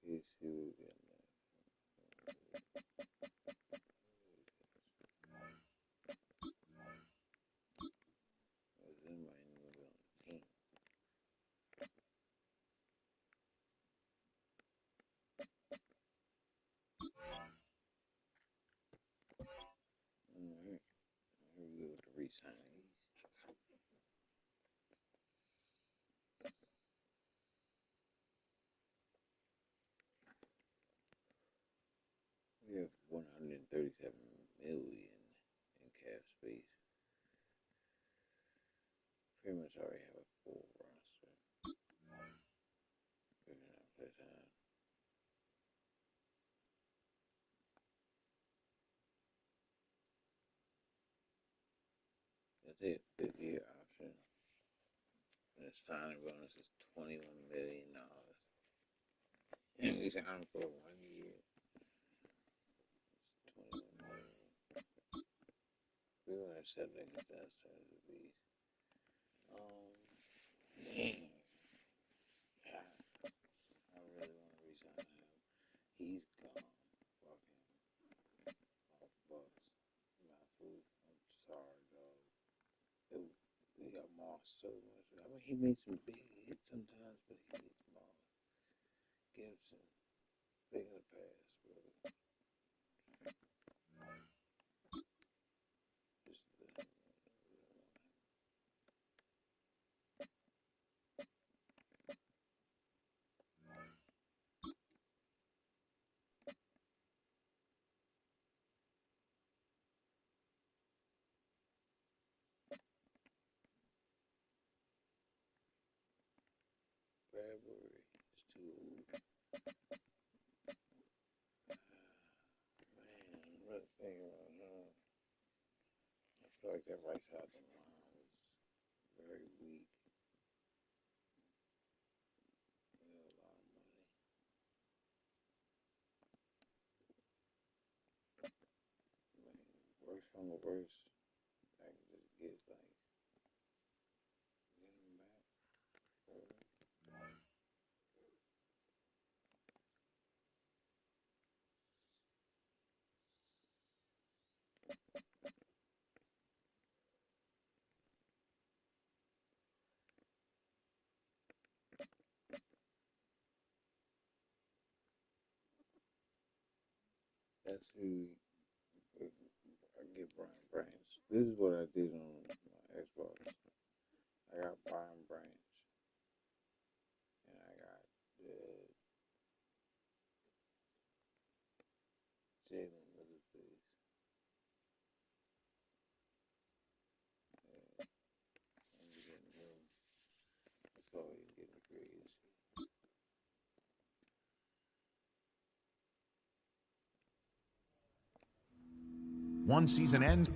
Here's who we got now. It might even be on the team. Alright. Here we go with the re-signees. We have 137 million in cap space. Pretty much already have a full roster. Figuring out that time. That's it. 5-year option. And the signing bonus is $21 million. And we signed him for 1 year. It's $21 million. We want to set against that starting to be. Man. God, I really want to resign him. He's gone. Fuck him. Oh, Bucks. My food. I'm sorry, dog. We got Moss so much. I mean, he made some big hits sometimes, but he needs Moss. Gibson. Big in the pass, brother. Just Bradbury is too old. Man, another thing about him. I feel like that right side of the line was very weak. We had a lot of money. Man, worst from the worst. I can just get like get him back. That's who I get Brian Branch. This is what I did on my Xbox. I got Brian Branch, and I got Jalen Leatherface. And we're getting him. Let's go ahead and get the free agency. One season ends.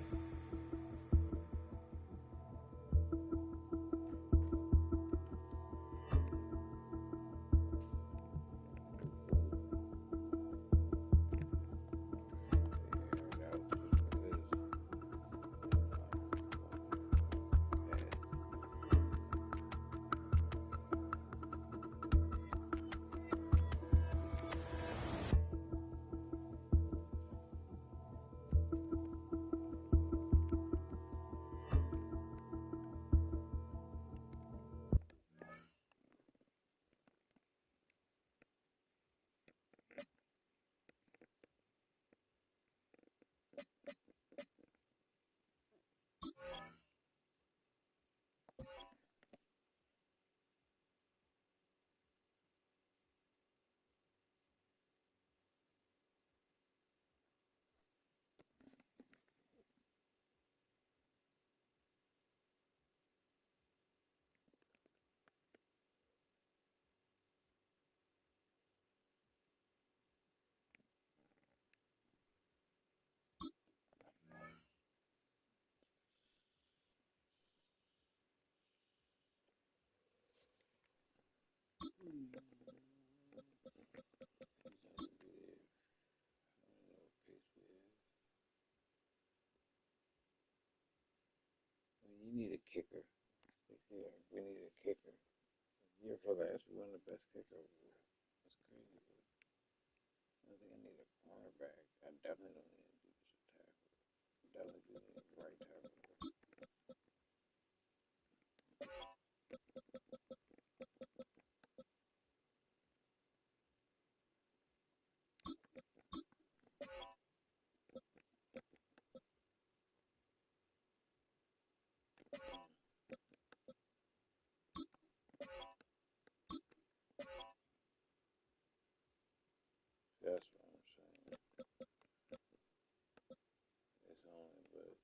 You need a kicker. They say we need a kicker. Year for last, we won the best kicker. That's crazy. I think I need a cornerback. I definitely don't need a defensive tackle. I definitely do need a right tackle. That's what I'm saying. It's only but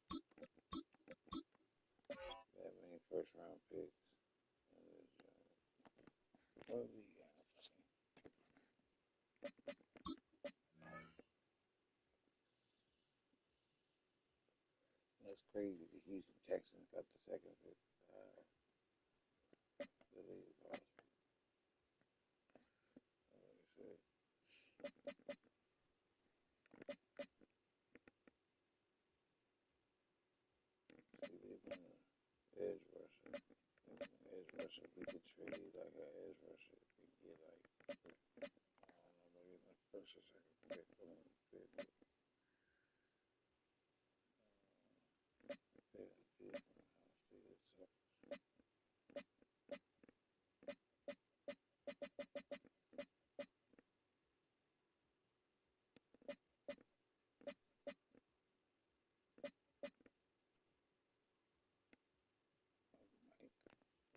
that many first round picks. What we got? That's crazy. The Houston Texans got the second pick. The league lost. Like I said, see, they want an edge rusher. They want an edge rusher. We could trade like an edge rusher. We could get like, I don't know, maybe the first or second pick.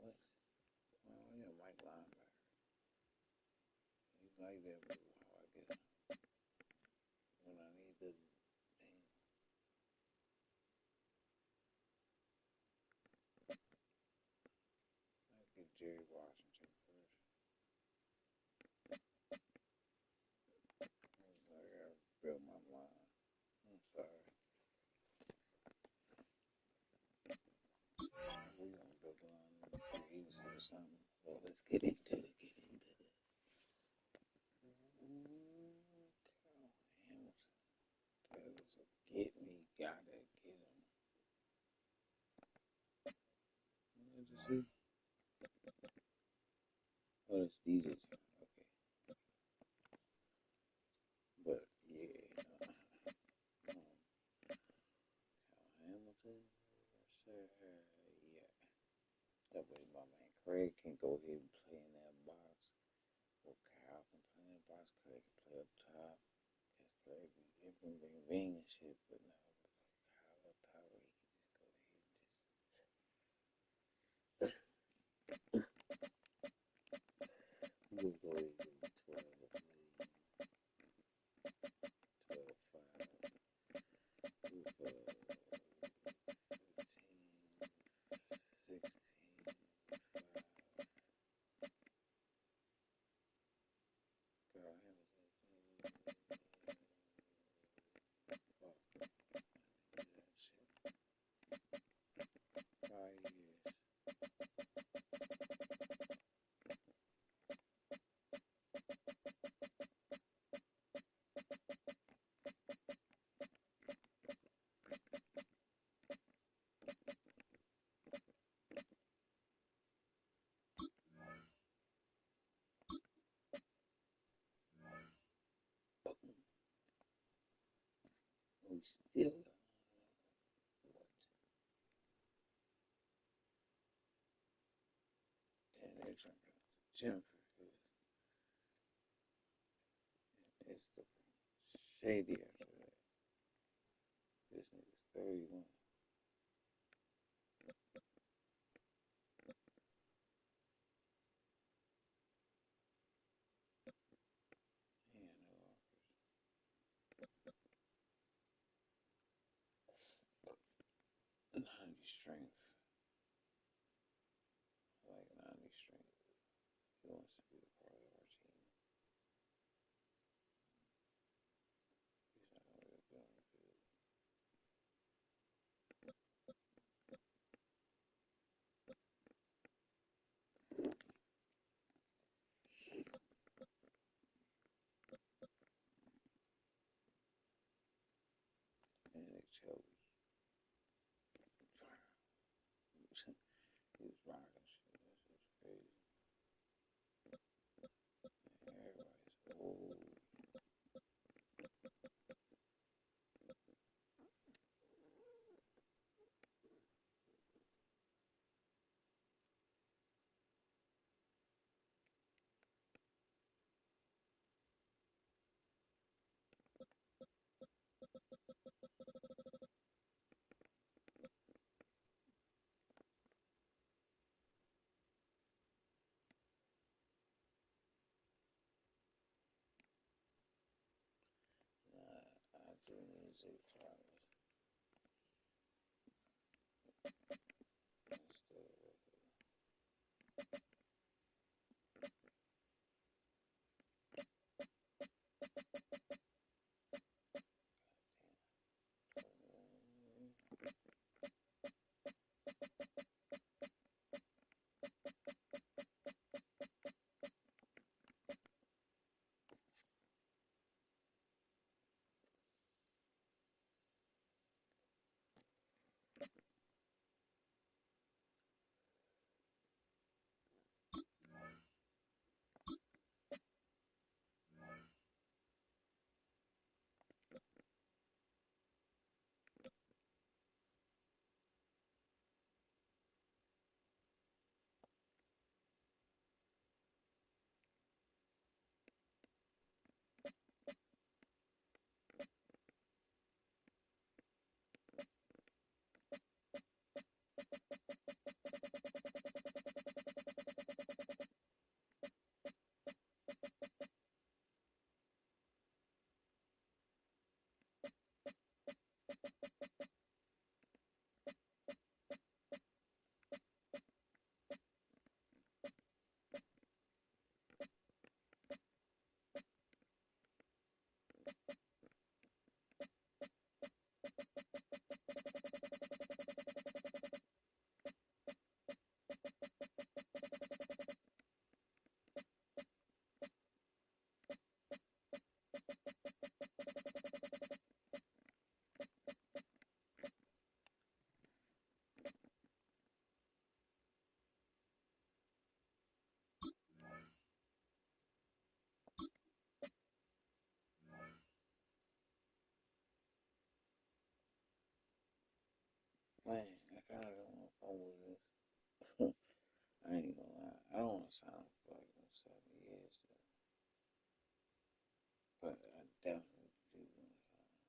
What? Oh, yeah, Mike linebacker. He's like that, but how I get him when I need the damn. I get Jerry Washington first. I gotta build my line. I'm sorry. We're gonna build a line for easy or something. Well, let's get into it. Get me, gotta get him. What did you see? Oh, it's DJ. Okay. But, yeah. Hamilton. Yeah. That way my man Craig can go ahead and play in that box. Or Kyle can play in that box. Craig can play up top. That's Craig. Bring ring and shit, but no. How about Tyreek could just go ahead and just. We'll go ahead and give him 12 million, 12, 5, 15, 16, 5. Girl, how was that? Fuck. That shit. 5 years. We still got what? And it's Jennifer. It's the shady after that. This nigga's 31. And no offers. 90 strength. I like 90 strength. He wants to be a part of our team. He's not going to be on the field. And Nick Chubb he was rocking shit. That shit was crazy. And everybody's old. I do need Zay Flowers. That's still man, I kind of don't want to fumble this. I ain't gonna lie. I don't want to sign him for like 7 years, though. But I definitely do want to sign him.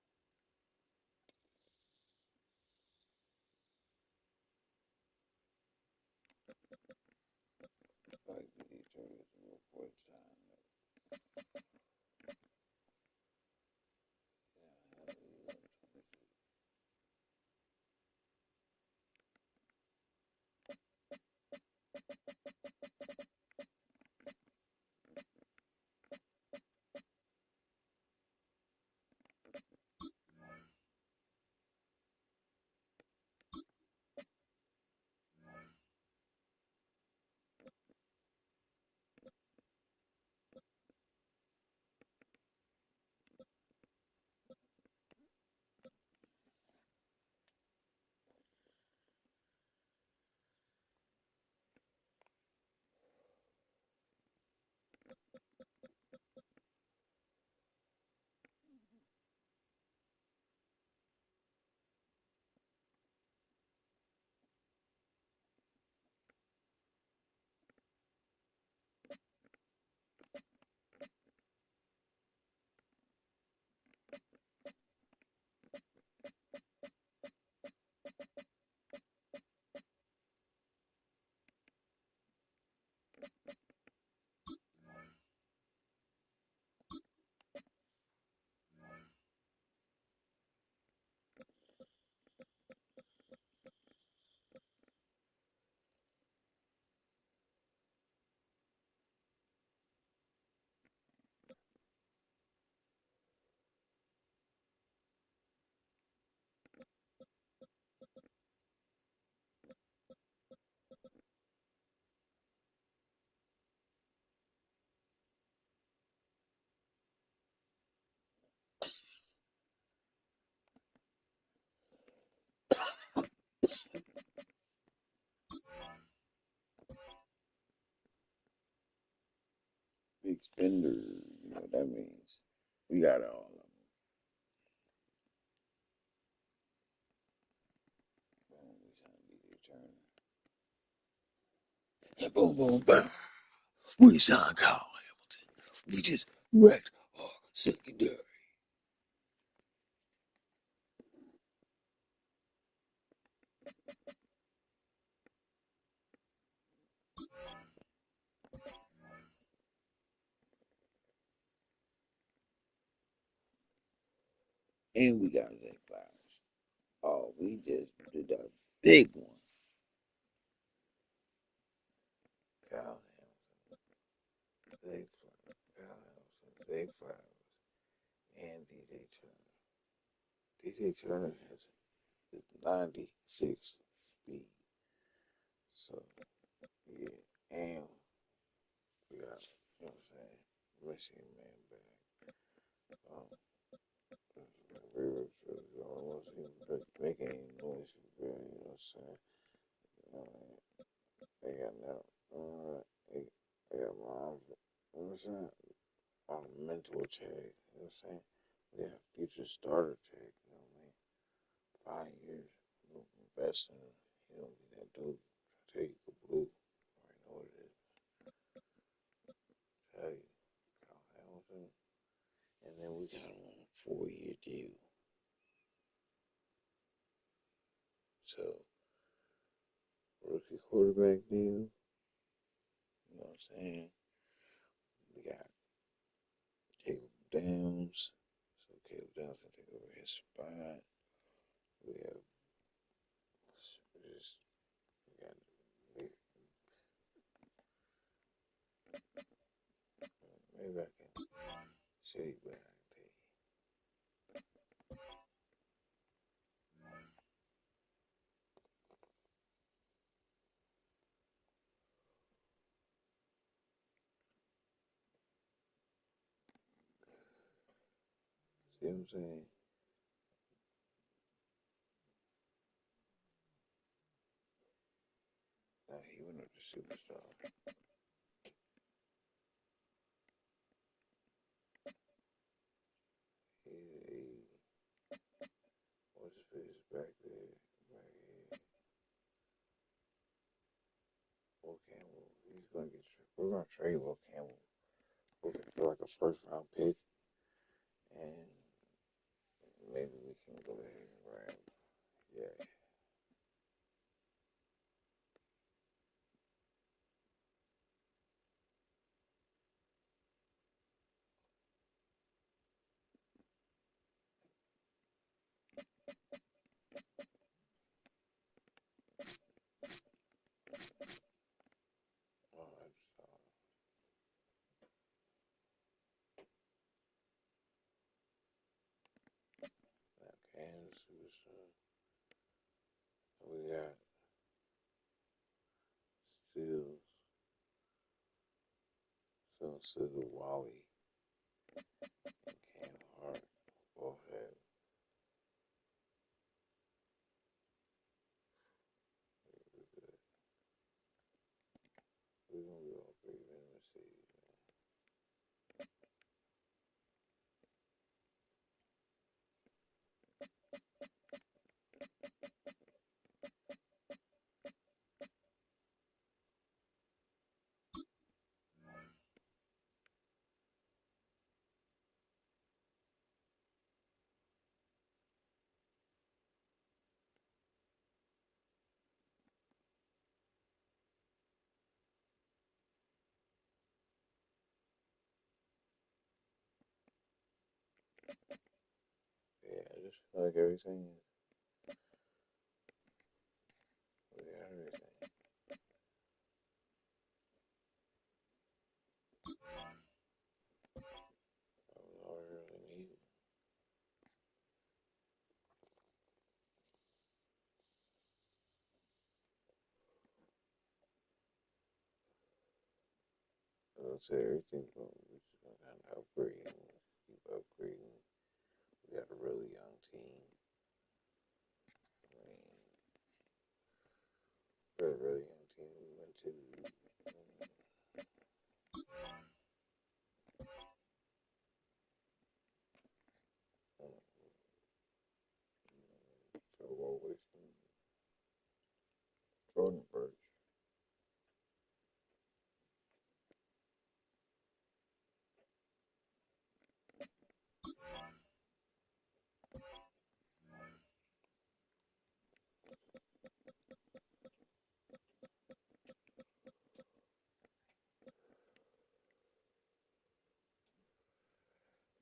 Big spender, you know what that means. We got all of them. Boom, we trying to get your turn. Yeah, boom, boom, bam. We signed Kyle Hamilton. We just wrecked our secondary. And we got Zay Flowers. Oh, we just did a big one. Kyle Hamilton, Zay Flowers, Kyle Hamilton, Zay Flowers, and DJ Turner. DJ Turner has 96 speed. So, yeah. And we got, you know what I'm saying, Michigan man back. I don't want to see him making any noise, you know what I'm saying? They got now, they got my, you know what I'm saying? Mental check, you know what I'm saying? We got future starter check, you know what I mean? 5 years, investing, you don't be that dude. Tell you go blue. I already know what it is. Tell you, Kyle Hamilton. And then we got him on a 4-year deal. So, rookie quarterback deal. You know what I'm saying? We got Caleb Downs. So Caleb Downs can take over his spot. We have just we got maybe I can show you what I can tell you. See what I'm saying? Now he went up to superstar. He what's his face back there? Right here. Will Campbell. He's gonna get. We're gonna trade Will Campbell for like a first round pick, and maybe we can go ahead and grab. Yeah. Sugar Wally and Cam Hart both have we're gonna be all three of them this season. Yeah, I just feel like everything we got everything. That was all we really needed. I would say everything's going we're just gonna kind of upgrade and keep upgrading. We got a really young team. I mean, we're a really young team. We went to so away from Jordanburg.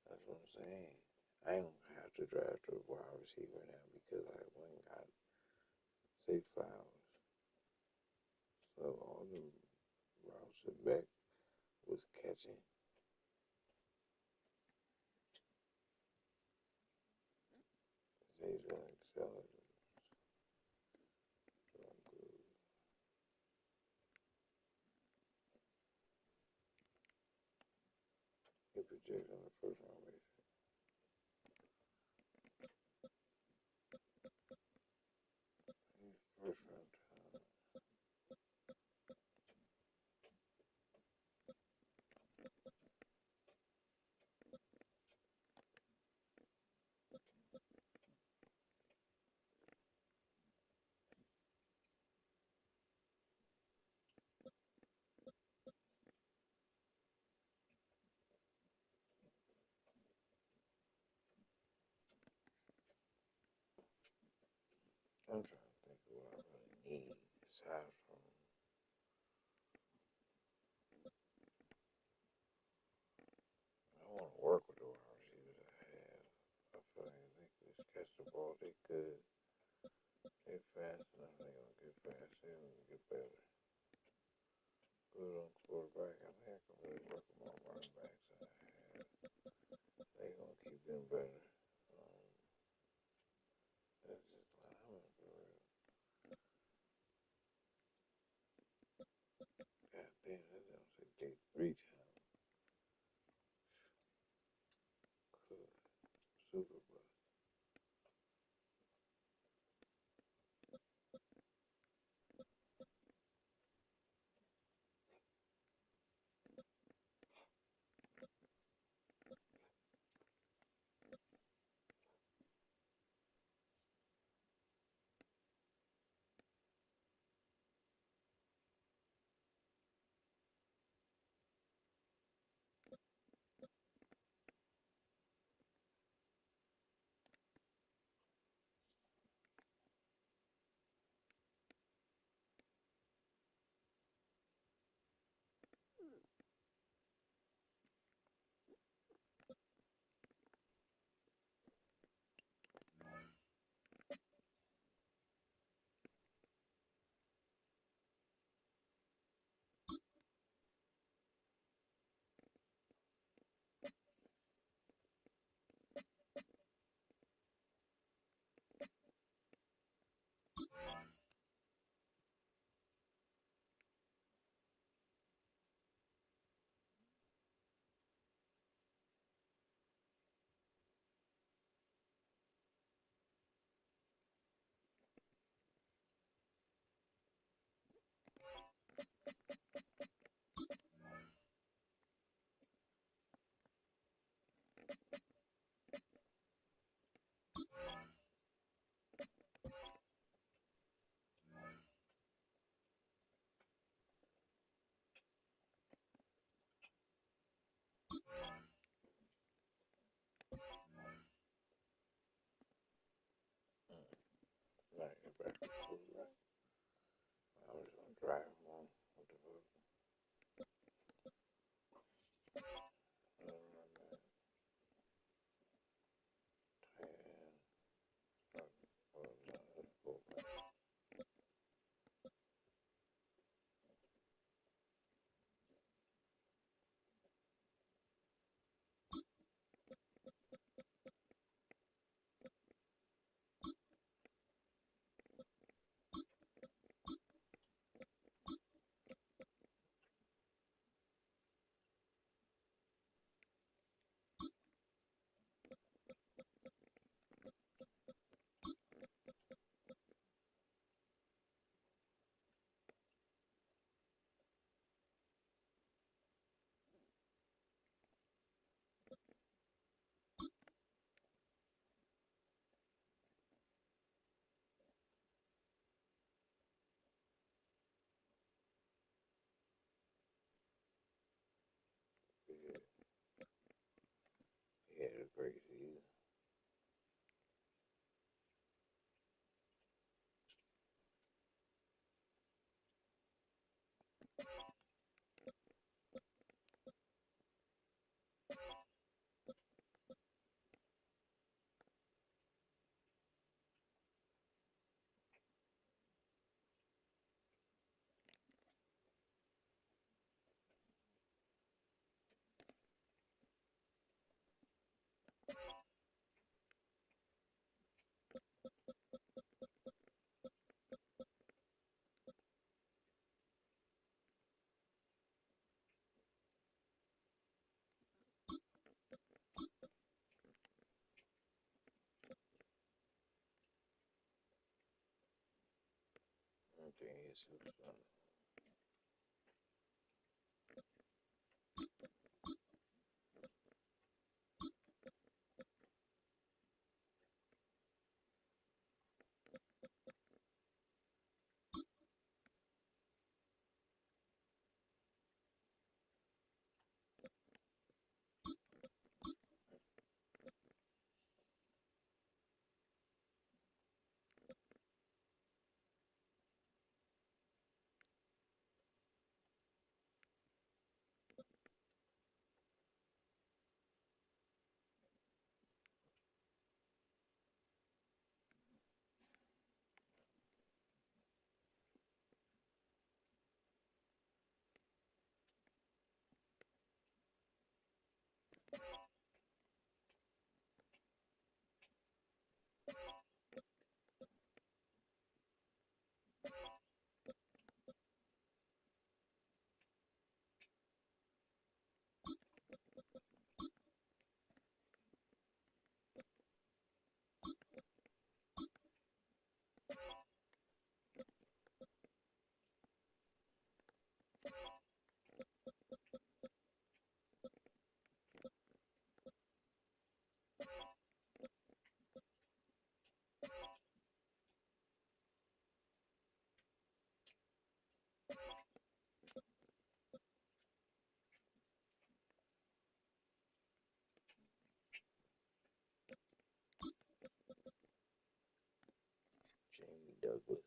That's what I'm saying. I ain't gonna have to draft a wide receiver now because I went and got Zay Flowers. So all the routes that Beck was catching, Zay's gonna excel at it. So I'm good. He projected on the first round base. He's first round talent. I'm trying to think of what I really need aside from I want to work with the wide receivers I have. I feel like they could just catch the ball. They could. They're fast enough. They're gonna get fast. They're gonna get better. Good on quarterback. I think I can really work with my running backs I have. They're gonna keep them better. That's just linemen for real. God damn, that don't say day 3 times. Good. Super bus. back to quarterback. I was gonna drive one. What the fuck? He had a great season. I think he's super. Jamie Douglas.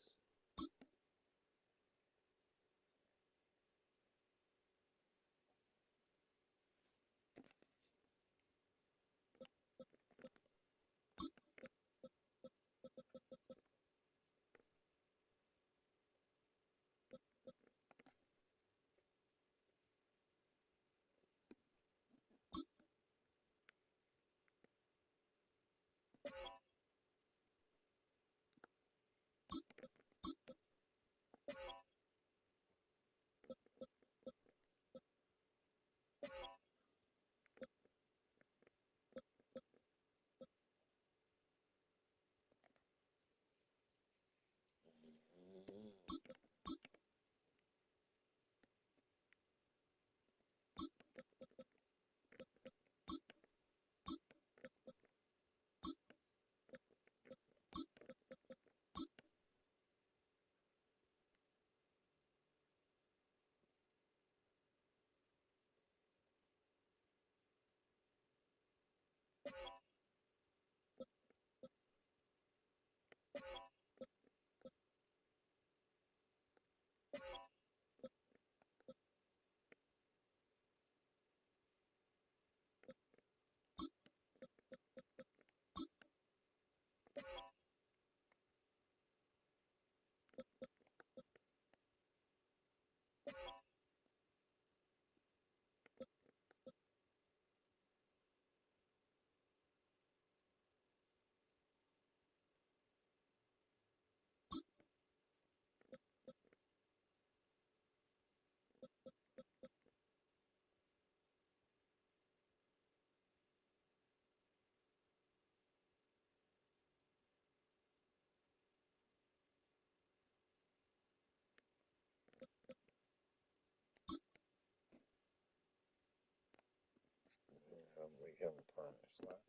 We haven't punished that.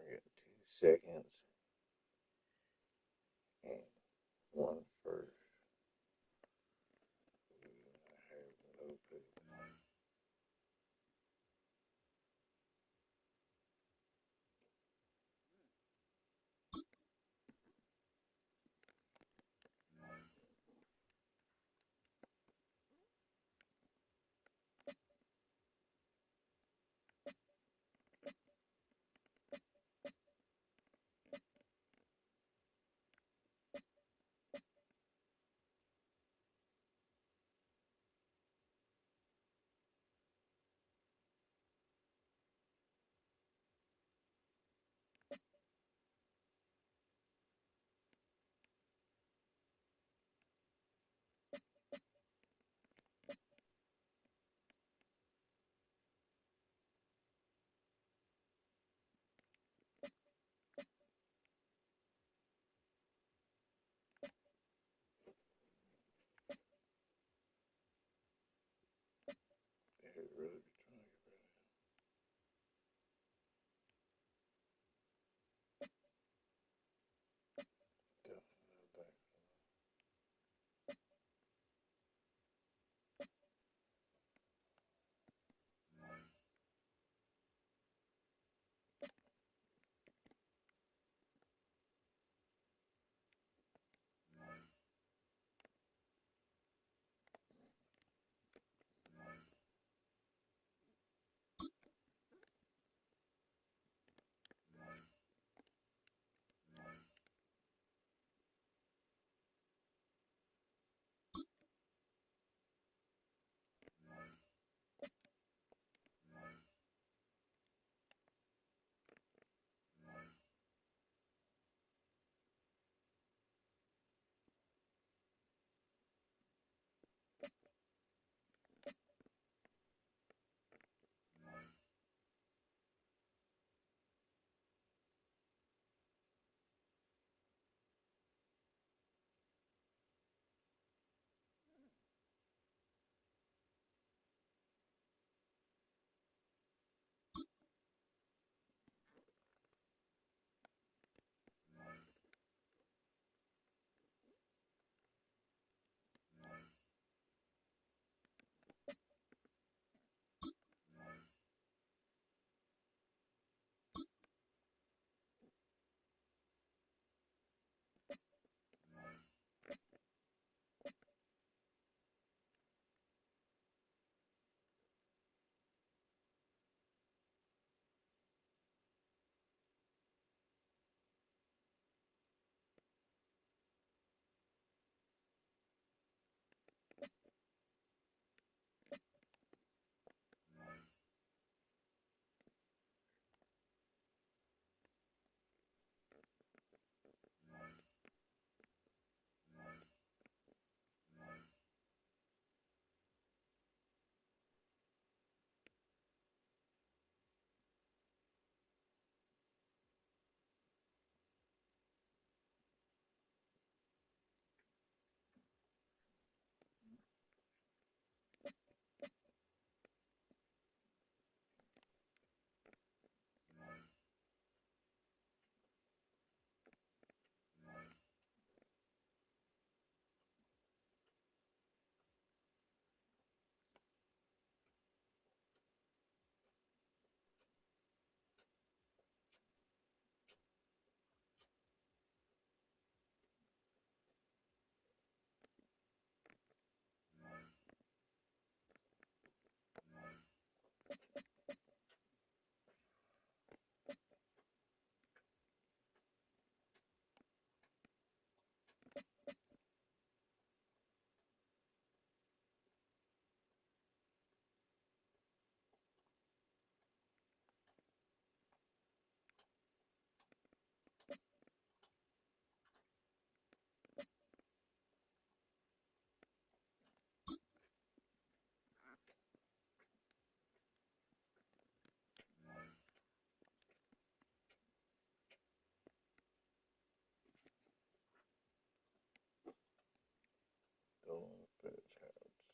We got 2 seconds and 1 first. I have no clue.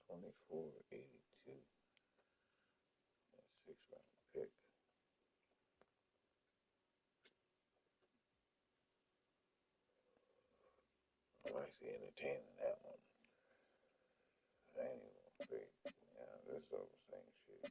2482. A 6th-round pick. I'm actually entertaining that one. I ain't even gonna pick. Yeah, this is all the same shit.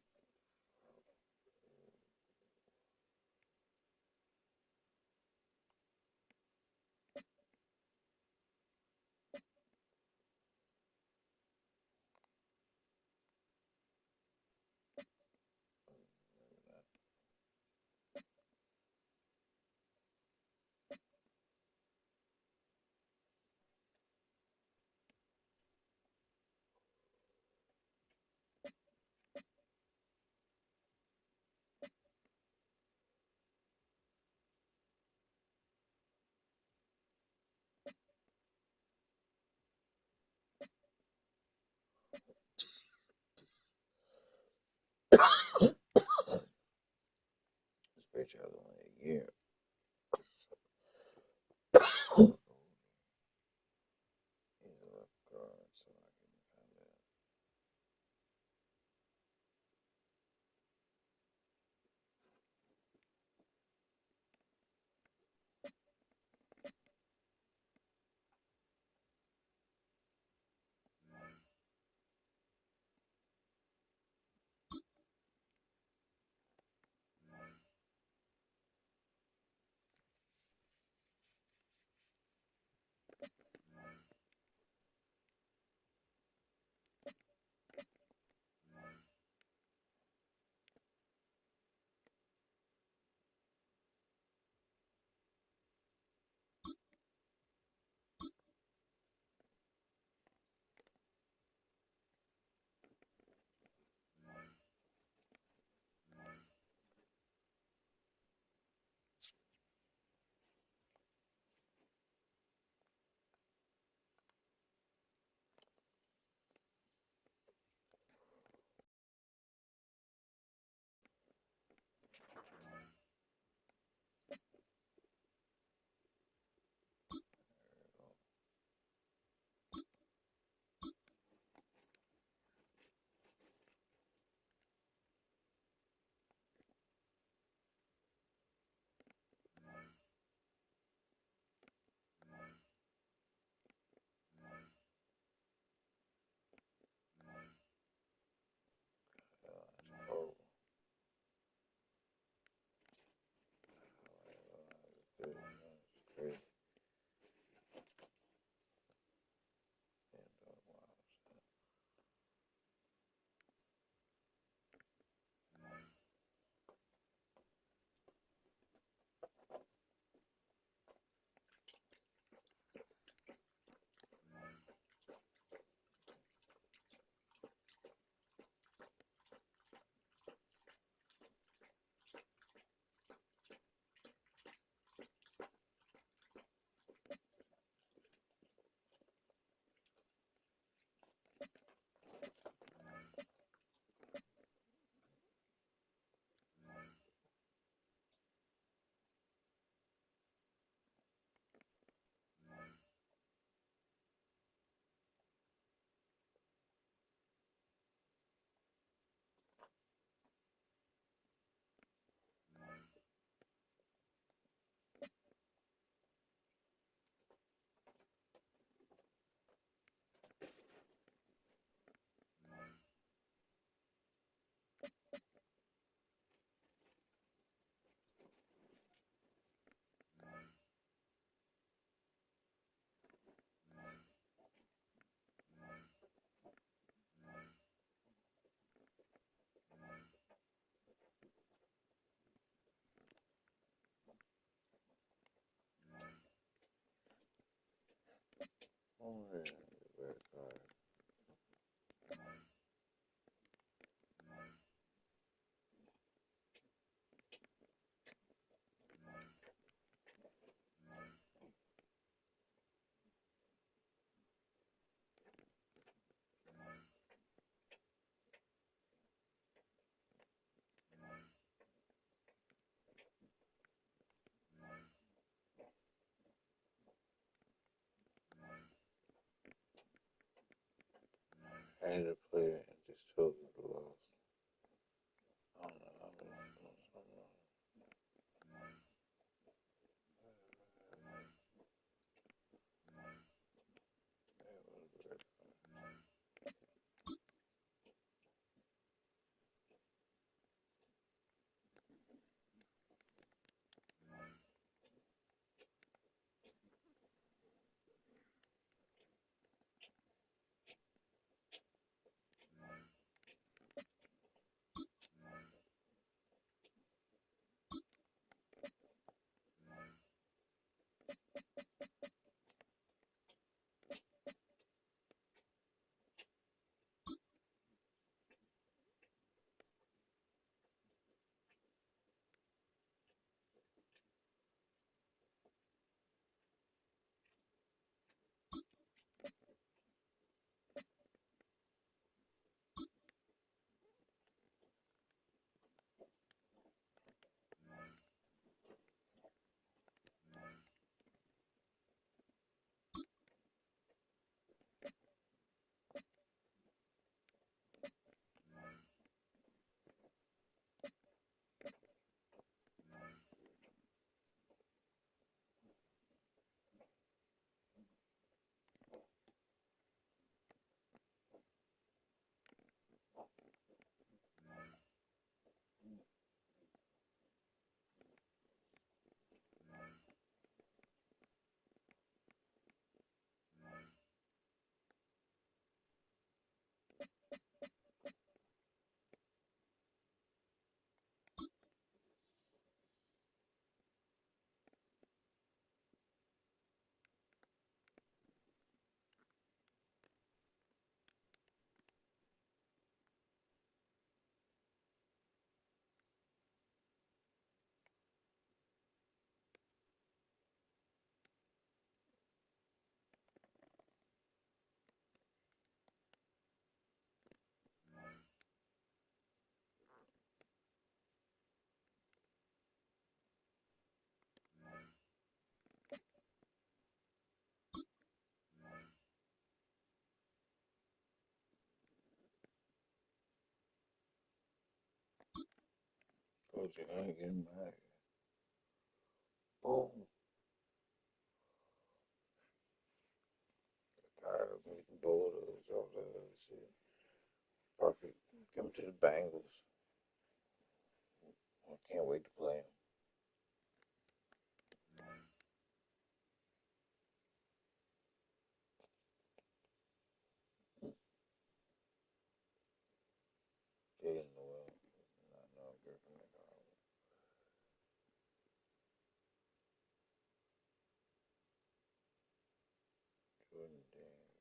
This picture has only a year. He's a left guard, so I can find that. Oh. Great. And, wow. Oh, yeah. Red card. I had to Totally lost. I don't know. I don't know. Coach, I ain't getting mad. Boom. Tired of meeting Bulldogs, all that other shit. Fuck it. Come to the Bengals. I can't wait to play them. Jalen Noel. Not no Griffin McConnell. Jordan Daniels.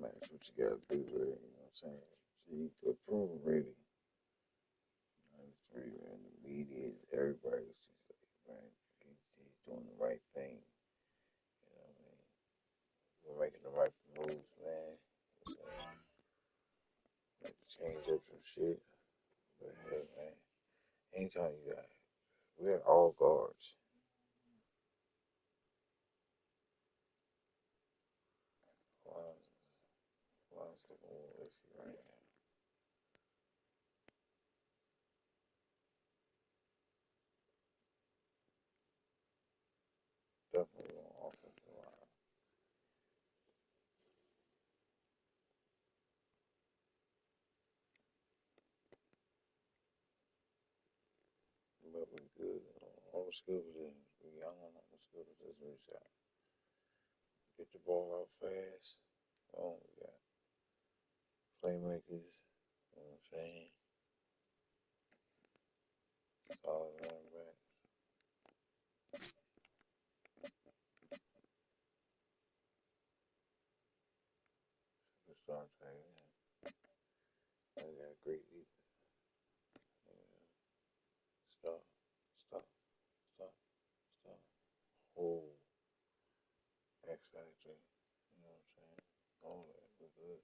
Man, that's what you gotta do, man. You know what I'm saying? So you to approve already. 93, man. The media, everybody's just like, man, he's doing the right thing. You know what I mean? We're making the right moves, man. You know, have to change up some shit. But hey, man, anytime you got, we had all guards. Line's, line's looking a little iffy right now. Definitely on offensive line. skill position. We're young on the skill position. We just got get the ball out fast. Oh, we got playmakers. You know what I'm saying? Solid running back. Superstar type. Yeah. They got great defense. Yeah. Stop. Stop. Stop. Stop. Oh. X Factor. You know what I'm saying? All that. We're good.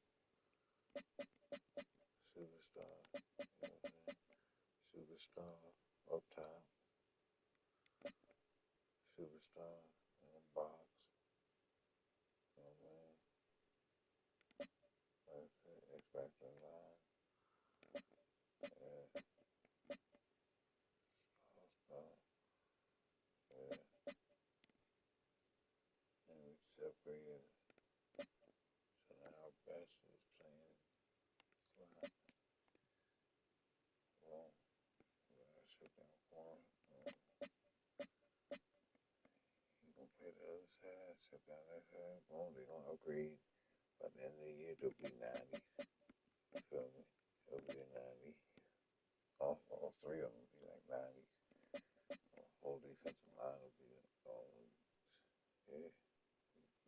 Superstar. You know what I'm saying? Superstar up top. Superstar in the box. You know what I mean? That's it. X Factor line. Yeah. Star. Yeah. And we separated. So now our best is playing slot. Boom. We gotta shut down for him. He gonna play the other side, shut down that side. Boom. They gonna upgrade. By the end of the year, they'll be 90s. You feel me? They'll be 90. All three of them will be like 90s. Whole defensive line will be yeah.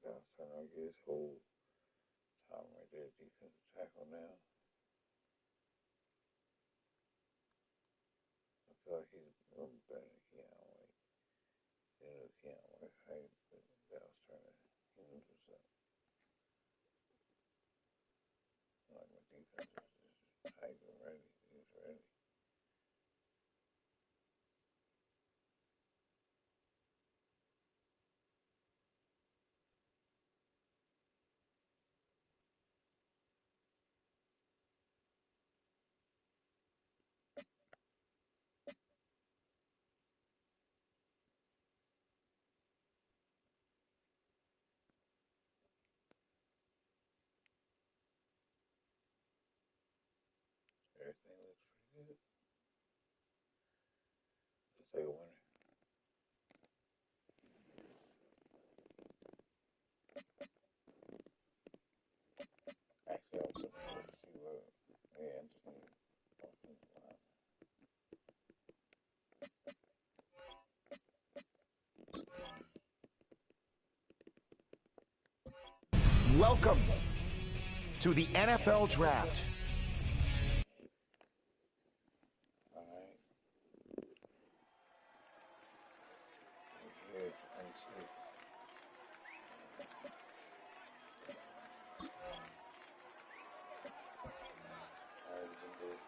Dallas Turner, I guess, whole time right there, defensive tackle now. I feel like he's a little better than Keanu White. Keanu White height, but Dallas Turner, he knows what's up. Like my defense is just tight and ready. He's ready. Everything looks pretty good. Let's take a winner. Actually, I'll put it let's see what. Yeah, interesting. Offensive line. Welcome to the NFL Draft. Alright. We're here at 26. Alright, we can do it.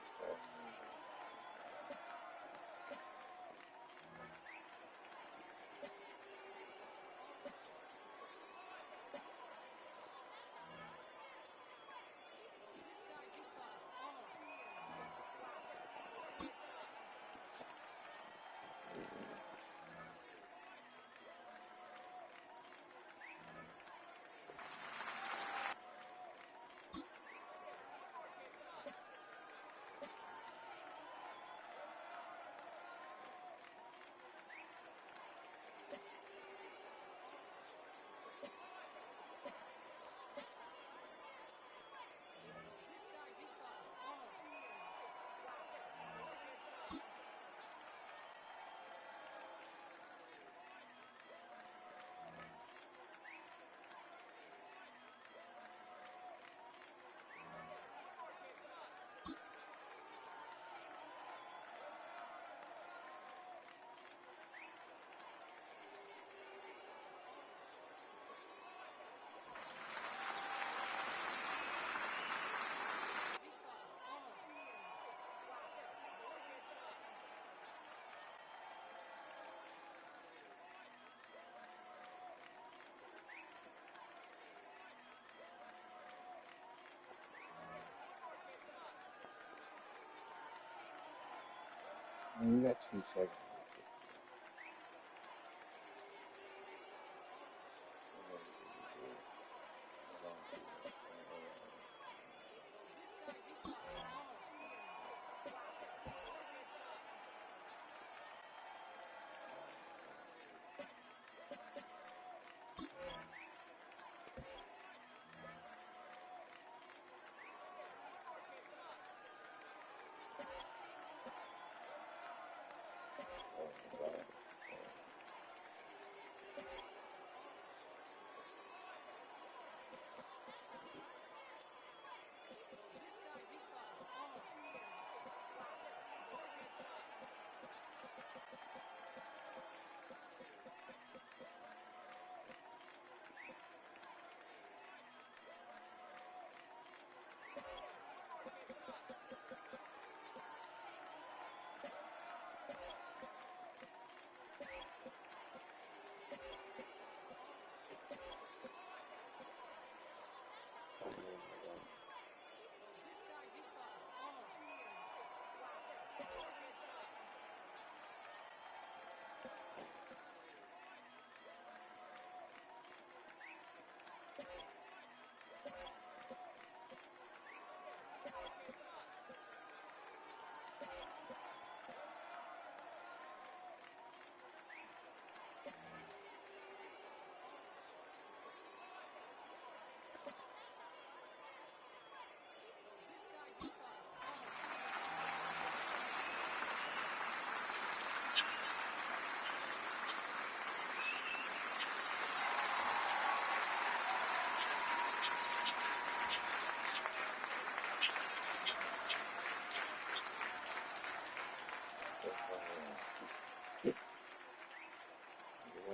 We got 2 seconds.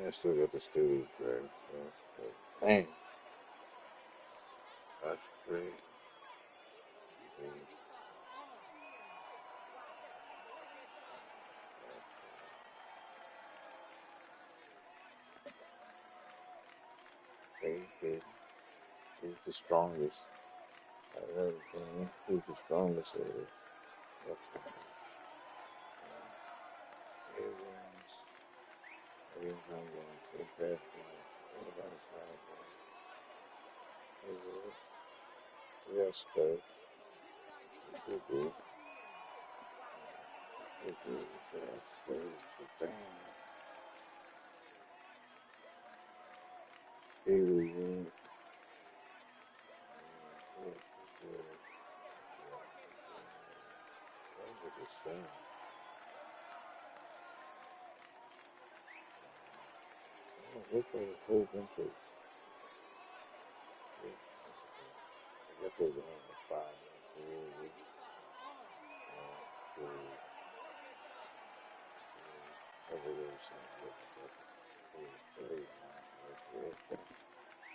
I still got the Steelers there. Damn. That's great. Great hit. Who's the strongest? Another game. Who's the strongest of it? Okay. Air awareness. Every time going. Air fast flight. Everybody power play. We got stuff. We do. Damn. Here we went. That was a shame. Look like a whole bunch of. I guess they're going like 5 minutes. Over there, something different.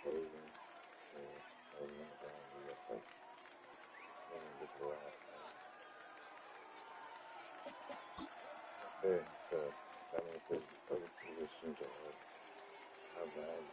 Closing. Closing is on. We got to get the last one. Okay, so that means that the other positions are bad.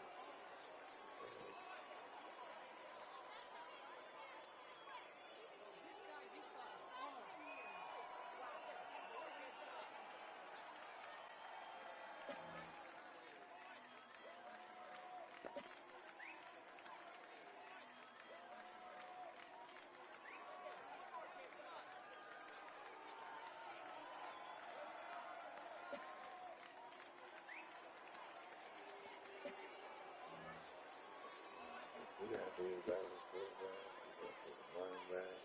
We got to do that with quarterback. We got to do running back.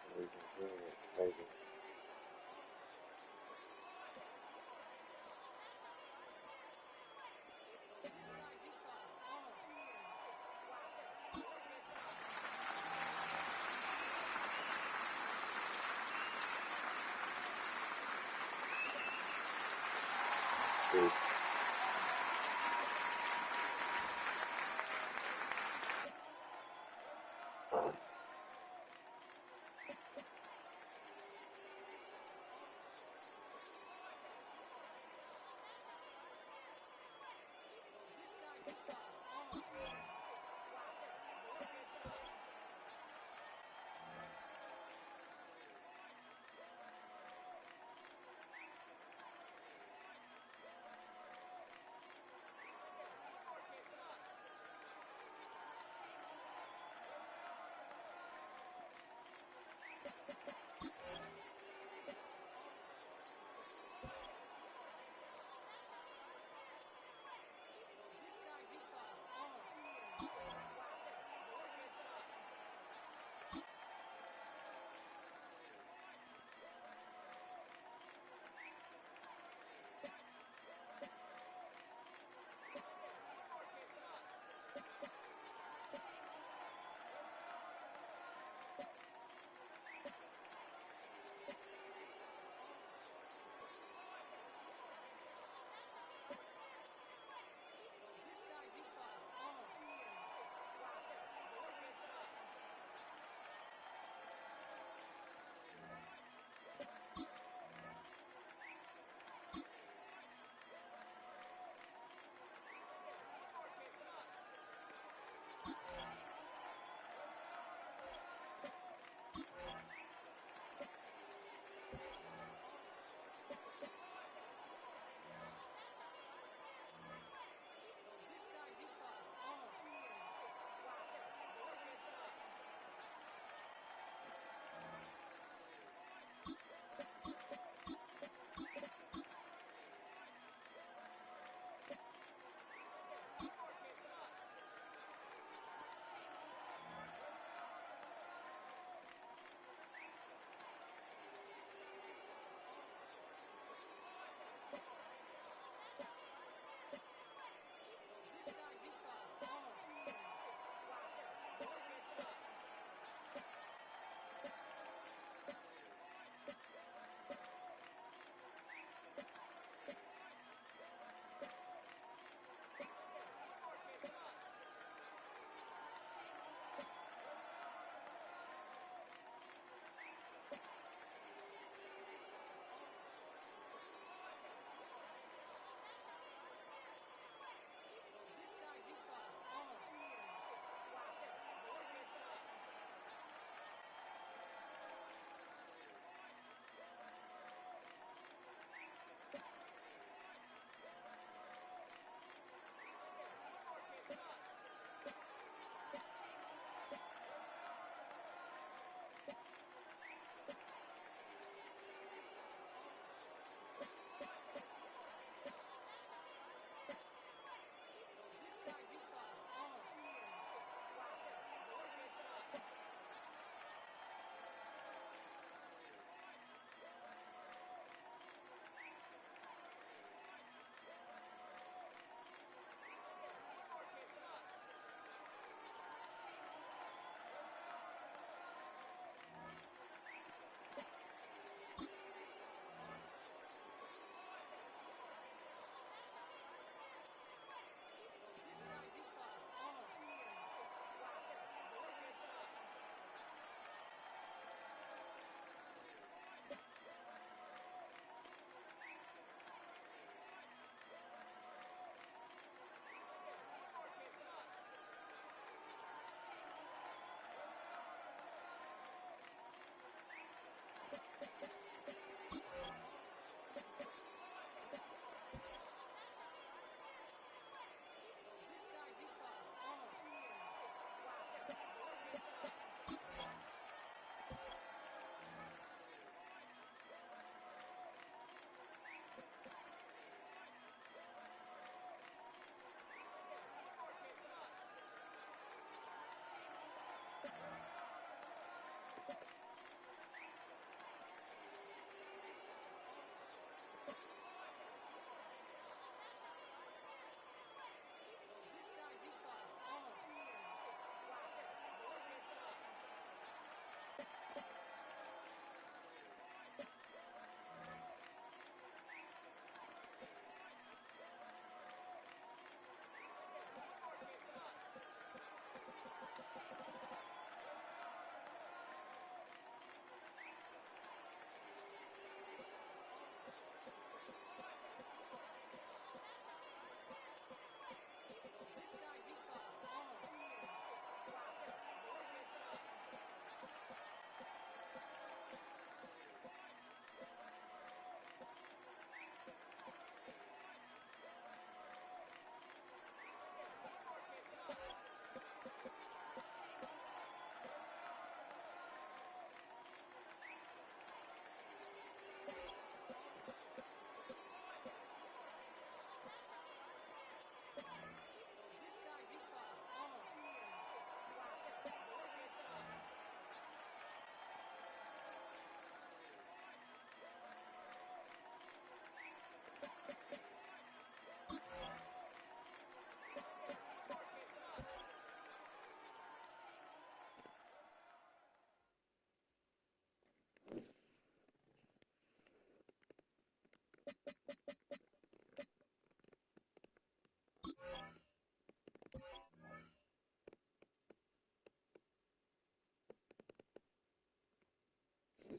some reason I'm hearing it typing. Good.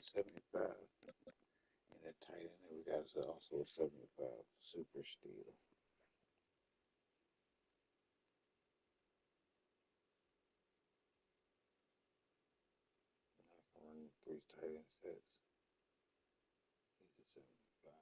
a 75. And that tight end that we got is also a 75 super steal. I can run 3 tight end sets. He's a 75.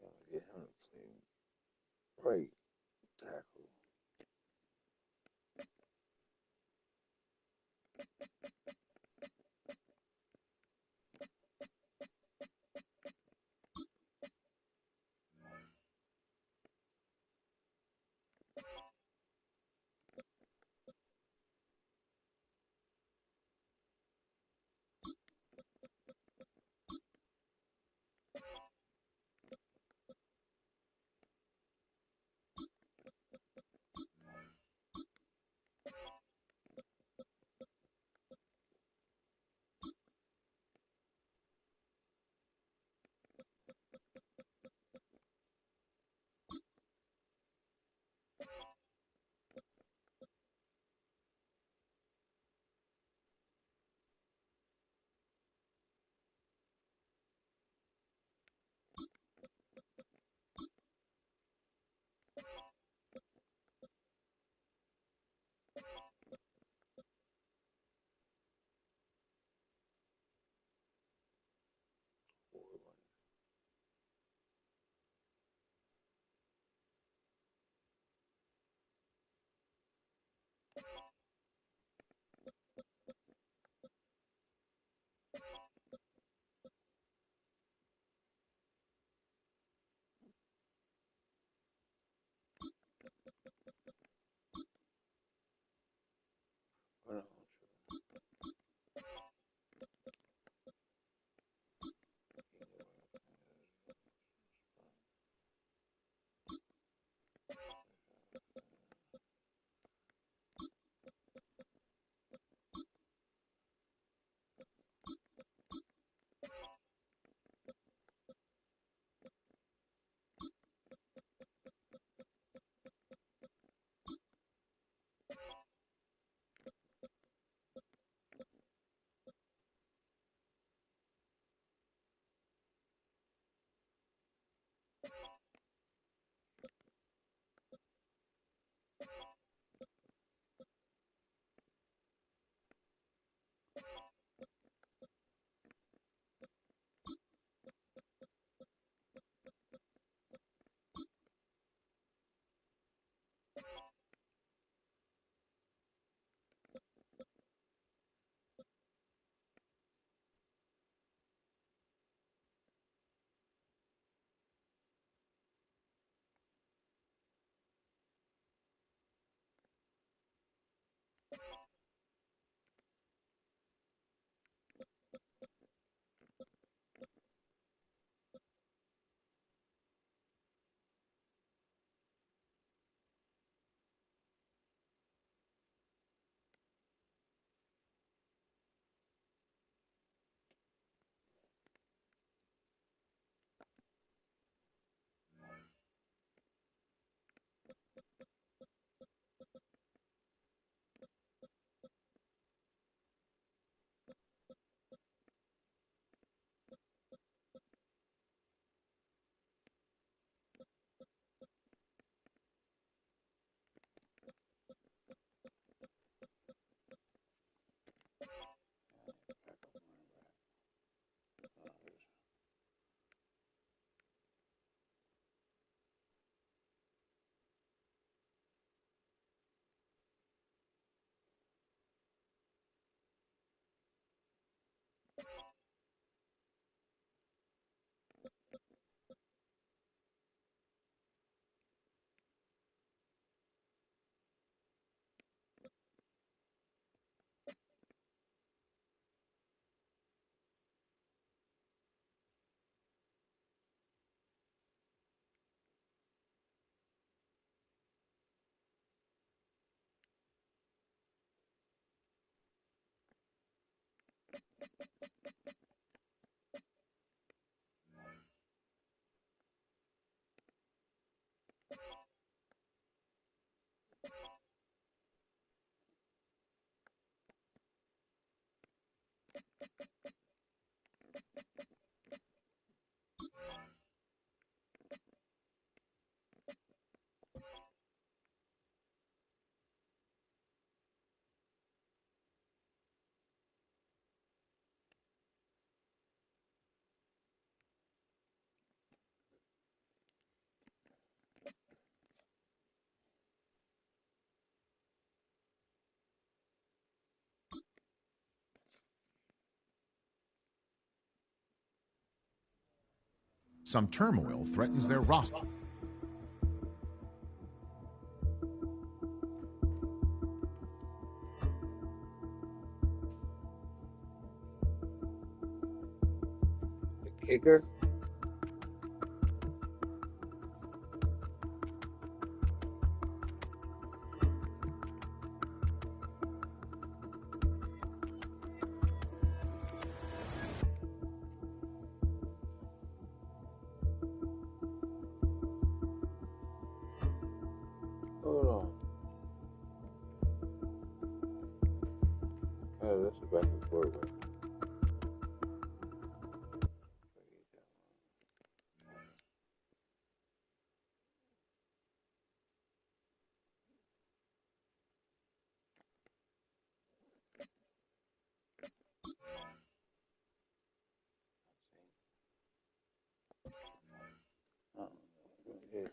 Okay, get him to play right tackle. Some turmoil threatens their roster. The kicker. Hold on. Oh, that's a backup quarterback. Oh, yeah.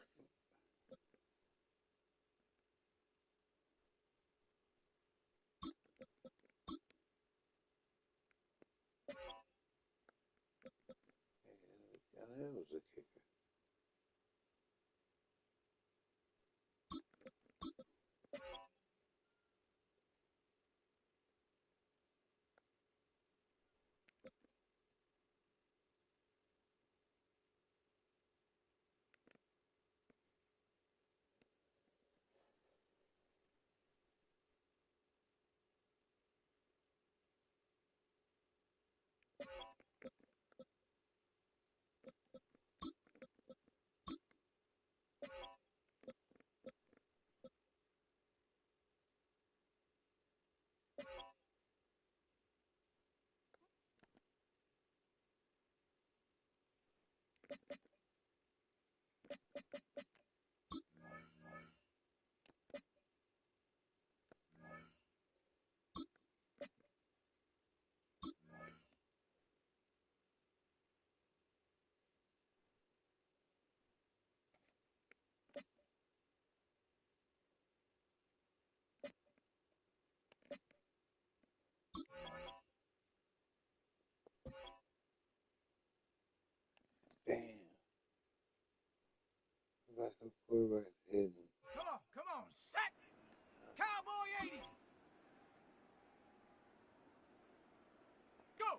That was a kicker. Damn. Backup quarterback is. Come on, set! Cowboy 80! Go!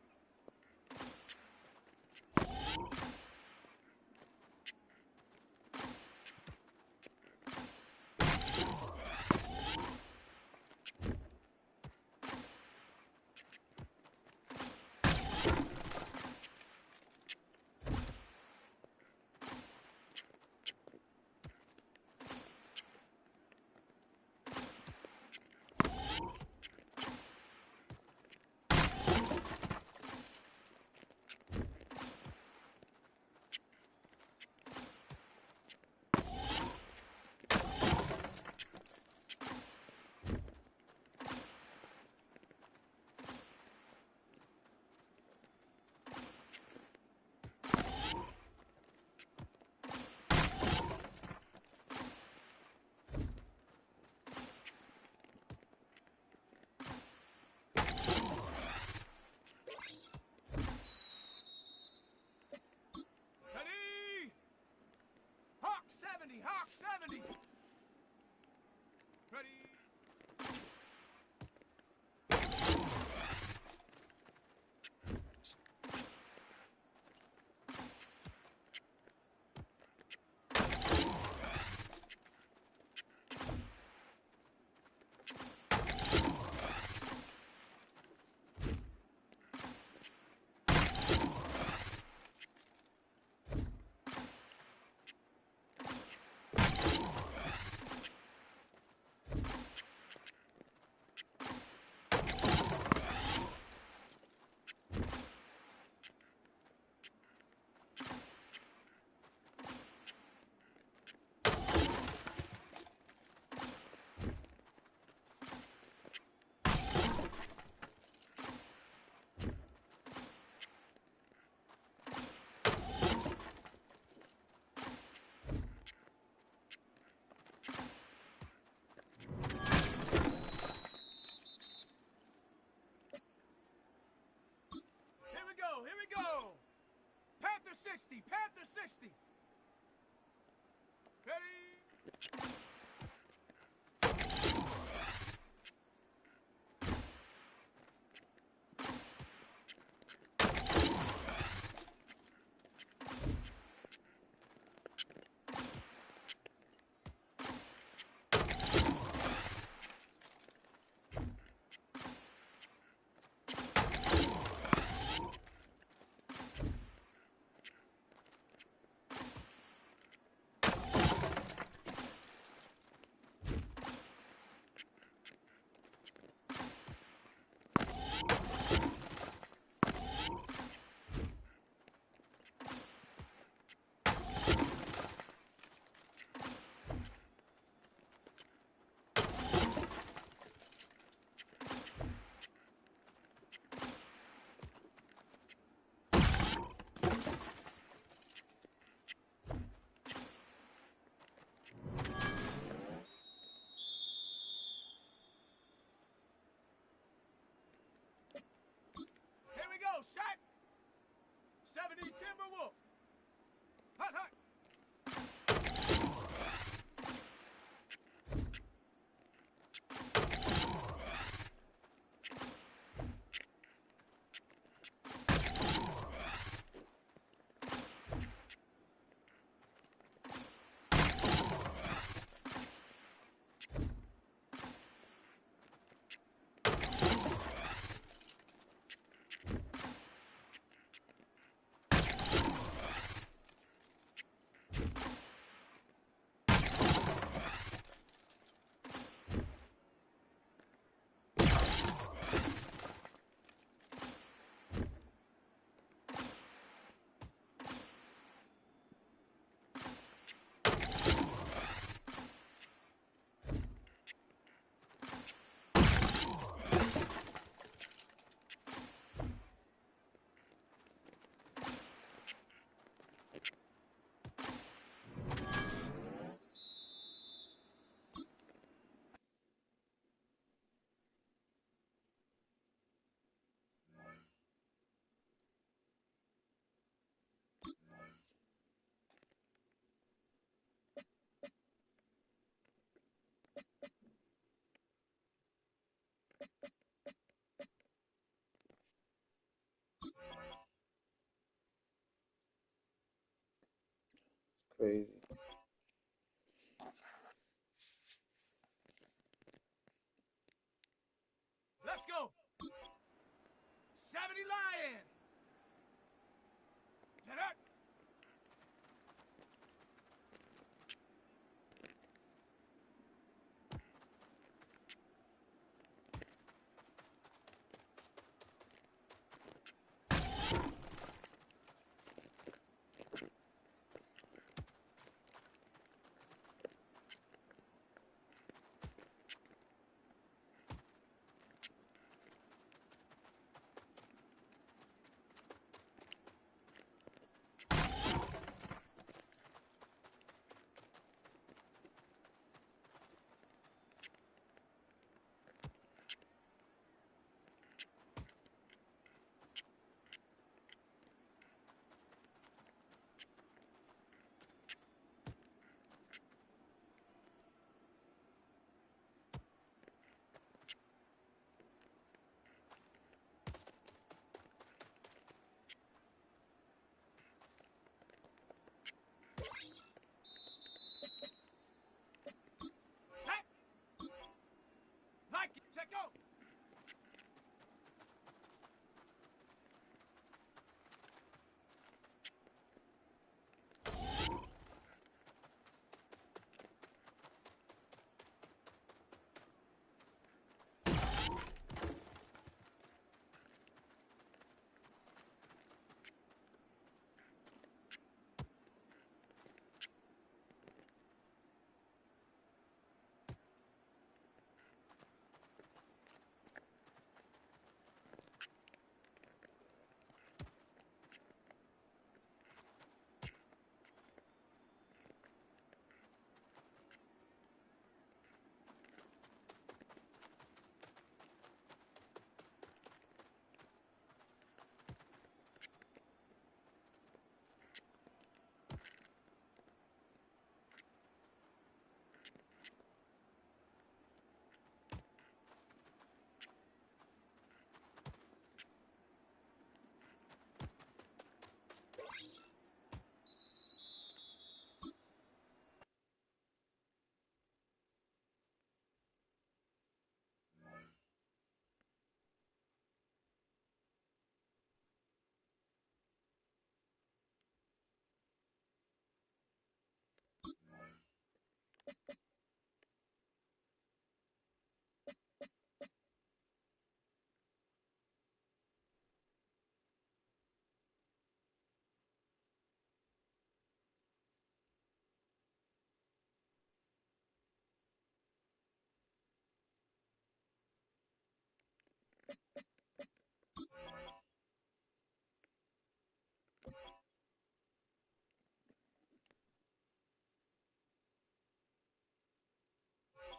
60. Ready? Here we go, set. 70 Timberwolf. Hot, hot. Crazy. Let's go. 70 Lion. Get up. Like it. Check go.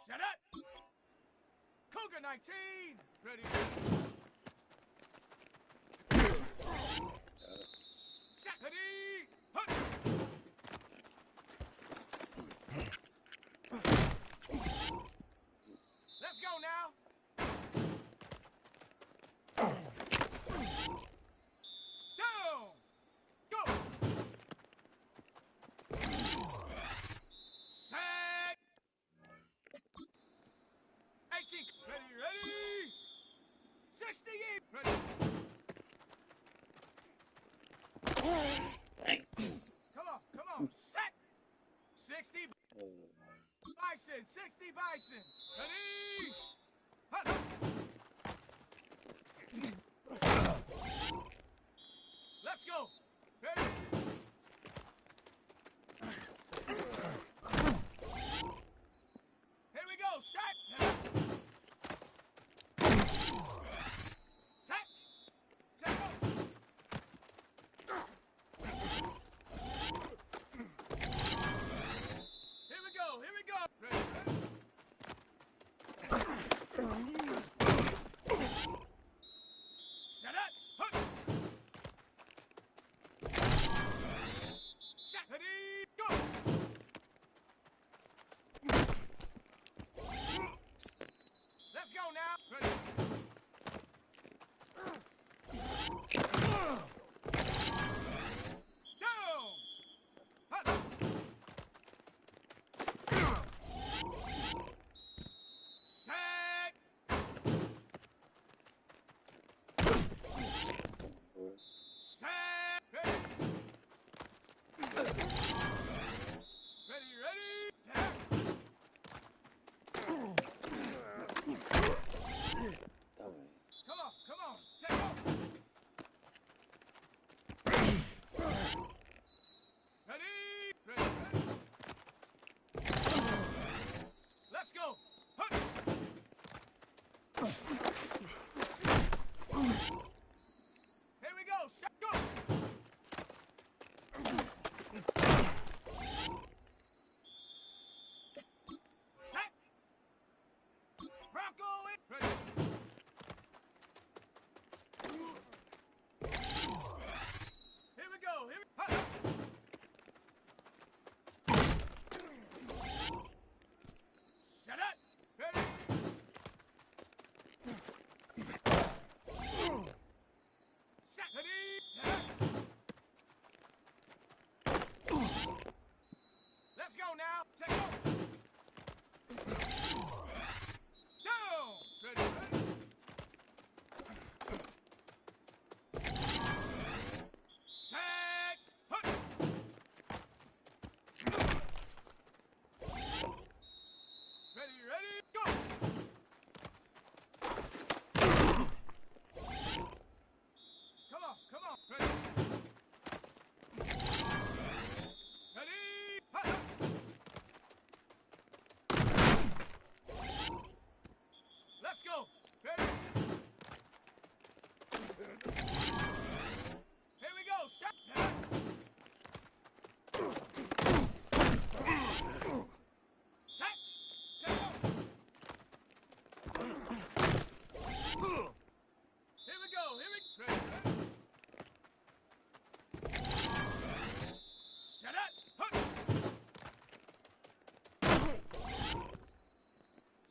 Set it. Cougar 19. Ready. Set. Ready. Hut. Let's go now. Down. Go. Set. 18. Ready, ready. 68. Ready. Come on. Set. 60. Bison. 60 Bison. Ready. Hut. Let's go. Ready. Here we go. Set. Set. Set. Go. Here we go. Here we go. Ready. Set it. Hut. Set. Ready. Go. Let's go now. Ready. Down. Hut. Set. Set. Ready. Ready. Tap. Come on. Take off. Ready. Let's go. Hut. Here we go. Set. Go. Set. Bronco in. Ready. Here we go. Hut. Set it. Ready. Set. Ready. Let's go now. Take off. Down. Ready. Set. Hut. Ready. Go. Come on. Ready. Ready. Hut. Let's go. Ready. Here we go. Set. Set. Take off. Here we go. Ready. Set it. Hut.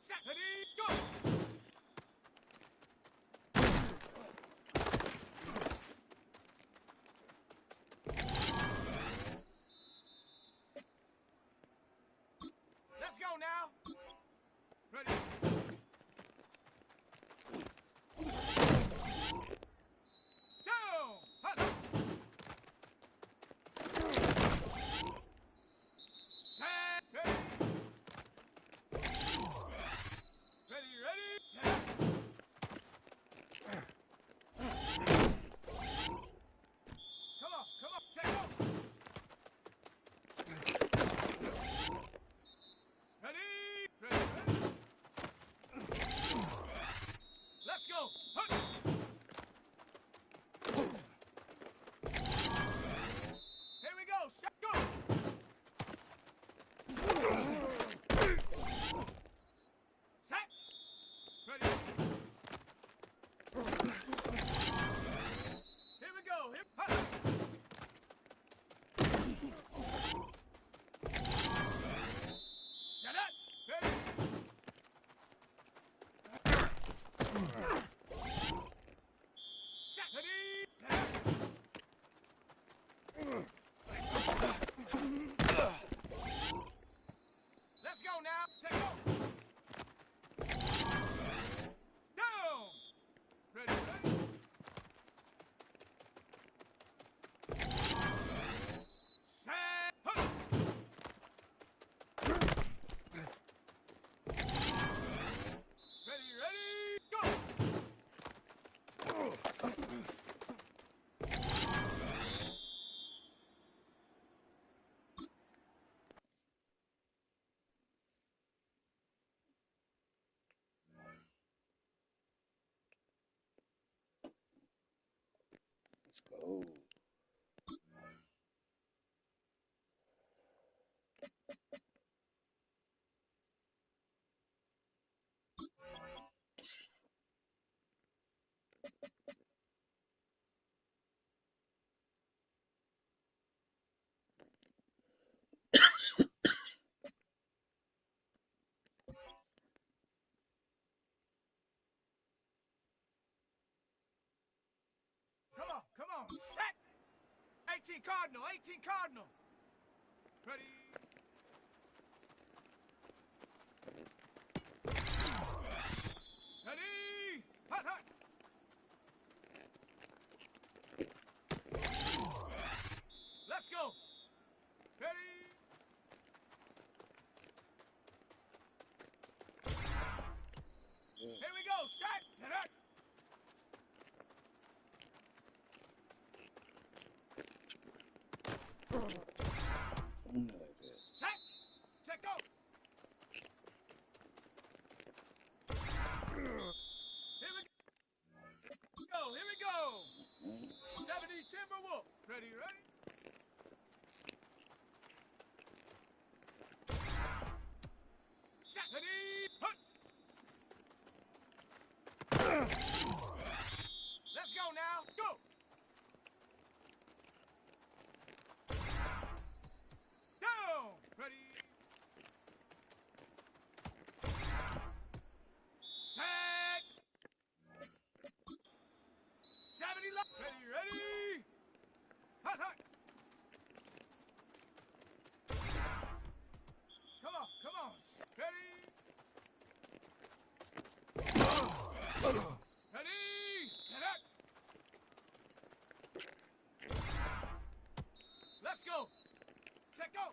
Set. Ready. Go. Let's go now. Ready. Down. Hut. Set. Ready. Ready. Tap. Come on. Take off. Ready. Let's go. Hut. Here we go. Set. Go. Here we go. Here. Shut up. Ready? Set. Ready. Let's go now. Take off. Down. Ready, ready. Set. Huh. Ready, ready, go. Let's go. Come on. Set. 18 Cardinal. 18 Cardinal. Ready. Ready. Hut, hut. Let's go. Ready. Here we go. Set. Hut. Set. Check go. Here we go. Here we go. 70 Timberwolf. Ready, ready. Set. Ready. Hut. Let's go now. Go. Down. Ready. Set. 70 left. Ready, ready. Hut, hut. Come on, come on. Ready. Ready. Get up. Let's go. Check go.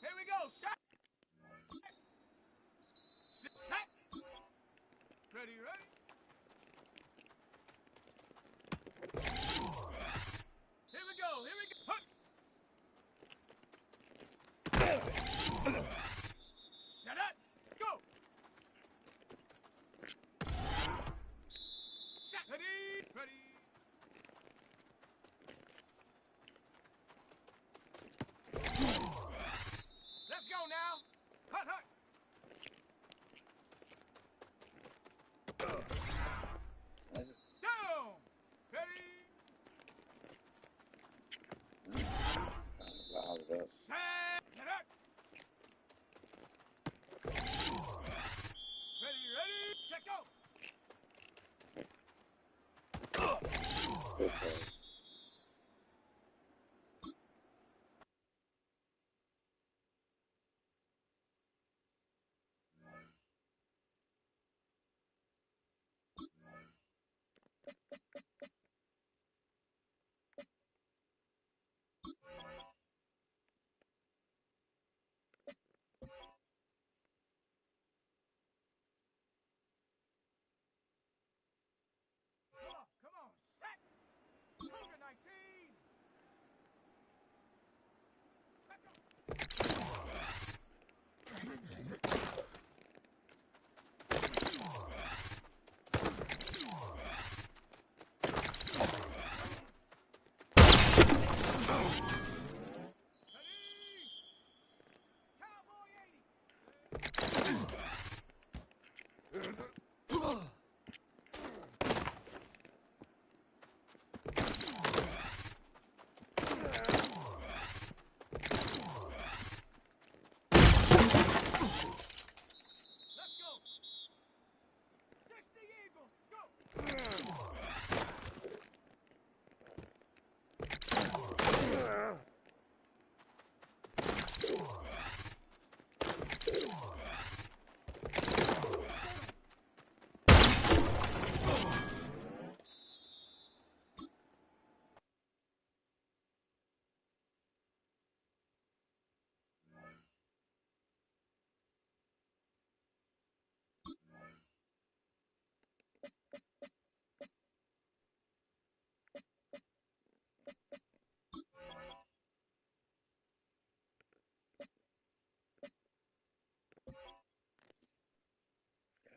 Here we go. Set. Set.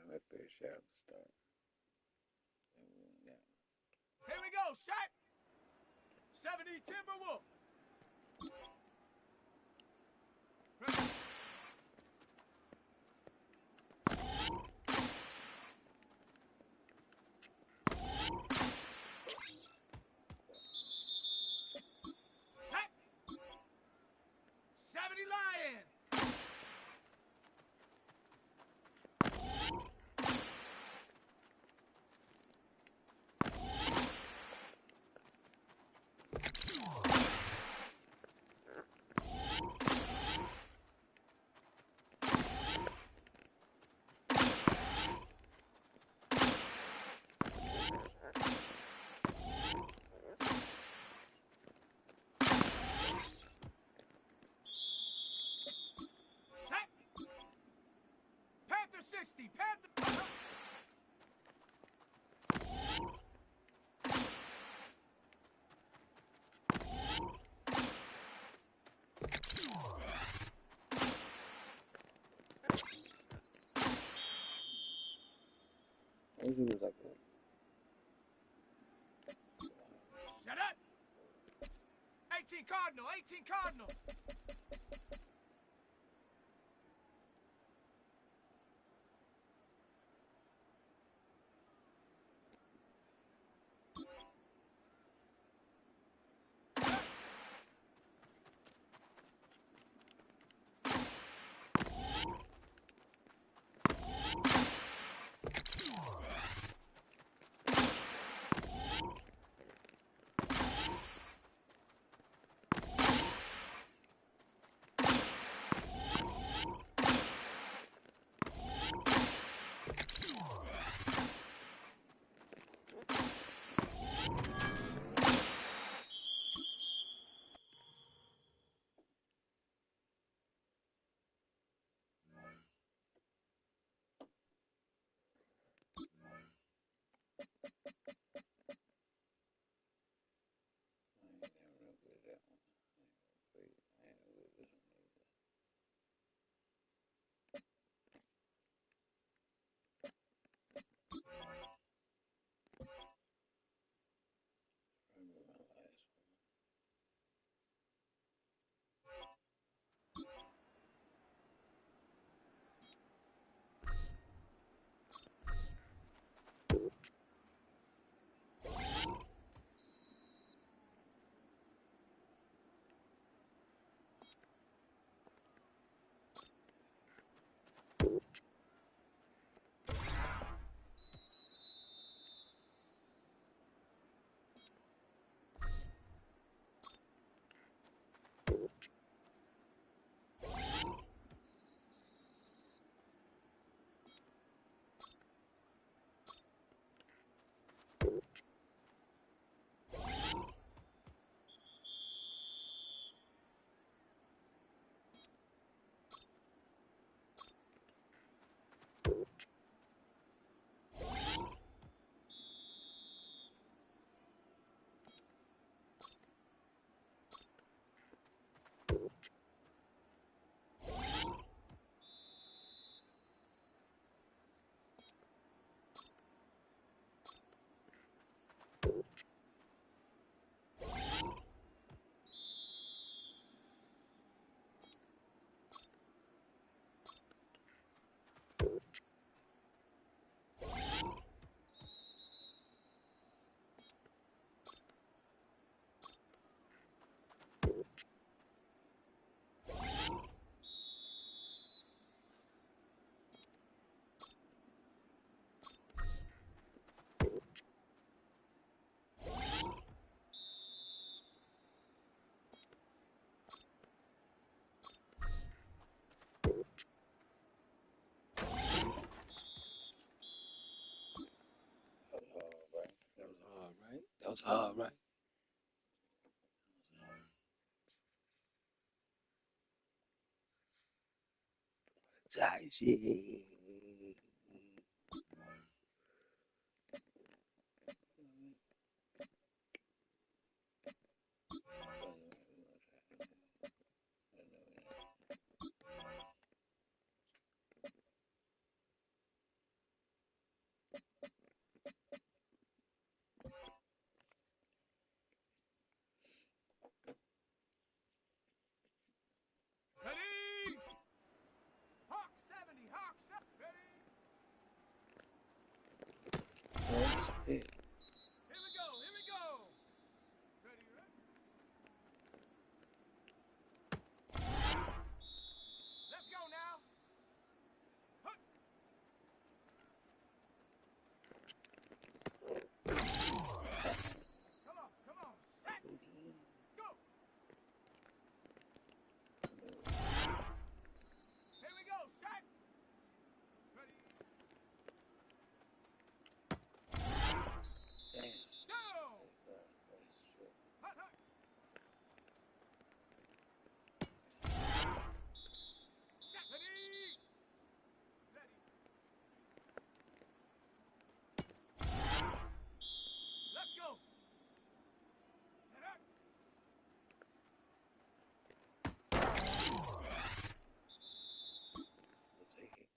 I'm a fair shot to start. Here we go, shot. 70 Timberwolf. Set. 70 Lion. Panther 60. Panther. It was like that. Shut up. 18 Cardinal. 18 Cardinal. was hard, right? Tight shit. Ready? Hawk 70, Hawk 70. Ready? Here we go, here we go. Ready, ready? Let's go now. Huh. Come on, set. Go. Here we go, set. Ready? Damn. Go. Hut, hut. Set. Ready. Ready. Let's go. Get up. We'll take it.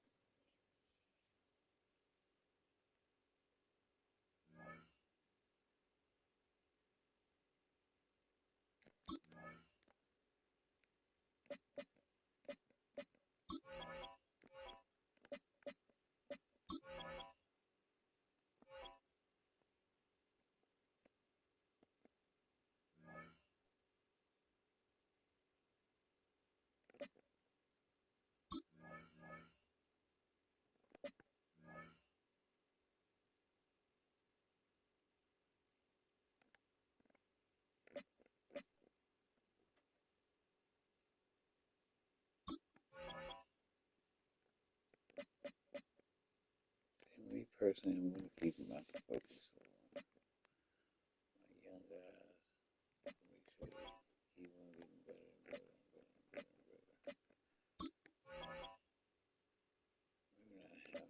And me personally, I'm going to keep him out the focus. So my young guys, make sure he won't get better and better and better and better and better. Maybe not him.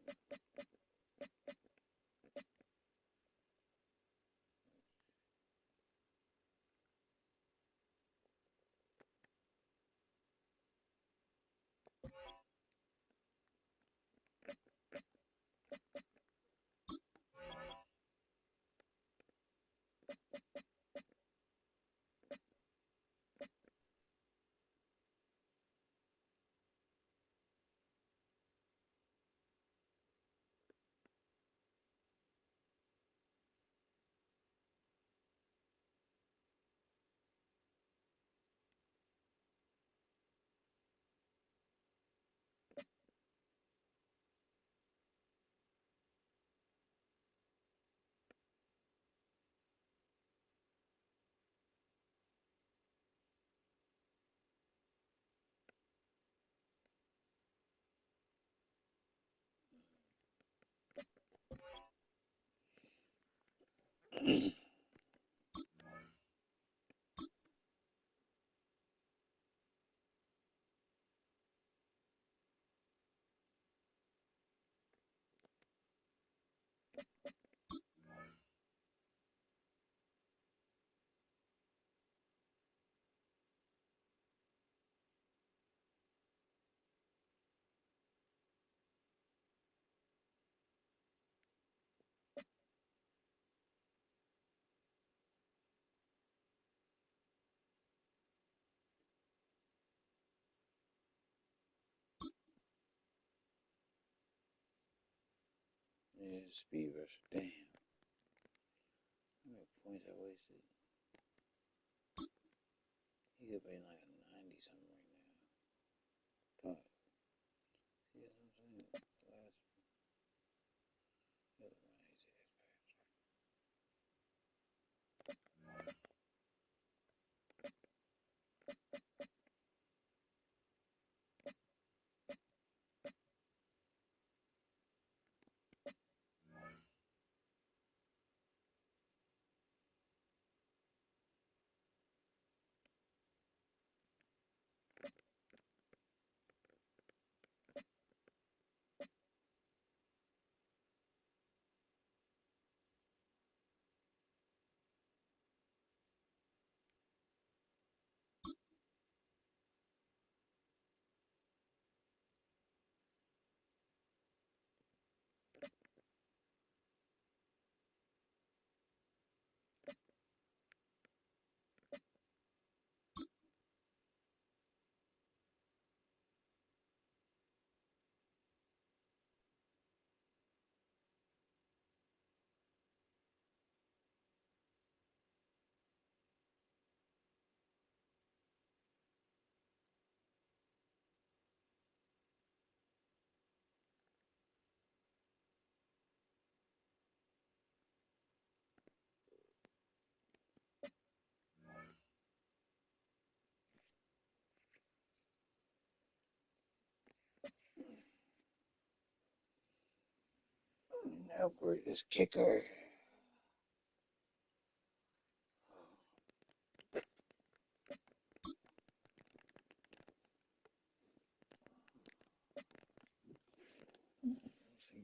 Yeah, speed rush. Damn. How many points I wasted? He could be like a 90 something right now. God. See what I'm saying? Last. Look at my easy ass pass. Upgrade this kicker. Let's see,